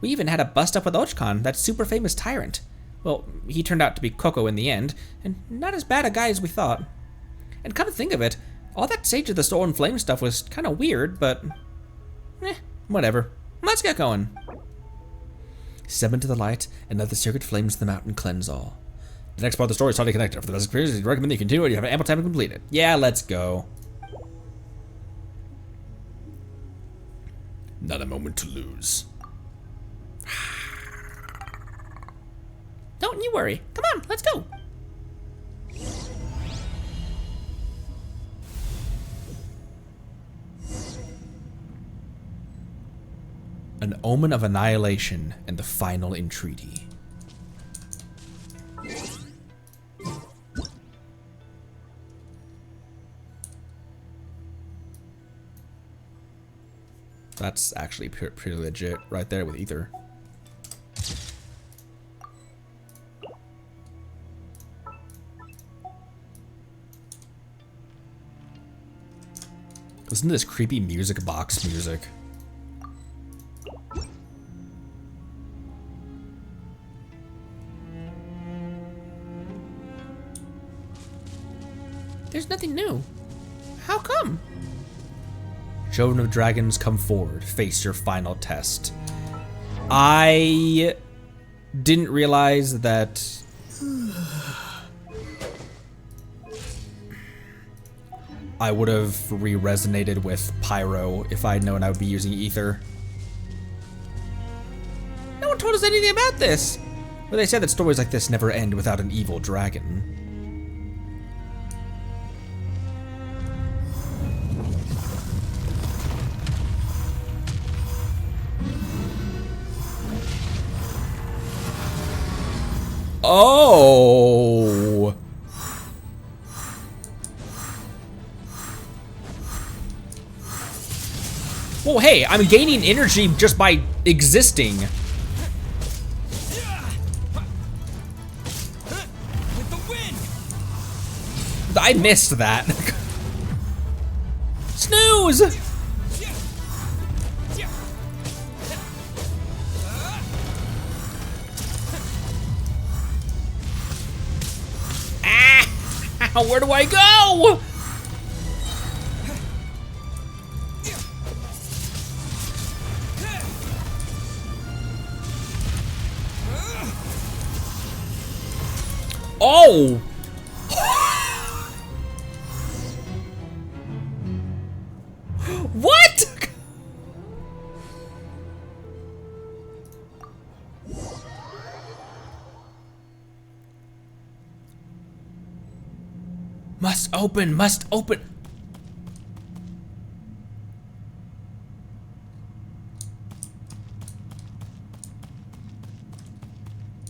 We even had a bust up with Ochkan, that super famous tyrant. Well, he turned out to be Coco in the end, and not as bad a guy as we thought. And come to think of it, all that Sage of the Soul and Flame stuff was kind of weird, but whatever. Let's get going. 7 to the light, and let the sacred flames of the mountain cleanse all. The next part of the story is totally connected. For the best experience, I recommend that you continue it. You have ample time to complete it. Yeah, let's go. Not a moment to lose. Don't you worry. Come on, let's go. An omen of annihilation and the final entreaty. That's actually pretty legit right there with Ether. Listen to this creepy music box music. There's nothing new. How come? Children of Dragons, come forward. Face your final test. I didn't realize that... I would have re-resonated with Pyro if I'd known I would be using Ether. No one told us anything about this! But they said that stories like this never end without an evil dragon. Oh! Well, hey, I'm gaining energy just by existing. With the wind. I missed that. Snooze! Ah! Where do I go? Oh! What? Must open, must open.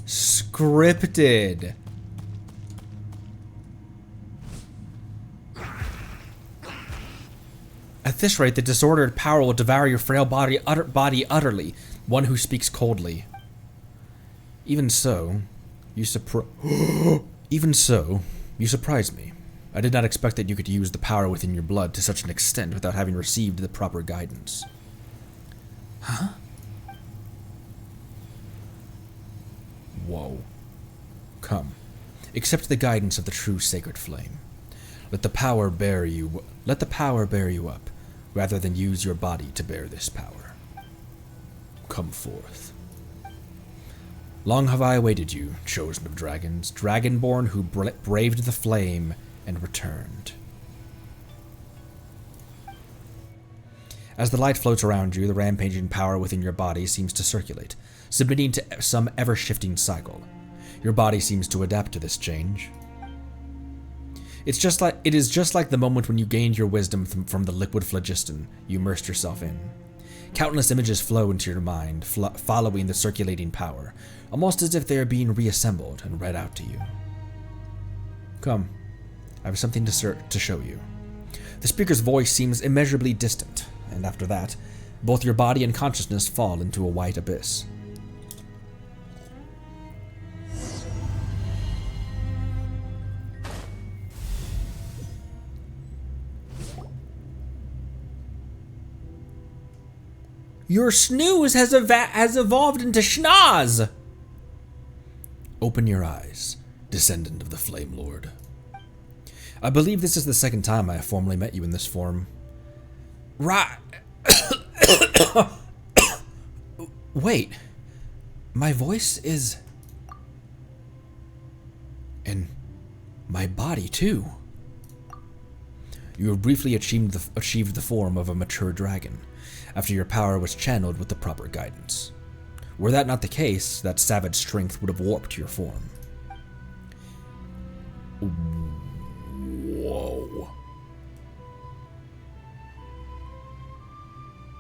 Scripted. At this rate, the disordered power will devour your frail body utterly, one who speaks coldly. Even so, you surprise me. I did not expect that you could use the power within your blood to such an extent without having received the proper guidance. Huh? Whoa. Come, accept the guidance of the true sacred flame. Let the power bear you up, rather than use your body to bear this power. Come forth. Long have I awaited you, chosen of dragons, dragonborn who braved the flame and returned. As the light floats around you, the rampaging power within your body seems to circulate, submitting to some ever-shifting cycle. Your body seems to adapt to this change. It is just like the moment when you gained your wisdom from the liquid phlogiston you immersed yourself in. Countless images flow into your mind, following the circulating power, almost as if they are being reassembled and read out to you. Come, I have something to show you. The speaker's voice seems immeasurably distant, and after that, both your body and consciousness fall into a white abyss. Your snooze has evolved into schnoz! Open your eyes, descendant of the Flame Lord. I believe this is the second time I have formally met you in this form. Right. Wait. My voice is... and my body, too. You have briefly achieved the form of a mature dragon, after your power was channeled with the proper guidance. Were that not the case, that savage strength would have warped your form. Whoa.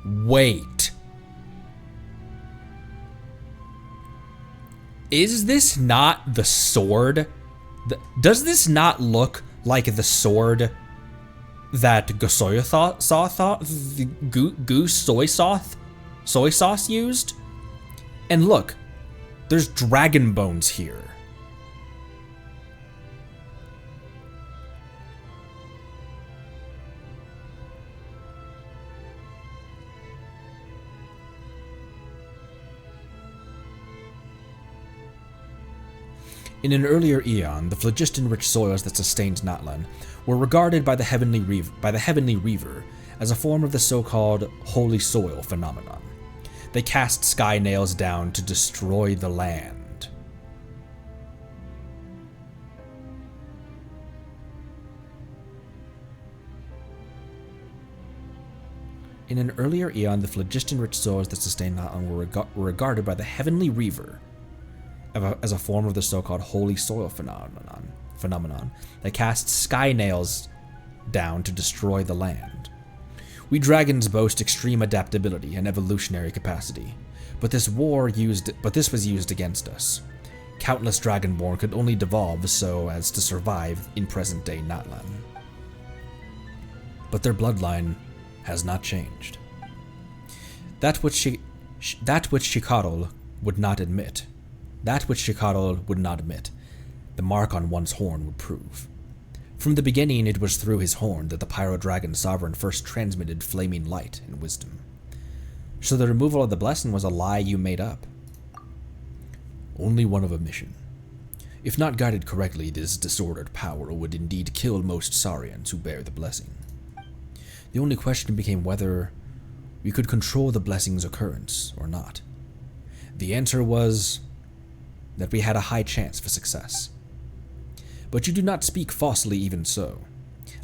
Wait. Is this not the sword? Does this not look like the sword that Goose soy sauce used? And look, there's dragon bones here. In an earlier eon, the phlogiston-rich soils that sustained Natlan were regarded by the Heavenly Reaver as a form of the so-called holy soil phenomenon. They cast sky nails down to destroy the land. In an earlier eon, the phlogiston-rich soils that sustained Natlan were regarded by the Heavenly Reaver as a form of the so-called holy soil phenomenon that casts sky nails down to destroy the land. We dragons boast extreme adaptability and evolutionary capacity, but this was used against us. Countless dragonborn could only devolve so as to survive in present-day Natlan. But their bloodline has not changed. That which Shikadol would not admit, the mark on one's horn would prove. From the beginning, it was through his horn that the Pyro Dragon Sovereign first transmitted flaming light and wisdom. So the removal of the blessing was a lie you made up. Only one of omission. If not guided correctly, this disordered power would indeed kill most Saurians who bear the blessing. The only question became whether we could control the blessing's occurrence or not. The answer was that we had a high chance for success. But you do not speak falsely even so.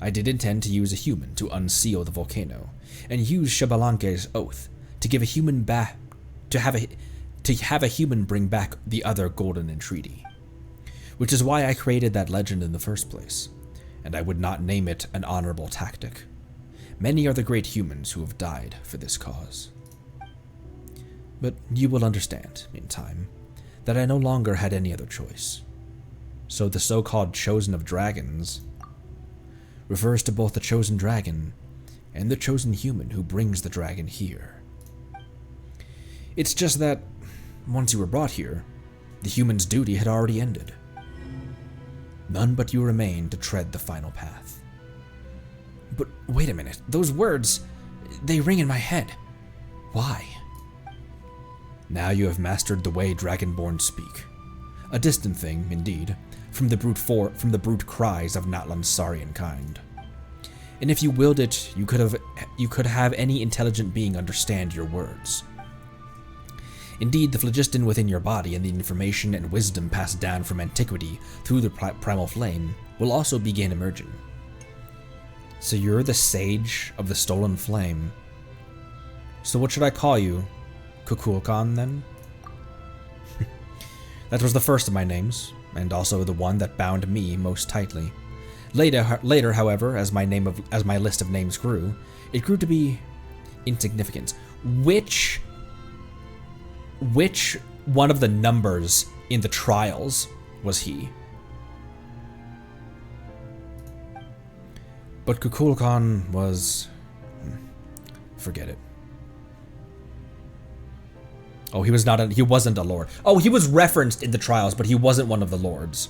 I did intend to use a human to unseal the volcano, and use Shabalanke's oath to give a human to have a human bring back the other golden entreaty. Which is why I created that legend in the first place, and I would not name it an honorable tactic. Many are the great humans who have died for this cause. But you will understand, in time, that I no longer had any other choice. So the so-called Chosen of Dragons refers to both the chosen dragon and the chosen human who brings the dragon here. It's just that, once you were brought here, the human's duty had already ended. None but you remain to tread the final path. But wait a minute, those words, they ring in my head. Why? Now you have mastered the way Dragonborn speak. A distant thing, indeed, from the brute cries of Natlan's Saurian kind. And if you willed it, you could have any intelligent being understand your words. Indeed, the phlogiston within your body and the information and wisdom passed down from antiquity through the primal flame will also begin emerging. So you're the sage of the stolen flame. So what should I call you? Kukulkan, then? That was the first of my names, and also the one that bound me most tightly. Later, however, as my list of names grew, it grew to be insignificant. Which one of the numbers in the trials was he? But Kukulkan was... forget it. Oh, he wasn't a lord. Oh, he was referenced in the trials, but he wasn't one of the lords.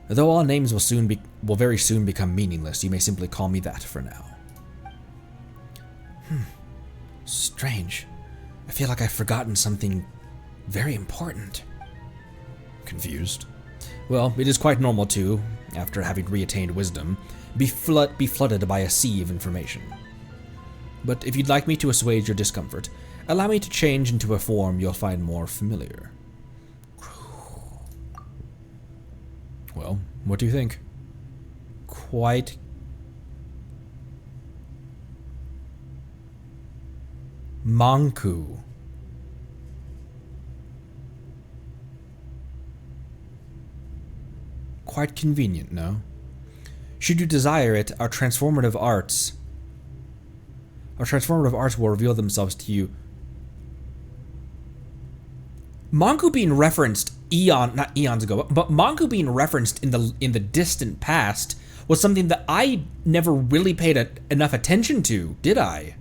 Though all names will very soon become meaningless, you may simply call me that for now. Strange. I feel like I've forgotten something very important. confused. Well, it is quite normal to, after having reattained wisdom, be flooded by a sea of information. But if you'd like me to assuage your discomfort, allow me to change into a form you'll find more familiar. Well, what do you think? Quite... Manku. Quite convenient, no? Should you desire it, our transformative arts will reveal themselves to you. Manku being referenced not eons ago, but Manku being referenced in the distant past was something that I never really paid enough attention to, did I?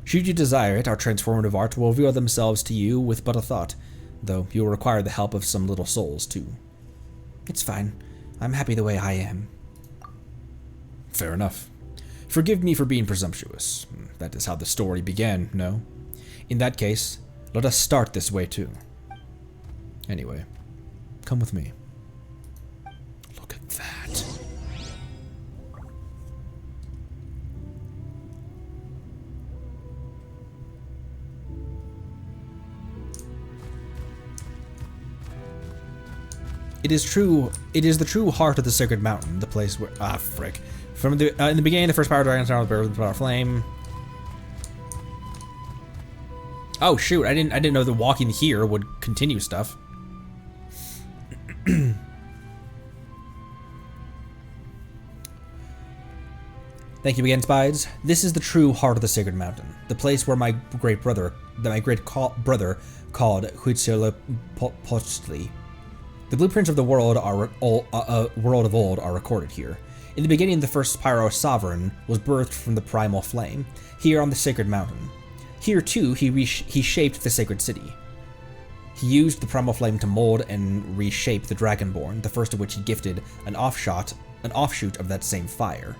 Should you desire it, our transformative arts will reveal themselves to you with but a thought, though you will require the help of some little souls, too. It's fine. I'm happy the way I am. Fair enough. Forgive me for being presumptuous. That is how the story began, no? In that case, let us start this way, too. Anyway, come with me. Look at that. It is the true heart of the Sacred Mountain, the place where... Ah, frick. From the, in the beginning, the first power dragon started with the power of flame. Oh, shoot, I didn't know that walking here would continue stuff. Thank you again, Spides. This is the true heart of the Sacred Mountain, the place where my great brother called Huitzilopochtli. The blueprints of the world of old are recorded here. In the beginning, the first Pyro sovereign was birthed from the primal flame, here on the Sacred Mountain. Here, too, he shaped the sacred city. He used the primal flame to mold and reshape the Dragonborn, the first of which he gifted an offshoot of that same fire.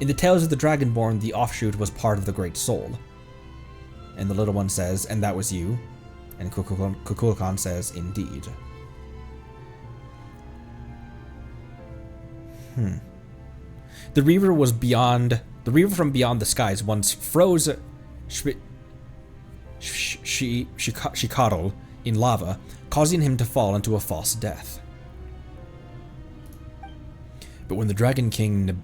In the Tales of the Dragonborn, the offshoot was part of the Great Soul. And the little one says, "And that was you?" And Kukulkan says, "Indeed." The Reaver from beyond the skies once froze Shikadal in lava, causing him to fall into a false death. But when the Dragon King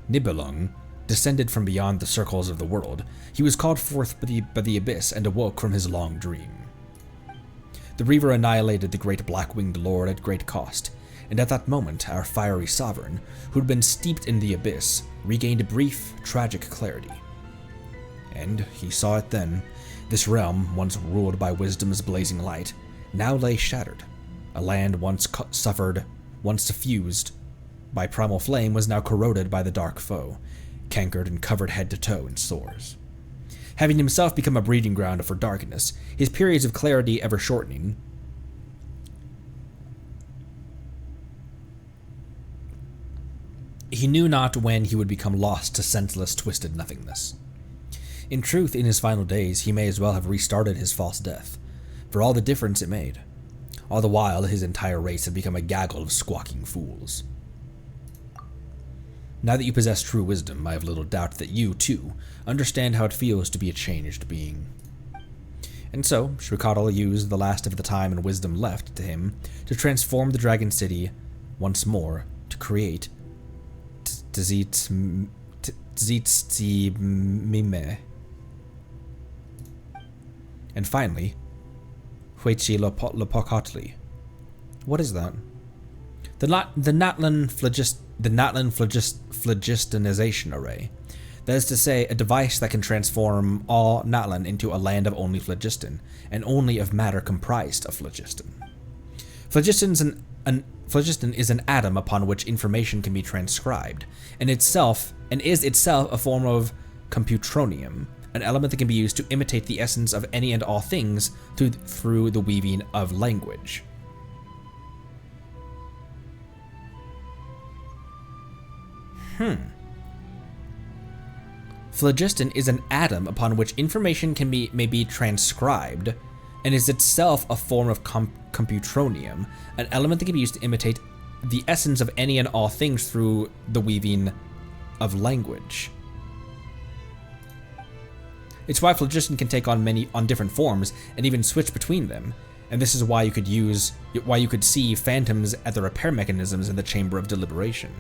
Nibelung descended from beyond the circles of the world, he was called forth by the abyss and awoke from his long dream. The Reaver annihilated the great black-winged lord at great cost, and at that moment our fiery sovereign, who'd been steeped in the abyss, regained a brief, tragic clarity. And he saw it then. This realm, once ruled by wisdom's blazing light, now lay shattered. A land once suffused by primal flame was now corroded by the dark foe, cankered and covered head to toe in sores. Having himself become a breeding ground for darkness, his periods of clarity ever shortening, he knew not when he would become lost to senseless, twisted nothingness. In truth, in his final days, he may as well have restarted his false death, for all the difference it made. All the while, his entire race had become a gaggle of squawking fools. Now that you possess true wisdom, I have little doubt that you, too, understand how it feels to be a changed being. And so, Shikadal used the last of the time and wisdom left to him to transform the Dragon City once more to create Tzitmime. And finally, Huitzilopochtli. What is that? The Natlan phlogistonization array. That is to say, a device that can transform all Natlan into a land of only phlogiston, and only of matter comprised of phlogiston. Phlogiston is an atom upon which information can be transcribed, and is itself a form of computronium, an element that can be used to imitate the essence of any and all things through the weaving of language. Phlogiston is an atom upon which information may be transcribed, and is itself a form of computronium, an element that can be used to imitate the essence of any and all things through the weaving of language. It's why phlogiston can take on different forms and even switch between them, and this is why you could see phantoms at the repair mechanisms in the Chamber of Deliberation.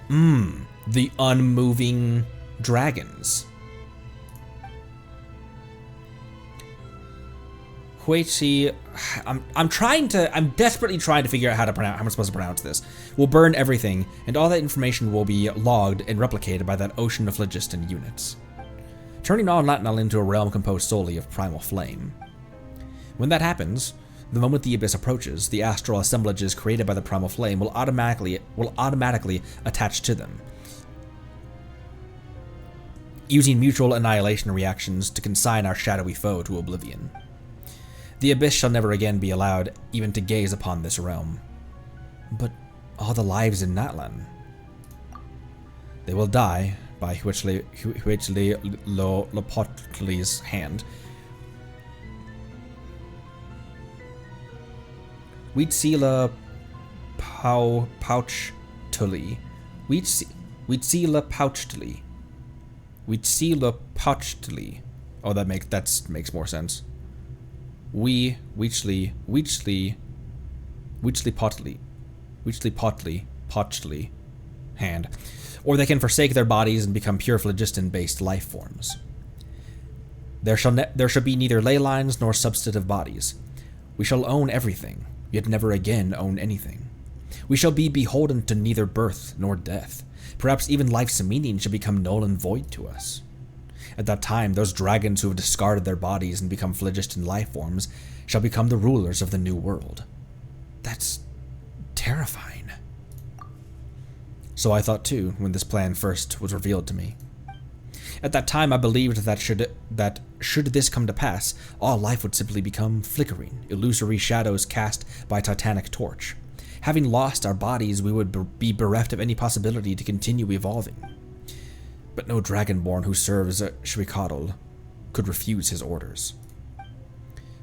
The unmoving dragons. Huichi, I'm desperately trying to figure out how I'm supposed to pronounce this. Will burn everything, and all that information will be logged and replicated by that ocean of phlogiston units, turning all Natlan into a realm composed solely of primal flame. When that happens, the moment the abyss approaches, the astral assemblages created by the primal flame will automatically attach to them, using mutual annihilation reactions to consign our shadowy foe to oblivion. The abyss shall never again be allowed even to gaze upon this realm. But all the lives in Natlan, they will die by Huichli Lopotli's hand. Huitzila Pouchtuli. Huitzila Pouchtuli. Huitzila Pouchtuli. Oh, that makes more sense. Huichli Potli hand. Or they can forsake their bodies and become pure phlogiston-based life forms. There shall be neither ley lines nor substantive bodies. We shall own everything, yet never again own anything. We shall be beholden to neither birth nor death. Perhaps even life's meaning shall become null and void to us. At that time, those dragons who have discarded their bodies and become phlogiston life forms shall become the rulers of the new world. That's terrifying. So I thought too, when this plan first was revealed to me. At that time, I believed that should this come to pass, all life would simply become flickering, illusory shadows cast by a titanic torch. Having lost our bodies, we would be bereft of any possibility to continue evolving. But no dragonborn who serves Shwikadal could refuse his orders.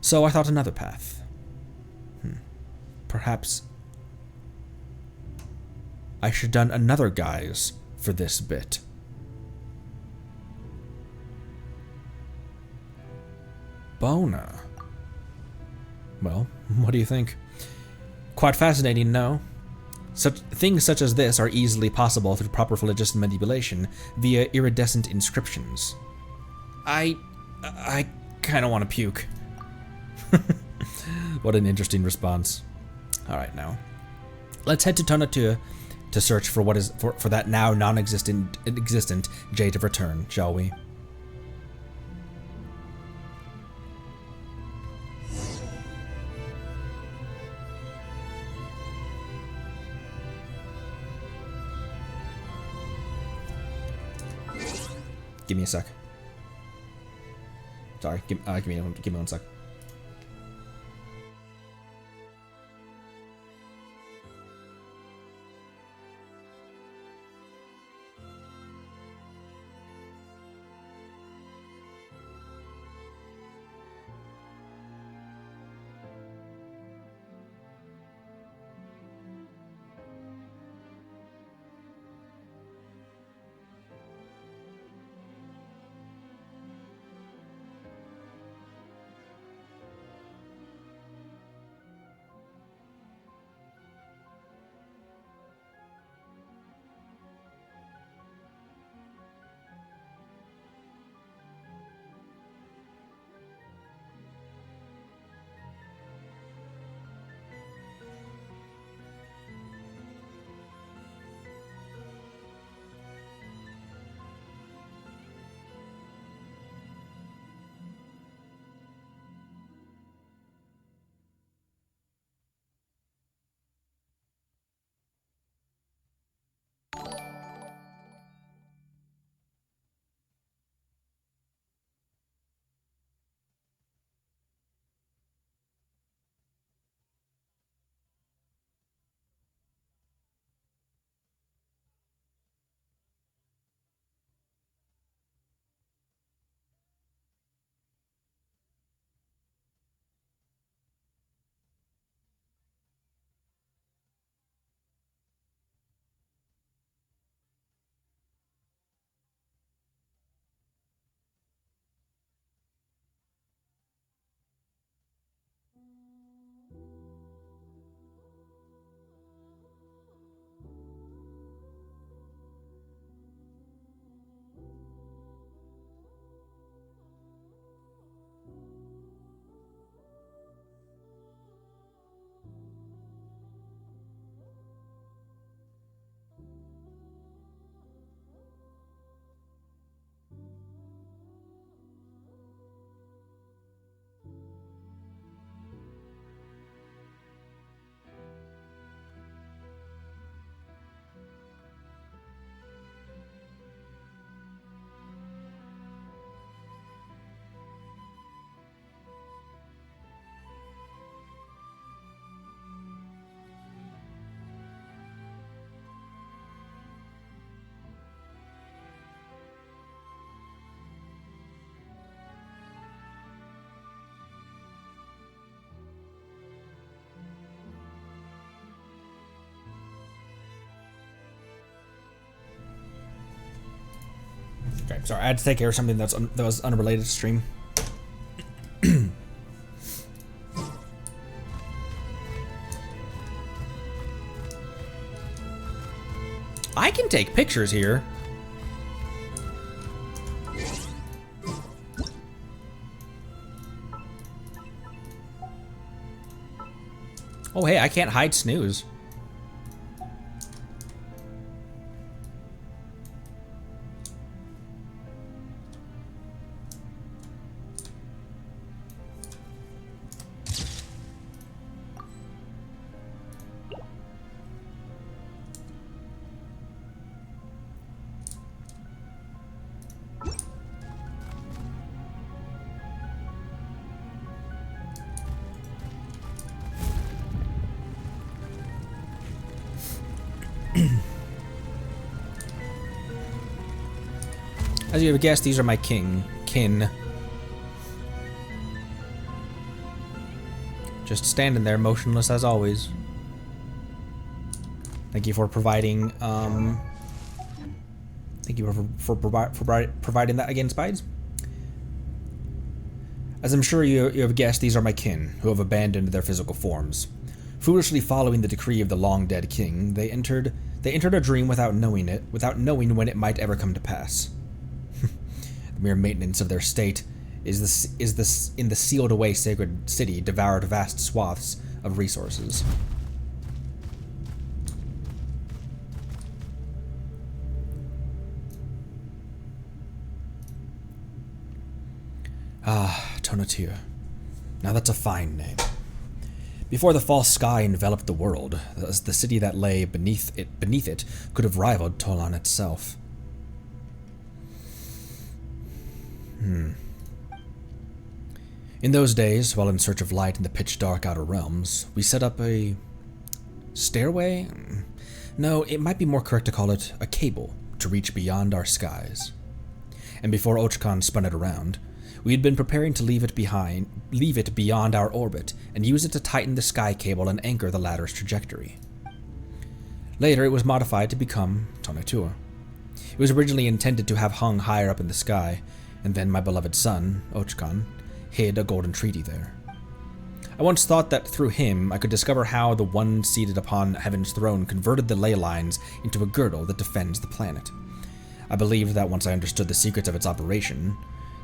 So I thought another path. Perhaps I should done another guise for this bit. Bona. Well, what do you think? Quite fascinating, no? Things such as this are easily possible through proper phlogiston manipulation via iridescent inscriptions. I kind of want to puke. What an interesting response. Alright, now. Let's head to Tonatua to search for for that now non-existent Jade of Return, shall we? Give me a sec. Sorry, give me 1 sec. Okay, sorry, I had to take care of something that was unrelated to stream. I can take pictures here. Oh, hey, I can't hide snooze. As you have guessed, these are my kin. Just standing there, motionless as always. Thank you for providing. Thank you for providing that again, Spides. As I'm sure you have guessed, these are my kin, who have abandoned their physical forms. Foolishly following the decree of the long-dead king, they entered a dream without knowing it, without knowing when it might ever come to pass. The mere maintenance of their state in the sealed-away sacred city devoured vast swaths of resources. Ah, Tonatiuh. Now that's a fine name. Before the false sky enveloped the world, the city that lay beneath it could have rivaled Tolan itself. In those days, while in search of light in the pitch-dark outer realms, we set up a stairway? No, it might be more correct to call it a cable to reach beyond our skies. And before Ochkan spun it around, we had been preparing to leave it beyond our orbit and use it to tighten the sky cable and anchor the ladder's trajectory. Later, it was modified to become Tonatiuh. It was originally intended to have hung higher up in the sky, and then my beloved son, Ochkan, hid a golden treaty there. I once thought that through him I could discover how the one seated upon heaven's throne converted the ley lines into a girdle that defends the planet. I believed that once I understood the secrets of its operation,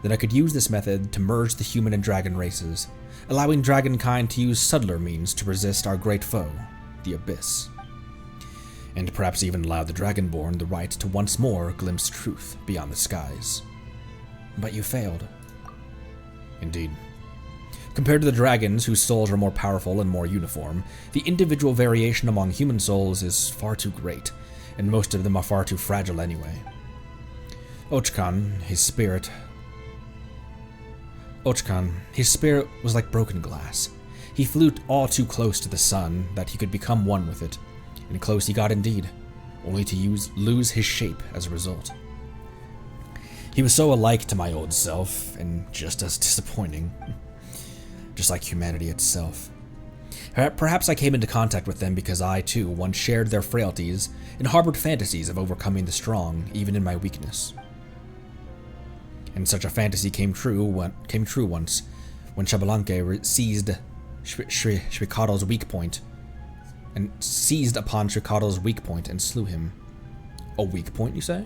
that I could use this method to merge the human and dragon races, allowing dragonkind to use subtler means to resist our great foe, the Abyss. And perhaps even allow the Dragonborn the right to once more glimpse truth beyond the skies. But you failed. Indeed. Compared to the dragons, whose souls are more powerful and more uniform, the individual variation among human souls is far too great, and most of them are far too fragile anyway. Ochkan, his spirit was like broken glass. He flew all too close to the sun that he could become one with it, and close he got indeed, only to lose his shape as a result. He was so alike to my old self, and just as disappointing. Just like humanity itself. Perhaps I came into contact with them because I, too, once shared their frailties and harbored fantasies of overcoming the strong, even in my weakness. And such a fantasy came true once, when Xbalanque seized Shwikado's weak point, and seized upon Shwikado's weak point and slew him. A weak point, you say?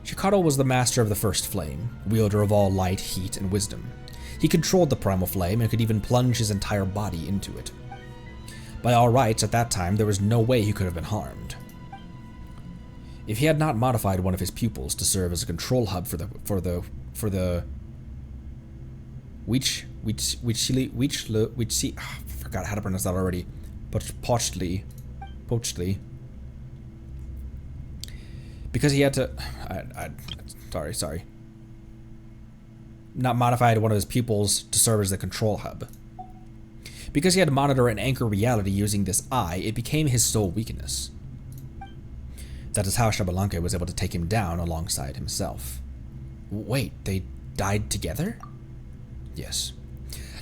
Shwikado was the master of the first flame, wielder of all light, heat, and wisdom. He controlled the primal flame and could even plunge his entire body into it. By all rights, at that time, there was no way he could have been harmed. If he had not modified one of his pupils to serve as a control hub for the I forgot how to pronounce that already. Pochtli. Because he had to sorry. Not modified one of his pupils to serve as the control hub. Because he had to monitor and anchor reality using this eye, it became his sole weakness. That is how Xbalanque was able to take him down alongside himself. Wait, they died together? Yes.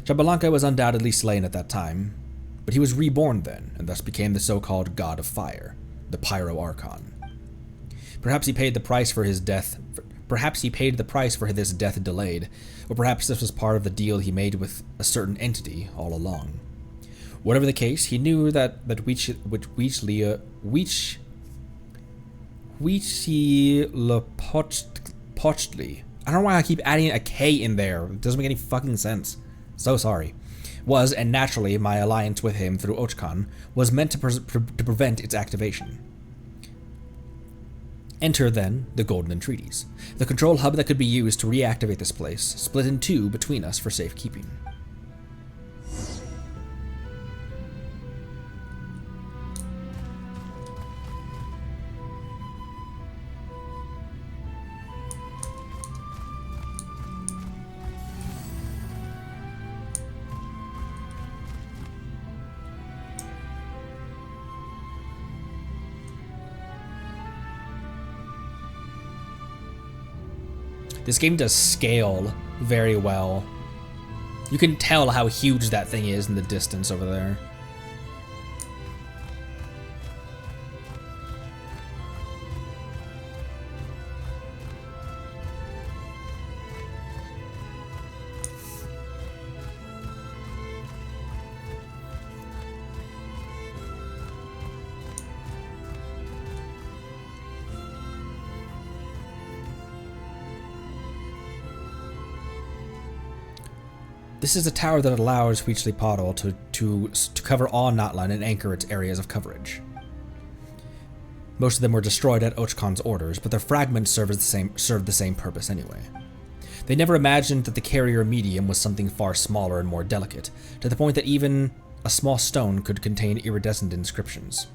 Xbalanque was undoubtedly slain at that time, but he was reborn then, and thus became the so-called God of Fire, the Pyro Archon. Perhaps he paid the price for his death. Perhaps he paid the price for this death delayed, or perhaps this was part of the deal he made with a certain entity all along. Whatever the case, he knew that Weechley I don't know why I keep adding a K in there. It doesn't make any fucking sense. So sorry. Was, and naturally, my alliance with him through Ochkan was meant to prevent its activation. Enter, then, the Golden Entreaties, the control hub that could be used to reactivate this place, split in two between us for safekeeping. This game does scale very well. You can tell how huge that thing is in the distance over there. This is a tower that allows Huitzilopochtli to cover all Natlan and anchor its areas of coverage. Most of them were destroyed at Ochkan's orders, but their fragments served the same purpose anyway. They never imagined that the carrier medium was something far smaller and more delicate, to the point that even a small stone could contain iridescent inscriptions.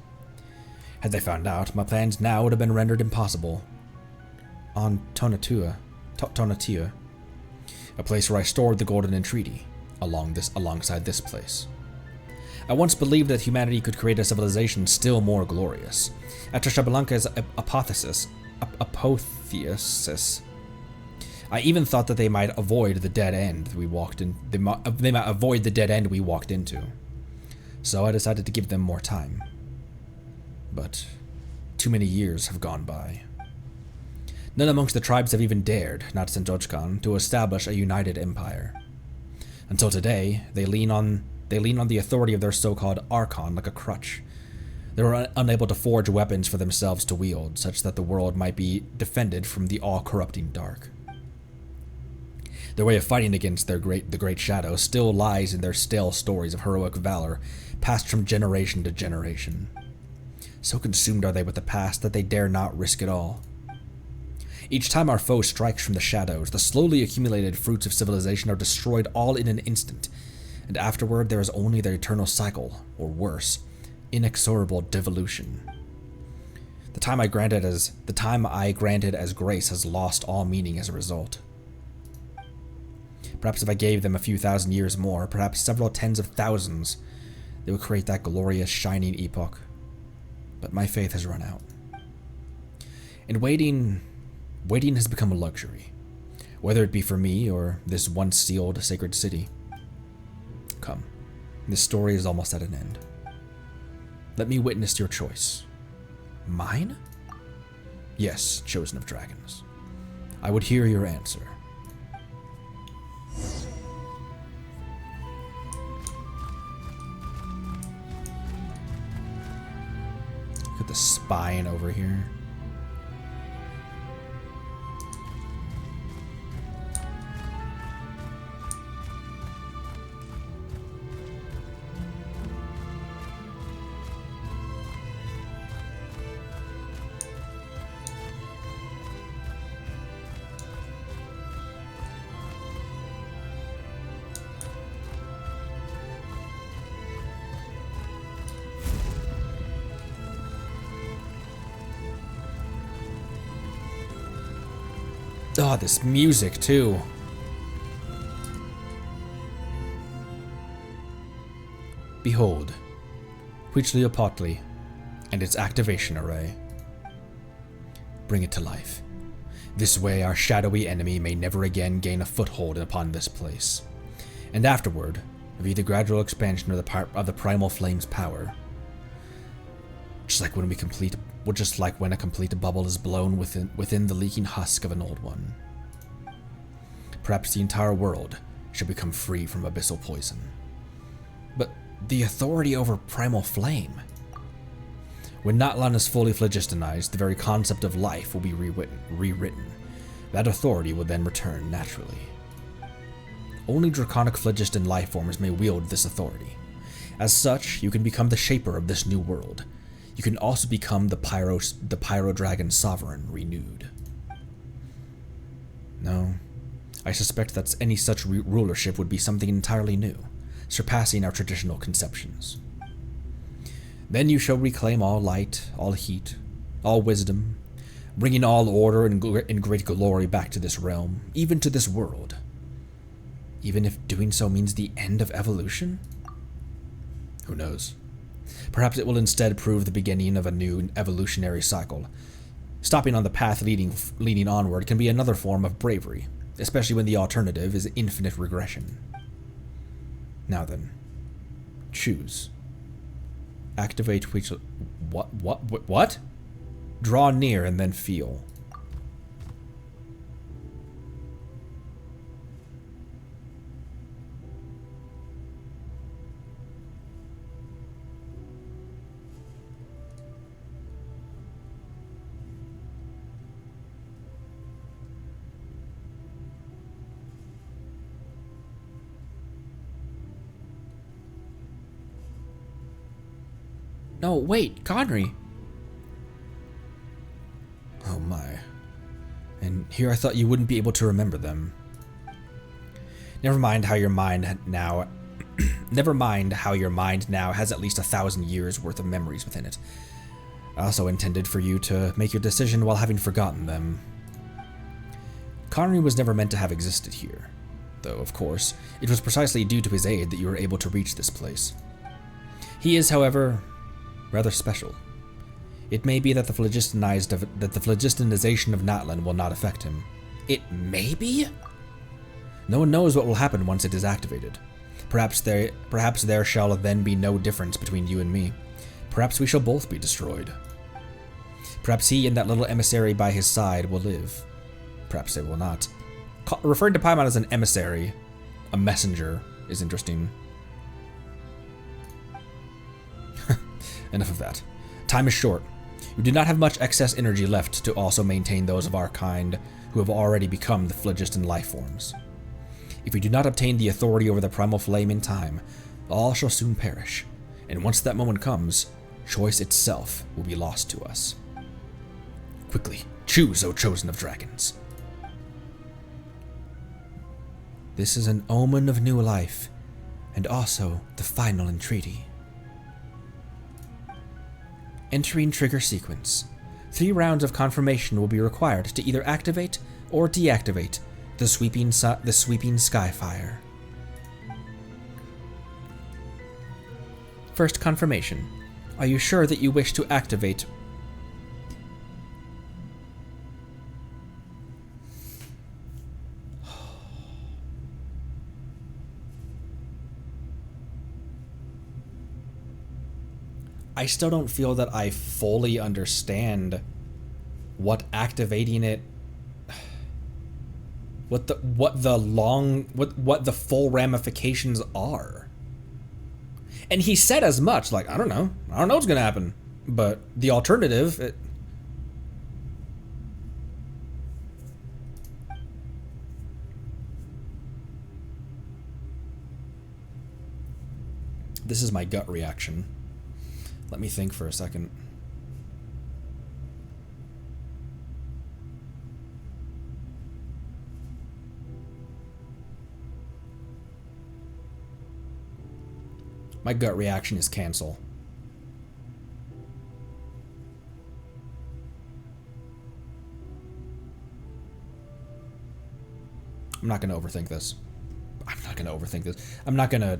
Had they found out, my plans now would have been rendered impossible. On Tonatia, a place where I stored the Golden Entreaty, alongside this place. I once believed that humanity could create a civilization still more glorious. After Xbalanque's apotheosis, I even thought that they might avoid the dead end we walked in. They might avoid the dead end we walked into. So I decided to give them more time. But too many years have gone by. None amongst the tribes have even dared, not since Ochkan, to establish a united empire. Until today, they lean on the authority of their so-called Archon like a crutch. They were unable to forge weapons for themselves to wield, such that the world might be defended from the all-corrupting dark. Their way of fighting against the Great Shadow still lies in their stale stories of heroic valor, passed from generation to generation. So consumed are they with the past that they dare not risk it all. Each time our foe strikes from the shadows, the slowly accumulated fruits of civilization are destroyed all in an instant, and afterward there is only the eternal cycle, or worse, inexorable devolution. The time I granted as grace has lost all meaning as a result. Perhaps if I gave them a few thousand years more, perhaps several tens of thousands, they would create that glorious shining epoch. But my faith has run out. And waiting has become a luxury, whether it be for me or this once sealed sacred city. Come, this story is almost at an end. Let me witness your choice. Mine? Yes, chosen of dragons. I would hear your answer. Look at the spine over here. Oh, this music, too. Behold, Huitzilopochtli and its activation array. Bring it to life. This way our shadowy enemy may never again gain a foothold upon this place. And afterward, via the gradual expansion of the primal flame's power, Just like when a complete bubble is blown within the leaking husk of an old one. Perhaps the entire world should become free from abyssal poison. But the authority over primal flame. When Natlan is fully phlogistonized, the very concept of life will be rewritten. That authority will then return naturally. Only draconic phlogiston life forms may wield this authority. As such, you can become the shaper of this new world. You can also become the Pyro Dragon Sovereign renewed. No, I suspect that any such rulership would be something entirely new, surpassing our traditional conceptions. Then you shall reclaim all light, all heat, all wisdom, bringing all order and great glory back to this realm, even to this world. Even if doing so means the end of evolution? Who knows? Perhaps it will instead prove the beginning of a new evolutionary cycle. Stopping on the path leading onward can be another form of bravery, especially when the alternative is infinite regression. Now then, choose. Activate which... What? Draw near and then feel. No, wait, Conry. Oh my. And here I thought you wouldn't be able to remember them. Never mind how your mind now has at least 1,000 years worth of memories within it. I also intended for you to make your decision while having forgotten them. Conry was never meant to have existed here, though, of course, it was precisely due to his aid that you were able to reach this place. He is, however, rather special. It may be that the phlogistonization of Natlan will not affect him. It may be? No one knows what will happen once it is activated. Perhaps there shall then be no difference between you and me. Perhaps we shall both be destroyed. Perhaps he and that little emissary by his side will live. Perhaps they will not. Referring to Paimon as an emissary, a messenger, is interesting. Enough of that. Time is short. You do not have much excess energy left to also maintain those of our kind who have already become the phlogiston life forms. If we do not obtain the authority over the primal flame in time, all shall soon perish, and once that moment comes, choice itself will be lost to us. Quickly, choose, O chosen of dragons. This is an omen of new life, and also the final entreaty. Entering trigger sequence. 3 rounds of confirmation will be required to either activate or deactivate the sweeping skyfire. First confirmation. Are you sure that you wish to activate? I still don't feel that I fully understand what activating it, what the full ramifications are. And he said as much, like, I don't know what's gonna happen, but the alternative, this is my gut reaction. Let me think for a second. My gut reaction is cancel. I'm not going to overthink this. I'm not going to...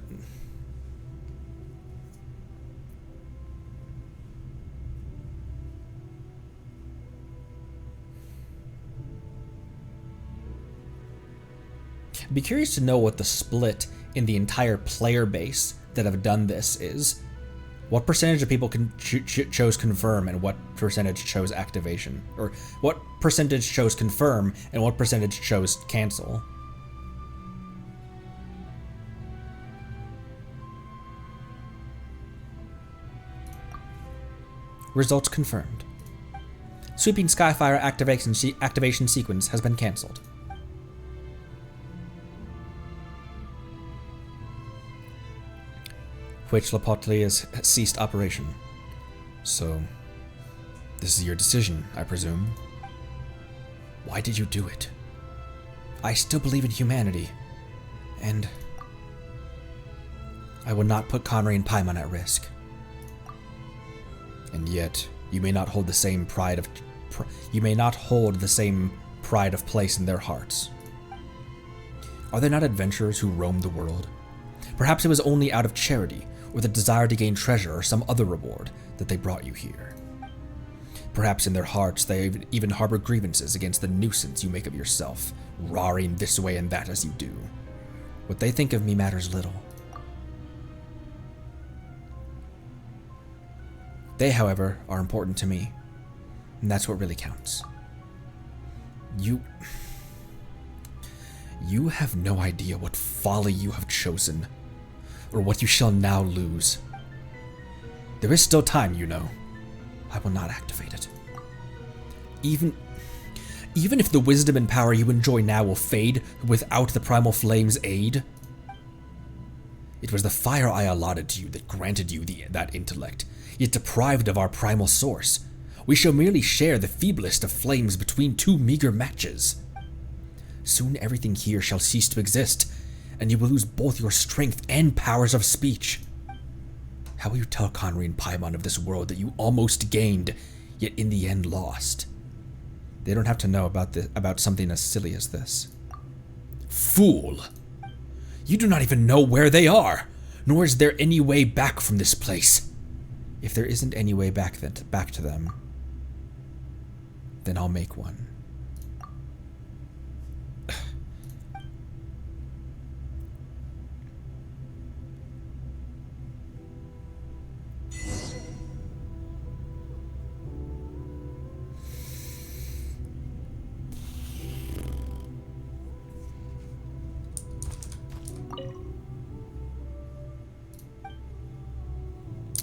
I'd be curious to know what the split in the entire player base that have done this is. What percentage of people chose confirm and what percentage chose activation? Or what percentage chose confirm and what percentage chose cancel? Results confirmed. Sweeping Skyfire activation sequence has been cancelled. Huitzilopochtli has ceased operation. So, this is your decision, I presume. Why did you do it? I still believe in humanity, and I will not put Conry and Paimon at risk. And yet, you may not hold the same pride of place in their hearts. Are there not adventurers who roam the world? Perhaps it was only out of charity, or the desire to gain treasure or some other reward that they brought you here. Perhaps in their hearts they even harbor grievances against the nuisance you make of yourself, roaring this way and that as you do. What they think of me matters little. They, however, are important to me, and that's what really counts. You have no idea what folly you have chosen, or what you shall now lose. There is still time, you know. I will not activate it. Even if the wisdom and power you enjoy now will fade without the primal flame's aid. It was the fire I allotted to you that granted you that intellect, yet deprived of our primal source. We shall merely share the feeblest of flames between two meager matches. Soon everything here shall cease to exist, and you will lose both your strength and powers of speech. How will you tell Conry and Paimon of this world that you almost gained, yet in the end lost? They don't have to know about something as silly as this. Fool! You do not even know where they are, nor is there any way back from this place. If there isn't any way back to them, then I'll make one.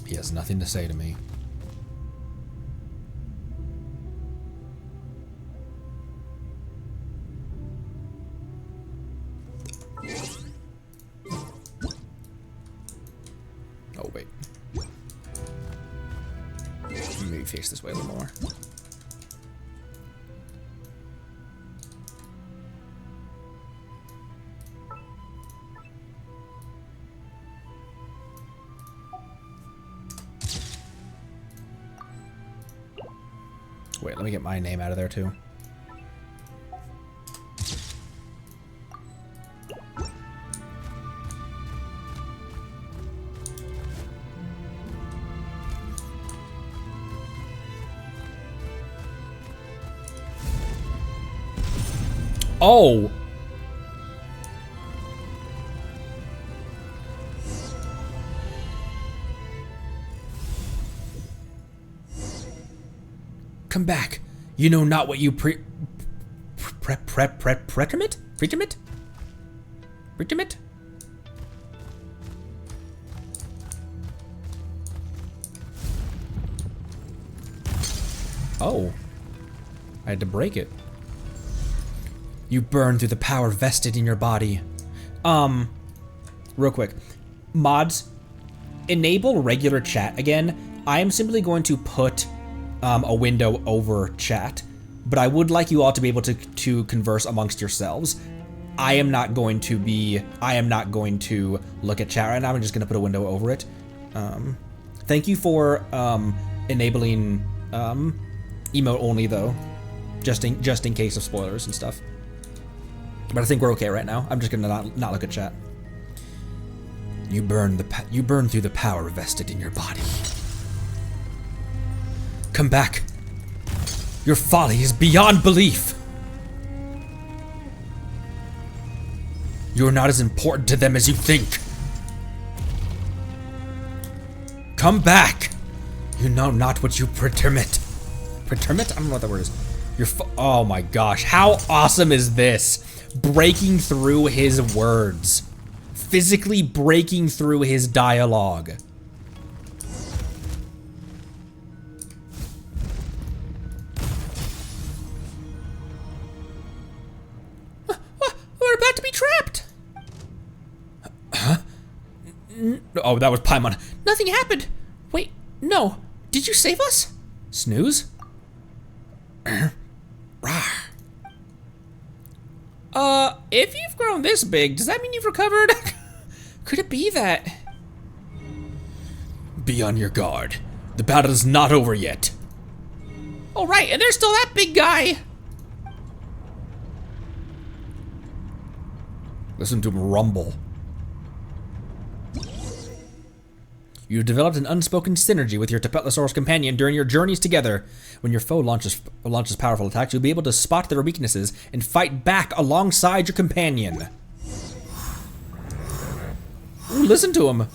He has nothing to say to me. Oh, wait. Maybe face this way a little more. Wait, let me get my name out of there too. Oh! Come back. You know not what you pretermit? Oh. I had to break it. You burn through the power vested in your body. Real quick. Mods, enable regular chat again. I am simply going to put a window over chat, but I would like you all to be able to converse amongst yourselves. I am not going to look at chat right now. I'm just going to put a window over it. Thank you for enabling emote only though, just in case of spoilers and stuff. But I think we're okay right now. I'm just gonna not look at chat. You burn through the power vested in your body. Come back. Your folly is beyond belief. You're not as important to them as you think. come back! You know not what you permit. Permit? I don't know what that word is. Oh my gosh, how awesome is this? Breaking through his words. Physically breaking through his dialogue. We're about to be trapped! Huh? Oh, that was Paimon. Nothing happened! Wait, no. Did you save us? Snooze? If you've grown this big, does that mean you've recovered? Could it be that... Be on your guard. The battle is not over yet. Oh, right, and there's still that big guy! Listen to him rumble. You've developed an unspoken synergy with your Tapetlosaurus companion during your journeys together. When your foe launches powerful attacks, you'll be able to spot their weaknesses and fight back alongside your companion. Ooh, listen to him.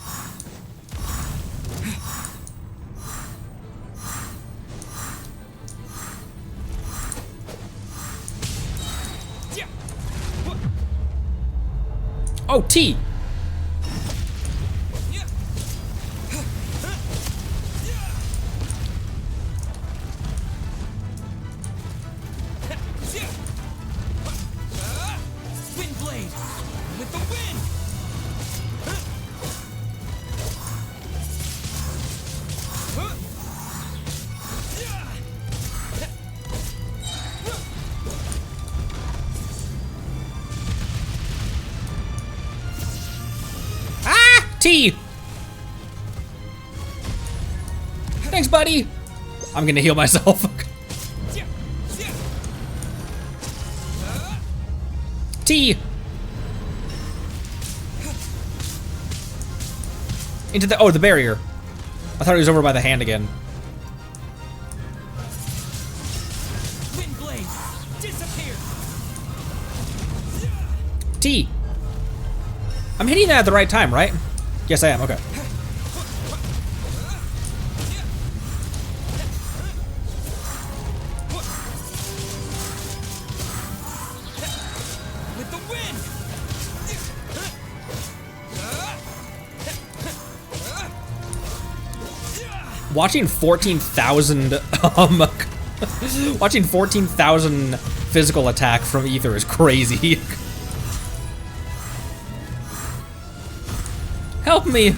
Oh, T! T! Thanks, buddy! I'm gonna heal myself. T! Into the, oh, the barrier. I thought he was over by the hand again. T! I'm hitting that at the right time, right? Yes, I am, okay. With the wind. Watching 14,000, watching 14,000 physical attack from Ether is crazy. Help me!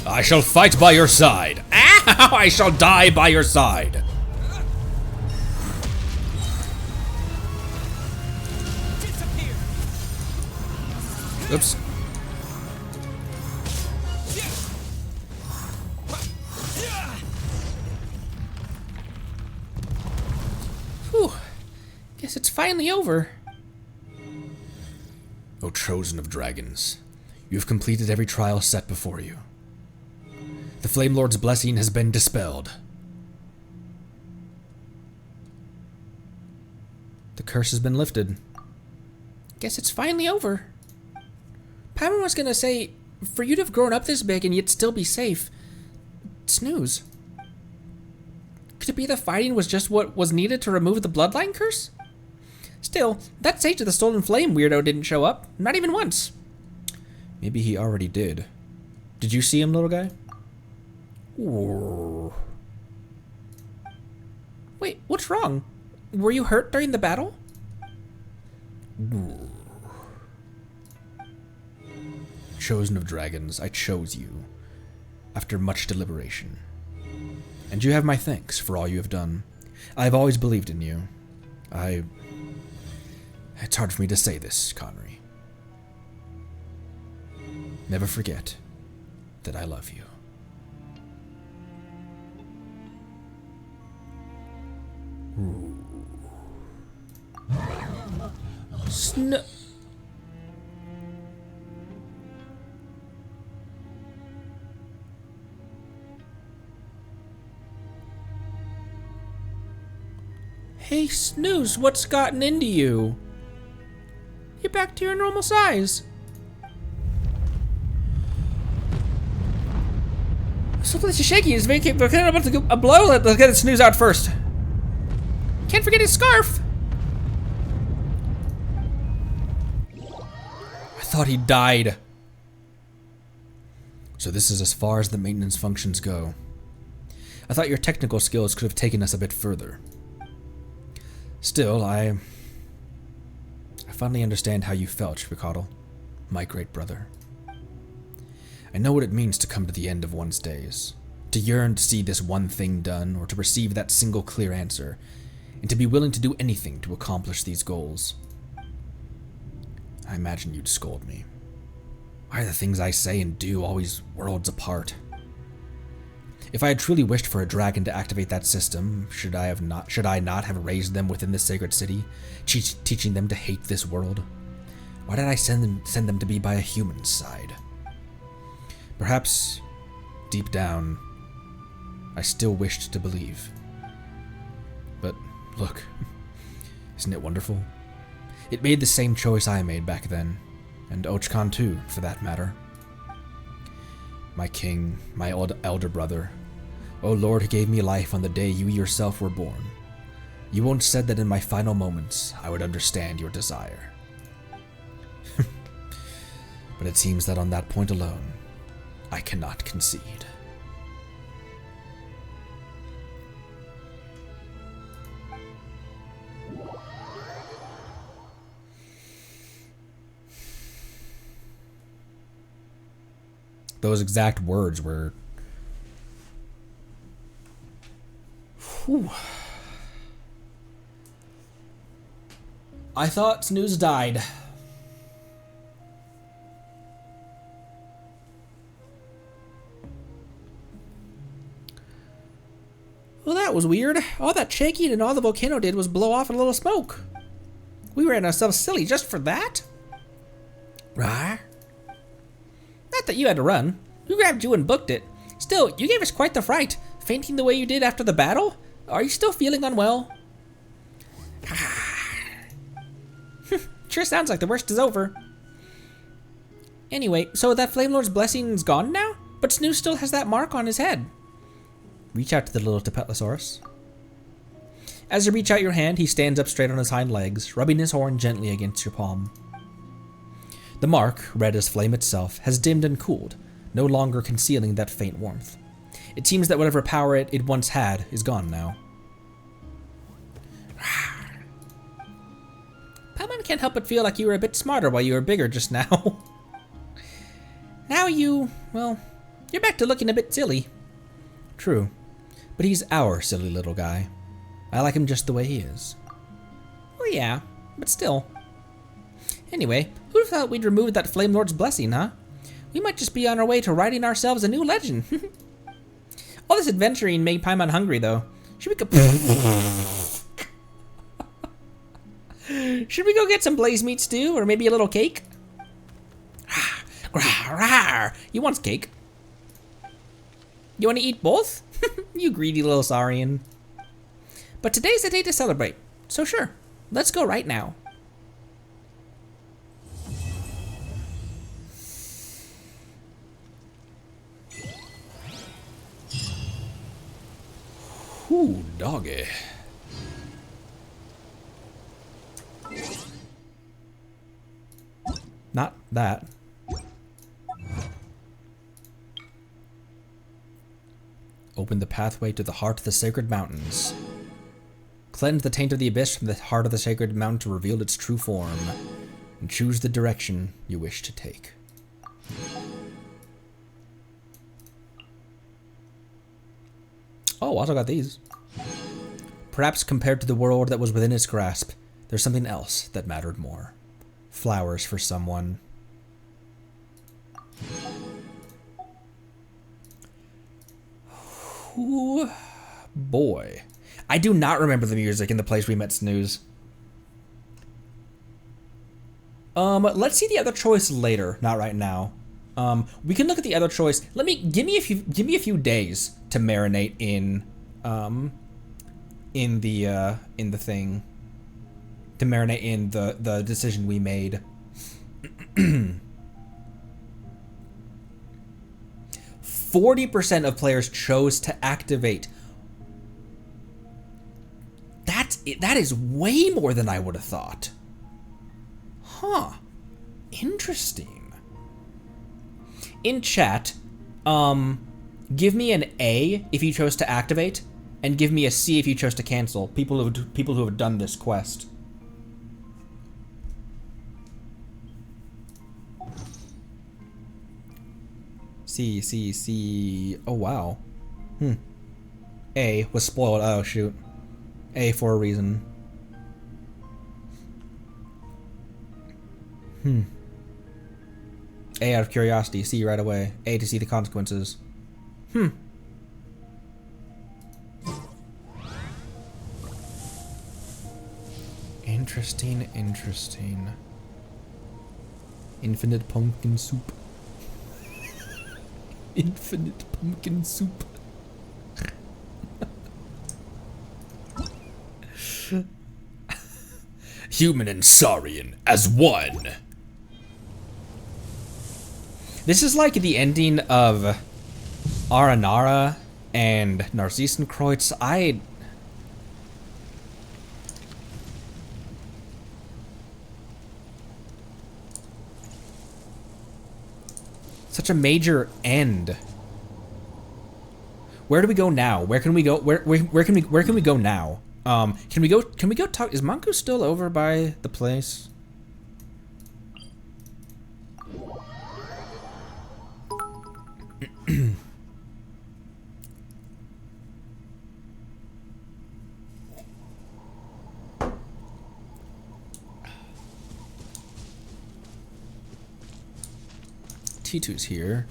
I shall fight by your side. Ow! I shall die by your side. Oops. Whew. Guess it's finally over. O chosen of dragons, you have completed every trial set before you. The Flame Lord's blessing has been dispelled. The curse has been lifted. Guess it's finally over. Paimon was gonna say, for you to have grown up this big and yet still be safe, snooze. Could it be the fighting was just what was needed to remove the bloodline curse? Still, that Sage of the Stolen Flame weirdo didn't show up, not even once. Maybe he already did. Did you see him, little guy? Ooh. Wait, what's wrong? Were you hurt during the battle? Ooh. Chosen of dragons, I chose you after much deliberation. And you have my thanks for all you have done. I have always believed in you. It's hard for me to say this, Conry. Never forget that I love you. Hey, Snooze, what's gotten into you? You're back to your normal size. So place is shaky. He's making about to go a blow. Let's get Snooze out first. Can't forget his scarf. I thought he died. So this is as far as the maintenance functions go. I thought your technical skills could have taken us a bit further. Still, I finally understand how you felt, Shpikotl, my great brother. I know what it means to come to the end of one's days, to yearn to see this one thing done, or to receive that single clear answer, and to be willing to do anything to accomplish these goals. I imagine you'd scold me. Why are the things I say and do always worlds apart? If I had truly wished for a dragon to activate that system, should I not have raised them within the sacred city, teaching them to hate this world? Why did I send them to be by a human's side? Perhaps, deep down, I still wished to believe. But look, isn't it wonderful? It made the same choice I made back then, and Ochkan too, for that matter. My king, my elder brother, O Lord who gave me life on the day you yourself were born, you once said that in my final moments I would understand your desire. But it seems that on that point alone, I cannot concede. Those exact words were... Whew. I thought Snooze died. Well, that was weird. All that shaking and all the volcano did was blow off a little smoke. We ran ourselves silly just for that? Rawr. Not that you had to run. We grabbed you and booked it. Still, you gave us quite the fright, fainting the way you did after the battle. Are you still feeling unwell? Sure sounds like the worst is over. Anyway, so that Flame Lord's blessing's gone now? But Snooze still has that mark on his head. Reach out to the little Tepetlosaurus. As you reach out your hand, he stands up straight on his hind legs, rubbing his horn gently against your palm. The mark, red as flame itself, has dimmed and cooled, no longer concealing that faint warmth. It seems that whatever power it once had is gone now. Paimon can't help but feel like you were a bit smarter while you were bigger just now. Now well, you're back to looking a bit silly. True, but he's our silly little guy. I like him just the way he is. Oh yeah, but still. Anyway, who'd have thought we'd removed that Flame Lord's blessing, huh? We might just be on our way to writing ourselves a new legend. All this adventuring made Paimon hungry, though. Should we go get some blaze meat stew, or maybe a little cake? You want cake? You want to eat both? You greedy little saurian. But today's the day to celebrate, so sure, let's go right now. Ooh, doggy. Not that. Open the pathway to the heart of the sacred mountains. Cleanse the taint of the abyss from the heart of the sacred mountain to reveal its true form, and choose the direction you wish to take. Oh, also got these. Perhaps compared to the world that was within its grasp, there's something else that mattered more. Flowers for someone. Ooh, boy. I do not remember the music in the place we met Snooze. Let's see the other choice later, not right now. We can look at the other choice. Give me a few days to marinate in in the thing. To marinate in the decision we made. 40% of players chose to activate. That is way more than I would have thought. Huh. Interesting. In chat, give me an A if you chose to activate, and give me a C if you chose to cancel. People who have done this quest. C. Oh, wow. A was spoiled. Oh, shoot. A for a reason. A out of curiosity. C right away. A to see the consequences. Interesting. Infinite pumpkin soup. Infinite pumpkin soup. Human and Saurian as one. This is like the ending of Aranara and Narcissenkreuz. Such a major end. Where do we go now? Where can we go? Where can we go now? Can we go talk? Is Manku still over by the place? T2's here.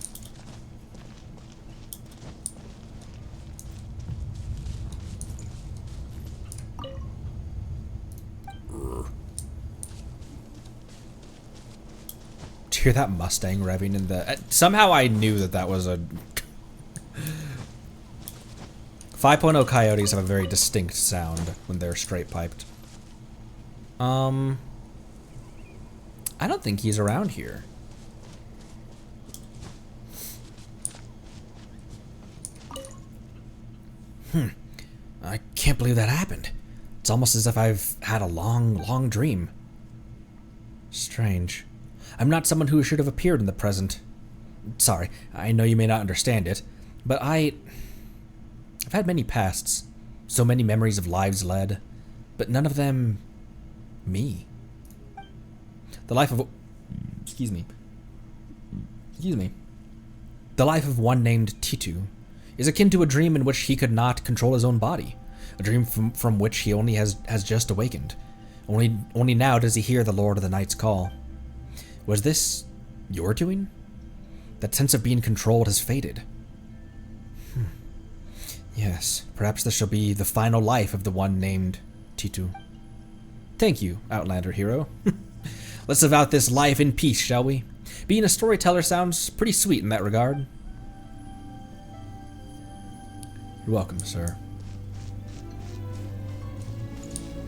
Do you hear that Mustang revving in the... somehow I knew that was a... 5.0 coyotes have a very distinct sound when they're straight piped. I don't think he's around here. I can't believe that happened. It's almost as if I've had a long dream. Strange. I'm not someone who should have appeared in the present. Sorry, I know you may not understand it, but I've had many pasts, so many memories of lives led, but none of them me. The life of... Excuse me. The life of one named Titu is akin to a dream in which he could not control his own body, a dream from which he only has just awakened. Only now does he hear the Lord of the Night's call. Was this your doing? That sense of being controlled has faded. Yes, perhaps this shall be the final life of the one named Titu. Thank you, Outlander hero. Let's live out this life in peace, shall we? Being a storyteller sounds pretty sweet in that regard. You're welcome, sir.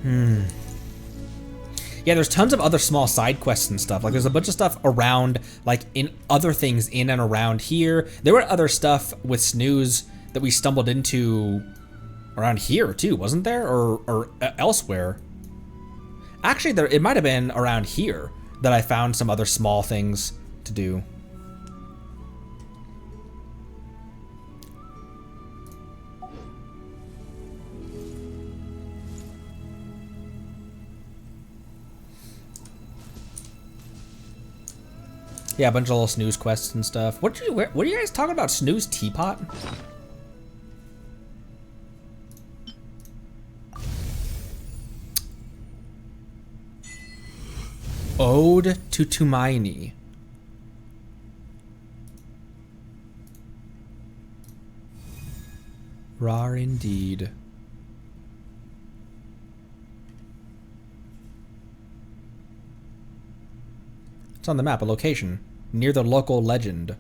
Yeah, there's tons of other small side quests and stuff. Like, there's a bunch of stuff around, like, in other things in and around here. There were other stuff with Snooze that we stumbled into around here, too, wasn't there? Or elsewhere. Actually, it might have been around here that I found some other small things to do. Yeah, a bunch of little Snooze quests and stuff. What are you guys talking about? Snooze Teapot? Ode to Tumaini. Rar indeed. It's on the map, a location near the local legend.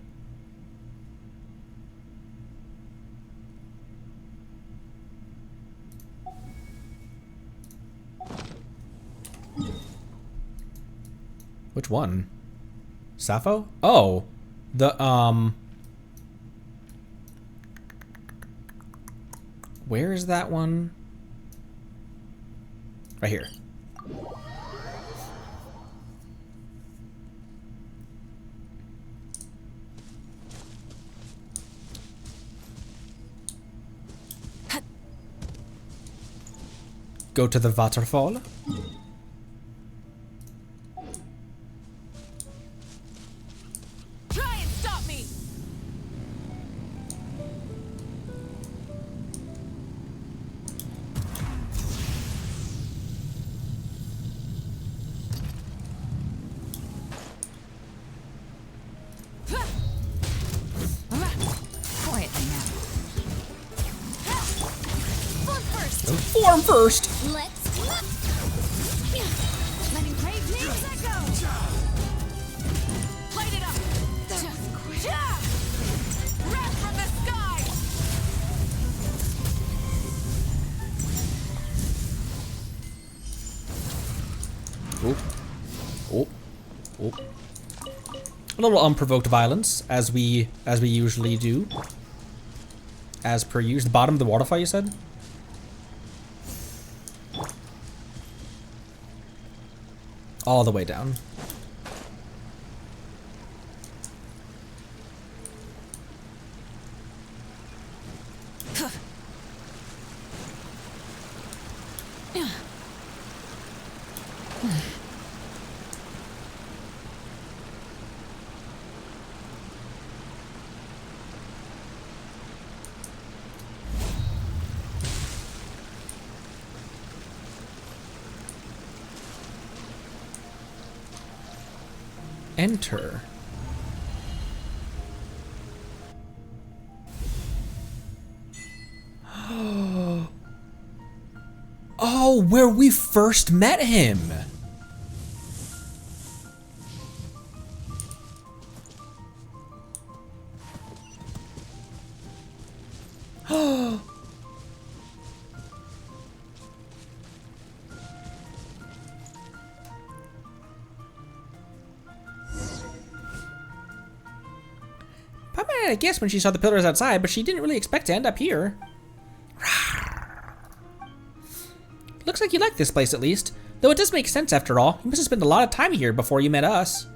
Which one? Sappho? Oh, the where is that one? Right here. Go to the waterfall. Try and stop me! Quietly now. Form first! Form first. Let's letting crave names that go! Light it up! Yeah! Wrath from the sky! Oh. Oh. Oh. A little unprovoked violence, as we usually do. As per usual. The bottom of the waterfall, you said? All the way down. Enter. Oh, where we first met him. I guess when she saw the pillars outside, but she didn't really expect to end up here. Looks like you like this place at least. Though it does make sense after all. You must have spent a lot of time here before you met us.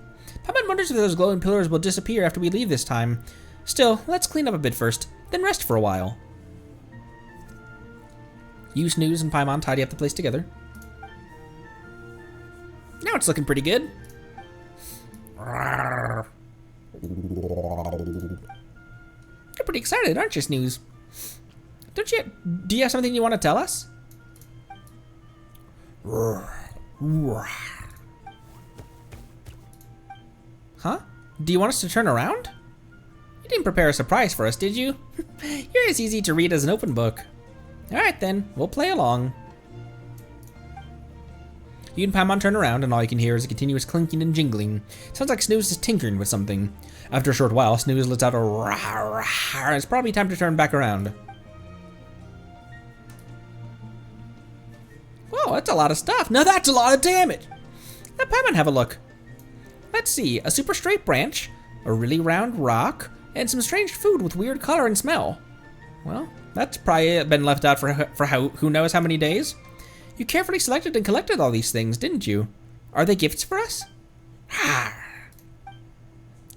Paimon wonders if those glowing pillars will disappear after we leave this time. Still, let's clean up a bit first, then rest for a while. You, Snooze, and Paimon tidy up the place together. Now it's looking pretty good. You're pretty excited, aren't you, Snooze? Do you have something you want to tell us? Huh? Do you want us to turn around? You didn't prepare a surprise for us, did you? You're as easy to read as an open book. Alright then, we'll play along. You and Paimon turn around, and all you can hear is a continuous clinking and jingling. Sounds like Snooze is tinkering with something. After a short while, Snooze lets out a rah rah. It's probably time to turn back around. Whoa, that's a lot of stuff. Now that's a lot of damage. Let Paimon have a look. Let's see, a super straight branch, a really round rock, and some strange food with weird color and smell. Well, that's probably been left out for who knows how many days. You carefully selected and collected all these things, didn't you? Are they gifts for us?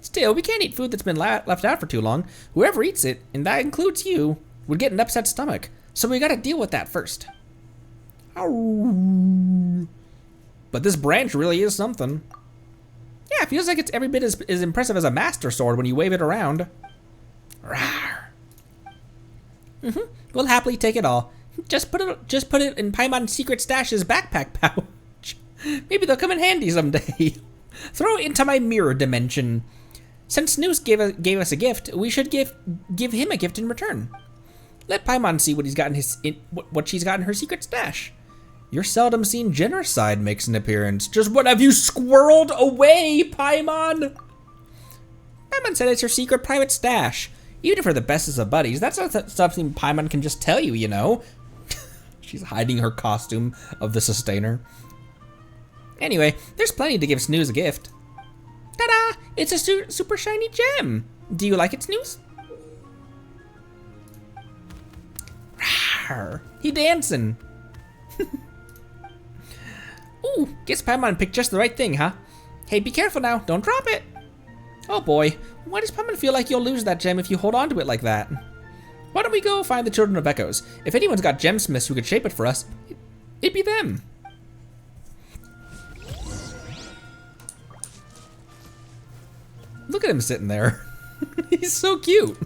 Still, we can't eat food that's been left out for too long. Whoever eats it, and that includes you, would get an upset stomach. So we gotta deal with that first. But this branch really is something. Yeah, it feels like it's every bit as impressive as a master sword when you wave it around. We'll happily take it all. Just put it in Paimon's secret stash's backpack pouch. Maybe they'll come in handy someday. Throw it into my mirror dimension. Since Snooze gave us a gift, we should give him a gift in return. Let Paimon see what what she's got in her secret stash. Your seldom seen generous side makes an appearance. Just what have you squirreled away, Paimon? Paimon said it's her secret private stash. Even if we're the bestest of buddies, that's not something Paimon can just tell you, you know. She's hiding her costume of the Sustainer. Anyway, there's plenty to give Snooze a gift. Ta-da! It's a super shiny gem. Do you like it, Snooze? Rawr. He dancing. Ooh, guess Paimon picked just the right thing, huh? Hey, be careful now. Don't drop it. Oh boy, why does Paimon feel like you'll lose that gem if you hold on to it like that? Why don't we go find the Children of Echoes? If anyone's got gemsmiths who could shape it for us, it'd be them. Look at him sitting there. He's so cute.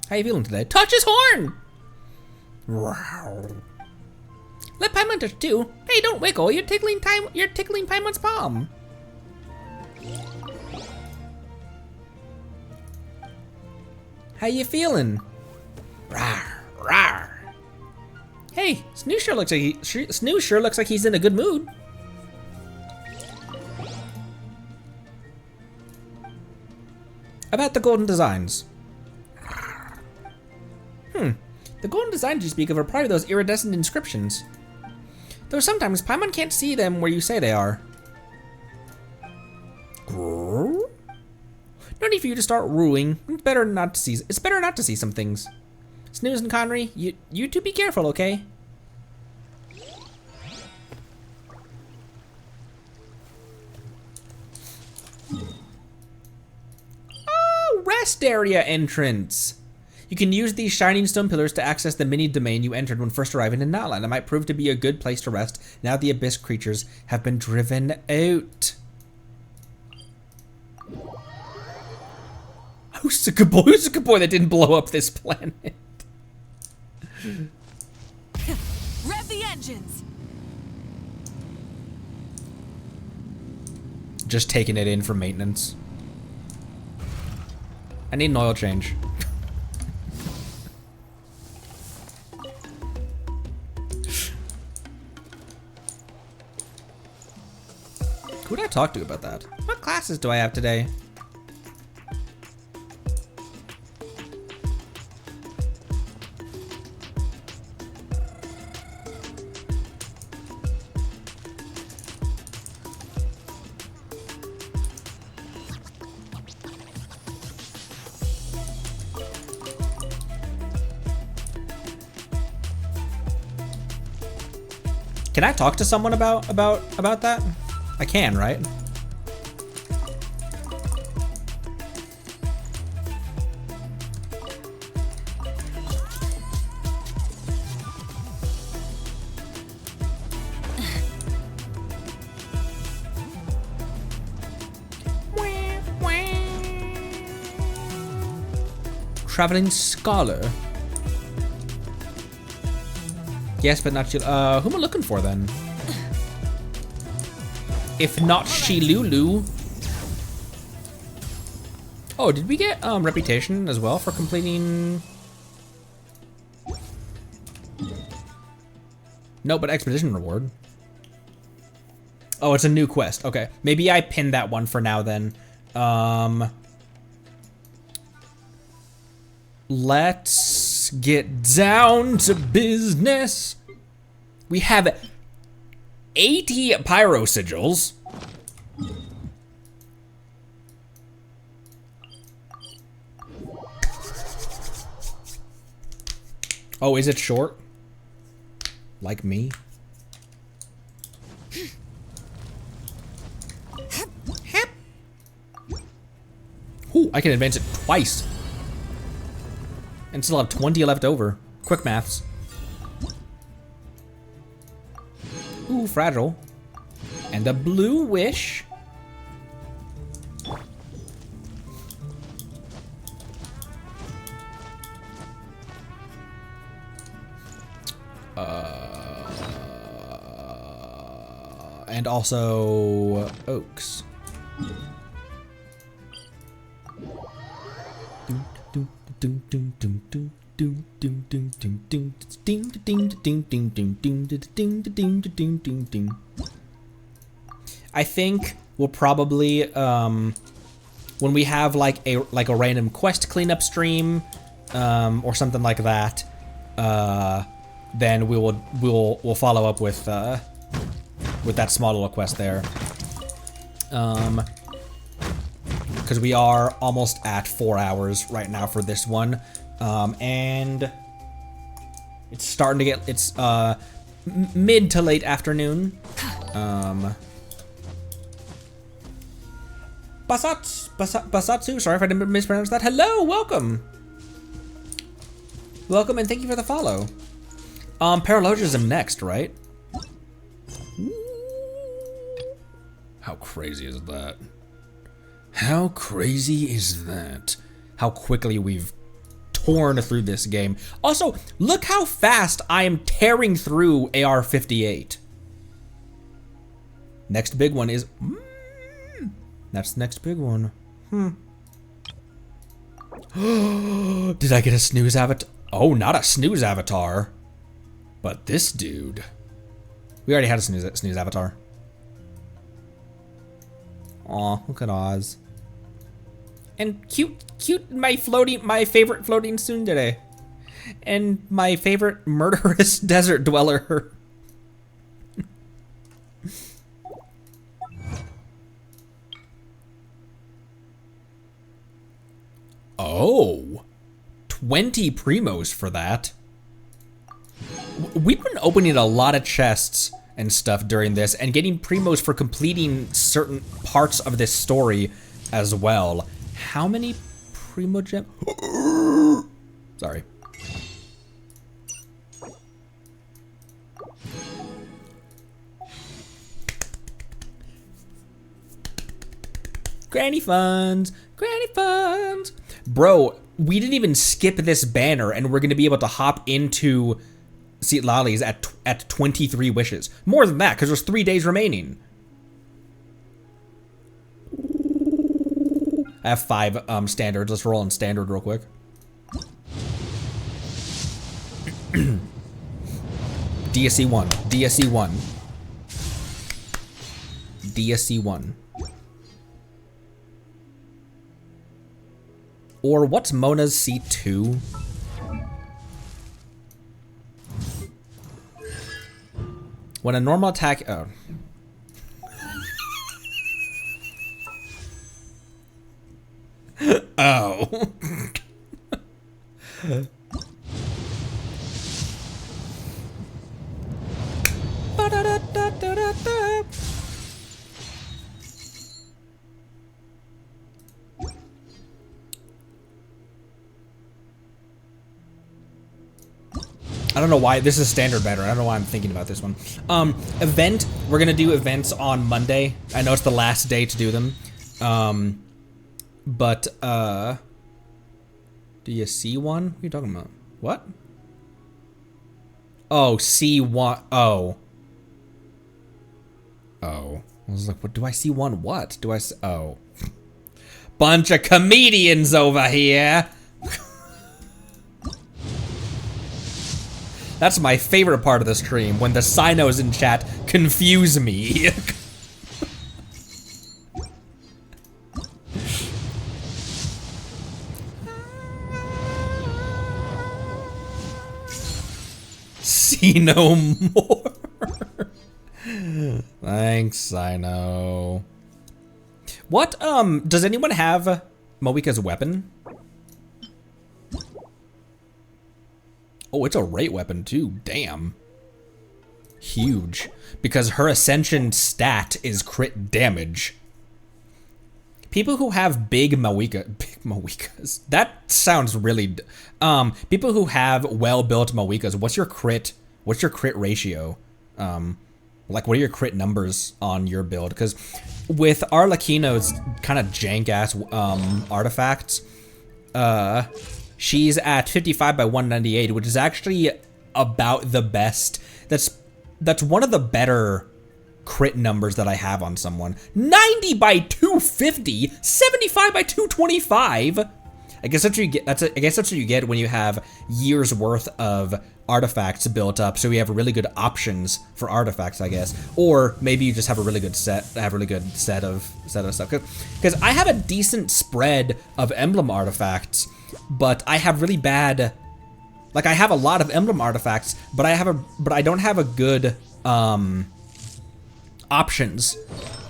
How you feeling today? Touch his horn! Let Paimon touch too. Hey, don't wiggle. You're tickling Paimon's palm. How you feeling? Rawr, rawr. Hey, Snooze sure looks like he's in a good mood. About the golden designs. The golden designs you speak of are probably those iridescent inscriptions. Though sometimes Paimon can't see them where you say they are. No need for you to start ruling. It's better not to see some things. Snooze and Connery, you two be careful, okay? Oh, rest area entrance. You can use these shining stone pillars to access the mini domain you entered when first arriving in Natlan. It might prove to be a good place to rest now the abyss creatures have been driven out. Who's a good boy? Who's a good boy that didn't blow up this planet? Rev the engines. Just taking it in for maintenance. I need an oil change. Who did I talk to about that? What classes do I have today? Can I talk to someone about that? I can, right? Traveling scholar. Yes, but not you. Who am I looking for then? If not Shilulu. Oh, did we get reputation as well for completing? No, but expedition reward. Oh, it's a new quest. Okay, maybe I pinned that one for now then. Let's get down to business. We have 80 pyro sigils. Oh, is it short? Like me? Ooh, I can advance it twice. And still have 20 left over. Quick maths. Ooh, fragile. And a blue wish. And also oaks. I think we'll probably when we have like a random quest cleanup stream or something like that, then we'll follow up with with that small little quest there. Because we are almost at 4 hours right now for this one. And it's starting to get, it's mid to late afternoon. Basatsu, sorry if I didn't mispronounce that. Hello, welcome. Welcome and thank you for the follow. Paralogism next, right? How crazy is that? How crazy is that? How quickly we've torn through this game. Also, look how fast I am tearing through AR-58. Next big one is... that's the next big one. Did I get a snooze avatar? Oh, not a snooze avatar. But this dude. We already had a snooze avatar. Aw, look at Oz. And cute, my favorite floating tsundere. And my favorite murderous desert dweller. Oh, 20 primos for that. We've been opening a lot of chests and stuff during this and getting primos for completing certain parts of this story as well. How many primo gem? Sorry. Granny funds, granny funds. Bro, we didn't even skip this banner and we're gonna be able to hop into Seat Lollies at 23 wishes. More than that, because there's 3 days remaining. I have 5 standards. Let's roll in standard real quick. DSC 1. DSC 1. DSC 1. Or what's Mona's C2? When a normal attack... Oh. Oh. I don't know why this is standard better. I don't know why I'm thinking about this one. Event. We're gonna do events on Monday. I know it's the last day to do them. But do you see one? What are you talking about? What? Oh, see one. Oh. Oh. I was like, what do I see one? What do I see? Oh. Bunch of comedians over here. That's my favorite part of the stream, when the Sinos in chat confuse me. See no more. Thanks, Sino. What, does anyone have Moika's weapon? Oh, it's a rate weapon too, damn. Huge. Because her ascension stat is crit damage. People who have big Moikas, that sounds really, people who have well-built Moikas, what's your crit ratio? Like, what are your crit numbers on your build? Because with Arlecchino's kind of jank-ass artifacts, she's at 55 by 198, which is actually about the best. That's one of the better crit numbers that I have on someone. 90 by 250, 75 by 225. I guess that's what you get. I guess that's what you get when you have years worth of artifacts built up. So you have really good options for artifacts, I guess. Or maybe you just have a really good set. Set of stuff. Because I have a decent spread of emblem artifacts, but I have really bad. Like, I have a lot of emblem artifacts, but I don't have a good options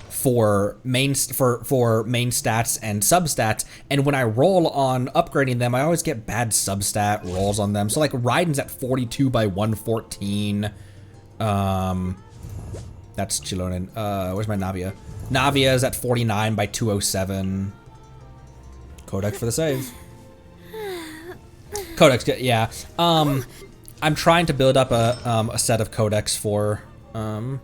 for main stats and substats, and when I roll on upgrading them, I always get bad substat rolls on them. So like Raiden's at 42 by 114. That's Chilonen. Where's my Navia? Navia is at 49 by 207. Codex for the save. Codex, yeah. I'm trying to build up a set of codex for her.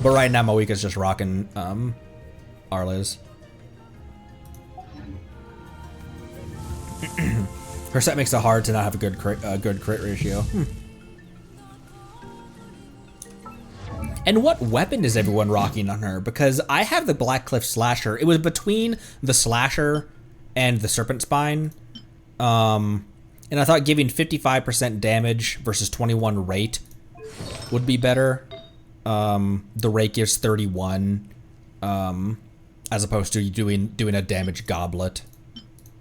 But right now, Moika's just rocking Arliz. Her set makes it hard to not have a good crit ratio. And what weapon is everyone rocking on her? Because I have the Blackcliff Slasher. It was between the Slasher and the Serpent Spine. And I thought giving 55% damage versus 21 rate would be better. The rate gives 31, as opposed to doing a damage goblet,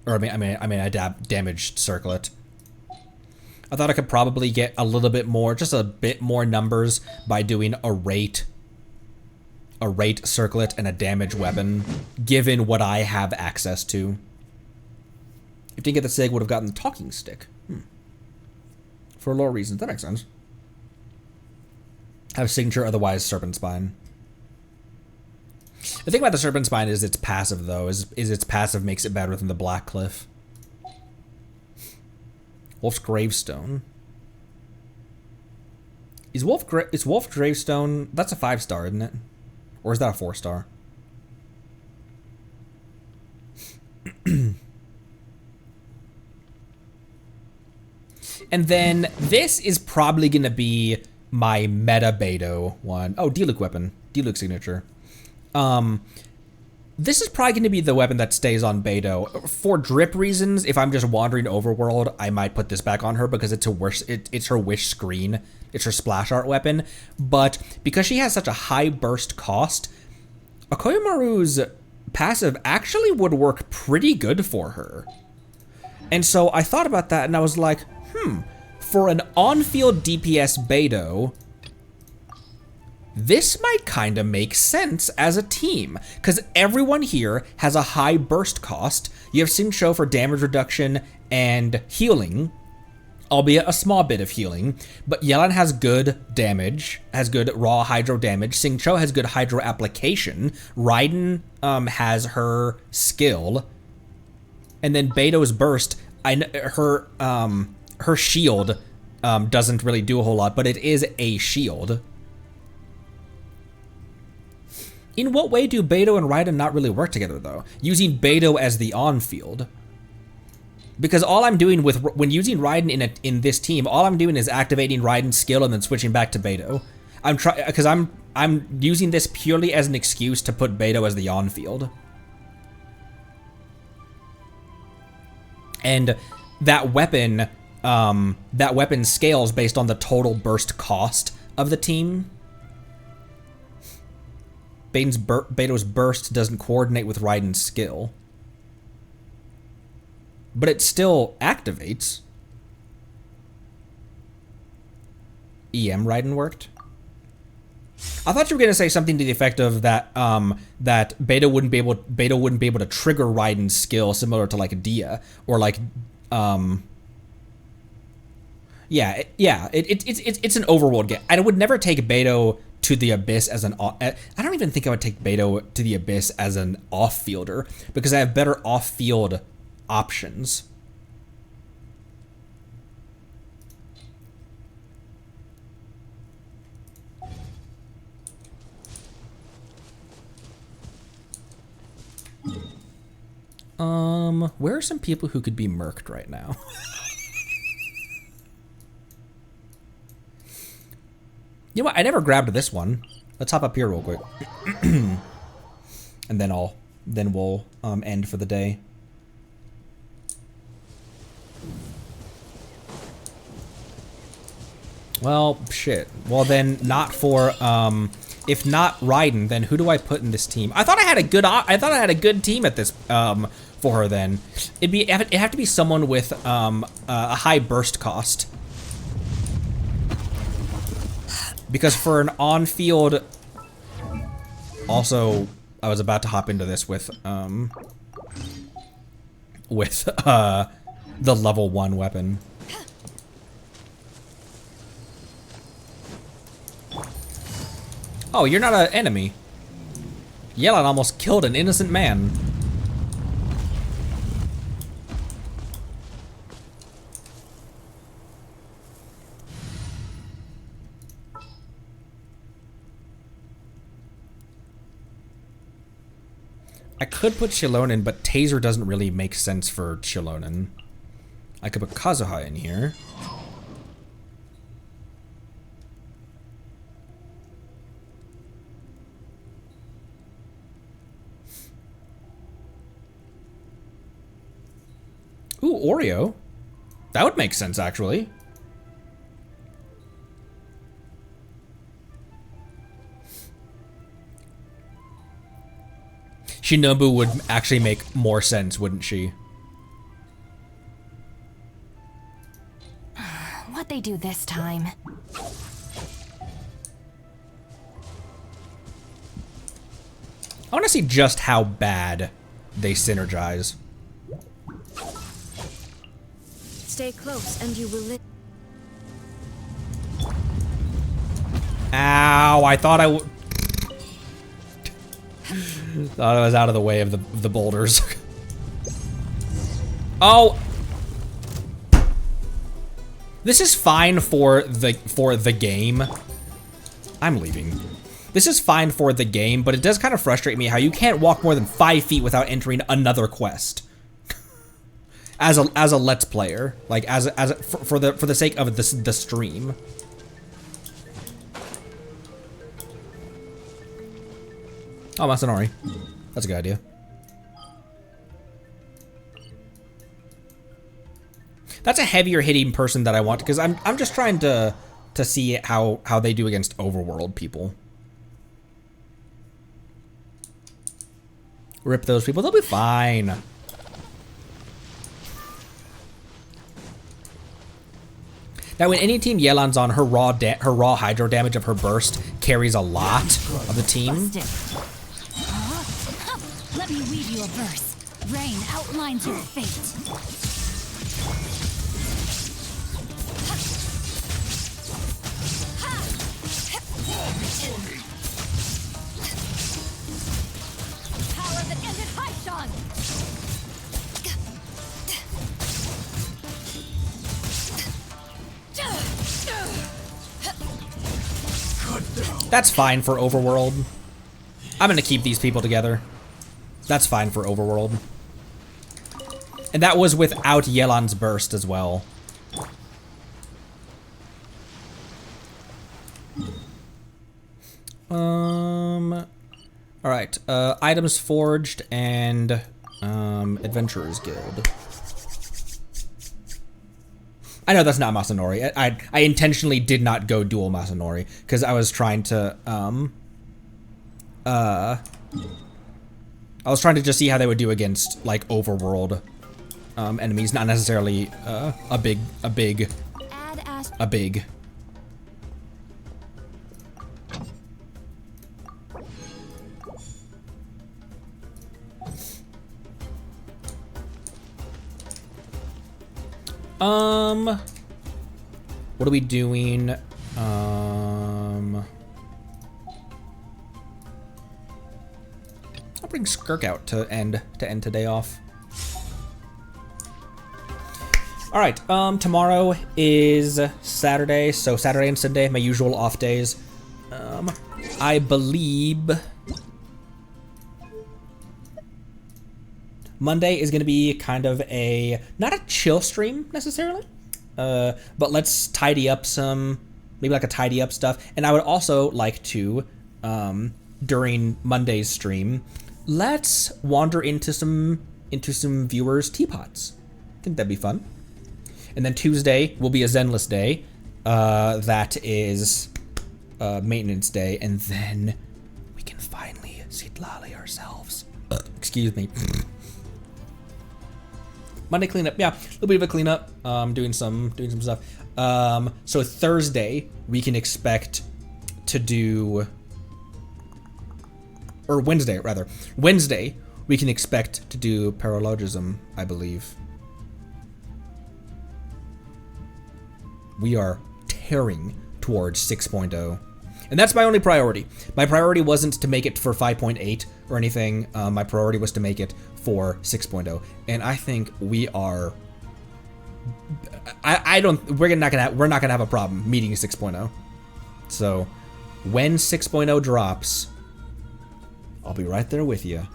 or I mean a damaged circlet. I thought I could probably get a little bit more, just a bit more numbers by doing a rate circlet and a damage weapon, given what I have access to. If you didn't get the Sig, would have gotten the talking stick. For lore reasons, that makes sense. Have signature, otherwise Serpent Spine. The thing about the Serpent Spine is its passive, though. Is its passive makes it better than the Blackcliff. Wolf's Gravestone. Is Wolf Gravestone? That's a 5-star, isn't it? Or is that a 4-star? And then this is probably gonna be my meta Beto one. Oh, Diluc weapon. Diluc signature. This is probably going to be the weapon that stays on Beto. For drip reasons, if I'm just wandering overworld, I might put this back on her because it's her wish screen. It's her splash art weapon. But because she has such a high burst cost, Okoyomaru's passive actually would work pretty good for her. And so I thought about that and I was like, for an on-field DPS Beto, this might kind of make sense as a team, because everyone here has a high burst cost. You have Xingqiu for damage reduction and healing, albeit a small bit of healing, but Yelan has good damage, has good raw hydro damage. Xingqiu has good hydro application. Raiden has her skill, and then Beto's burst, her shield doesn't really do a whole lot, but it is a shield. In what way do Beto and Raiden not really work together, though? Using Beto as the on-field. Because all I'm doing when using Raiden in this team, all I'm doing is activating Raiden's skill and then switching back to Beto. Because I'm using this purely as an excuse to put Beto as the on-field. And that weapon scales based on the total burst cost of the team. Beto's burst doesn't coordinate with Raiden's skill. But it still activates. EM Raiden worked. I thought you were gonna say something to the effect of that that Beto wouldn't be able to trigger Raiden's skill similar to like a Dia or like it's an overworld game. I would never take Beto to the Abyss as an I don't even think I would take Beto to the Abyss as an off-fielder because I have better off-field options. Where are some people who could be murked right now? You know what? I never grabbed this one. Let's hop up here real quick. And then we'll end for the day. Well, shit. Well, then not for if not Raiden, then who do I put in this team? I thought I had a good team at this for her. Then it'd have to be someone with a high burst cost. Because for an on-field... Also, I was about to hop into this with the level 1 weapon. Oh, you're not an enemy. Yelan almost killed an innocent man. I could put Shilonen, but Taser doesn't really make sense for Shilonen. I could put Kazuha in here. Ooh, Oreo. That would make sense, actually. Shinobu would actually make more sense, wouldn't she? What'd they do this time? I want to see just how bad they synergize. Stay close and you will live. Ow, I thought I thought I was out of the way of the boulders. Oh! This is fine for the game. I'm leaving. This is fine for the game, but it does kind of frustrate me how you can't walk more than 5 feet without entering another quest. As a Let's Player, like for the sake of the stream. Oh, Masanori. That's a good idea. That's a heavier hitting person that I want, because I'm just trying to see how they do against overworld people. Rip those people, they'll be fine. Now, when any team Yelan's on, her raw hydro damage of her burst carries a lot of the team. Let me weave you a verse. Rain outlines your fate. Power that ended Haishan! That's fine for overworld. I'm gonna keep these people together. That's fine for overworld. And that was without Yelan's burst as well. Alright, items forged and Adventurers Guild. I know that's not Masanori. I intentionally did not go dual Masanori because I was trying to I was trying to just see how they would do against like overworld enemies, not necessarily a big. What are we doing? I'll bring Skirk out to end today off. All right. Tomorrow is Saturday, so Saturday and Sunday, my usual off days. I believe Monday is going to be kind of not a chill stream necessarily, but let's tidy up maybe like a tidy up stuff. And I would also like to, during Monday's stream, let's wander into some viewers' teapots. I think that'd be fun. And then Tuesday will be a Zenless day. That is maintenance day, and then we can finally Sitlali ourselves. Excuse me. Monday cleanup, yeah, a little bit of a cleanup. Doing some stuff. So Thursday we can expect to do, or Wednesday rather. Wednesday, we can expect to do paralogism, I believe. We are tearing towards 6.0. And that's my only priority. My priority wasn't to make it for 5.8 or anything. My priority was to make it for 6.0. And I think we are, we're not gonna have a problem meeting 6.0. So when 6.0 drops, I'll be right there with you.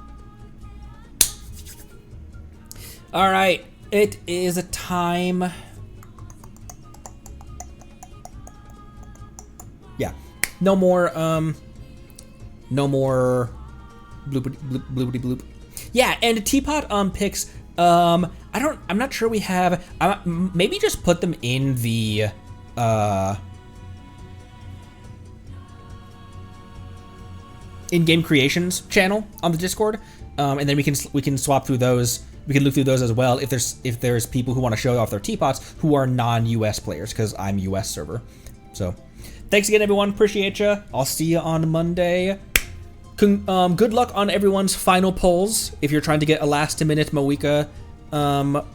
All right, it is a time. Yeah, no more bloopity bloop. Yeah, and teapot picks. I'm not sure we have. Maybe just put them in the in-game creations channel on the Discord, and then we can swap through those. We can look through those as well if there's people who want to show off their teapots who are non-US players, because I'm US server. So thanks again, everyone. Appreciate you. I'll see you on Monday. Good luck on everyone's final polls. If you're trying to get a last-minute Moeka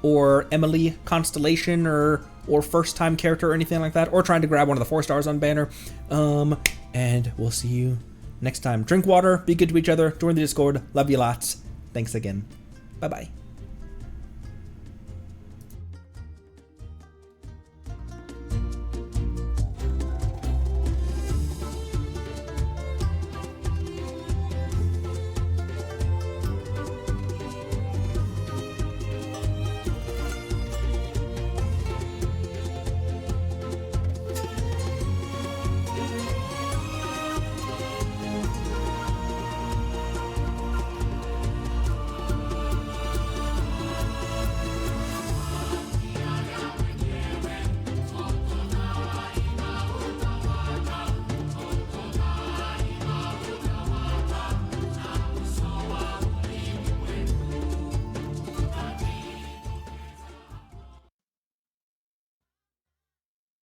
or Emily constellation or first-time character or anything like that, or trying to grab one of the 4 stars on banner. And we'll see you next time. Drink water. Be good to each other. Join the Discord. Love you lots. Thanks again. Bye-bye.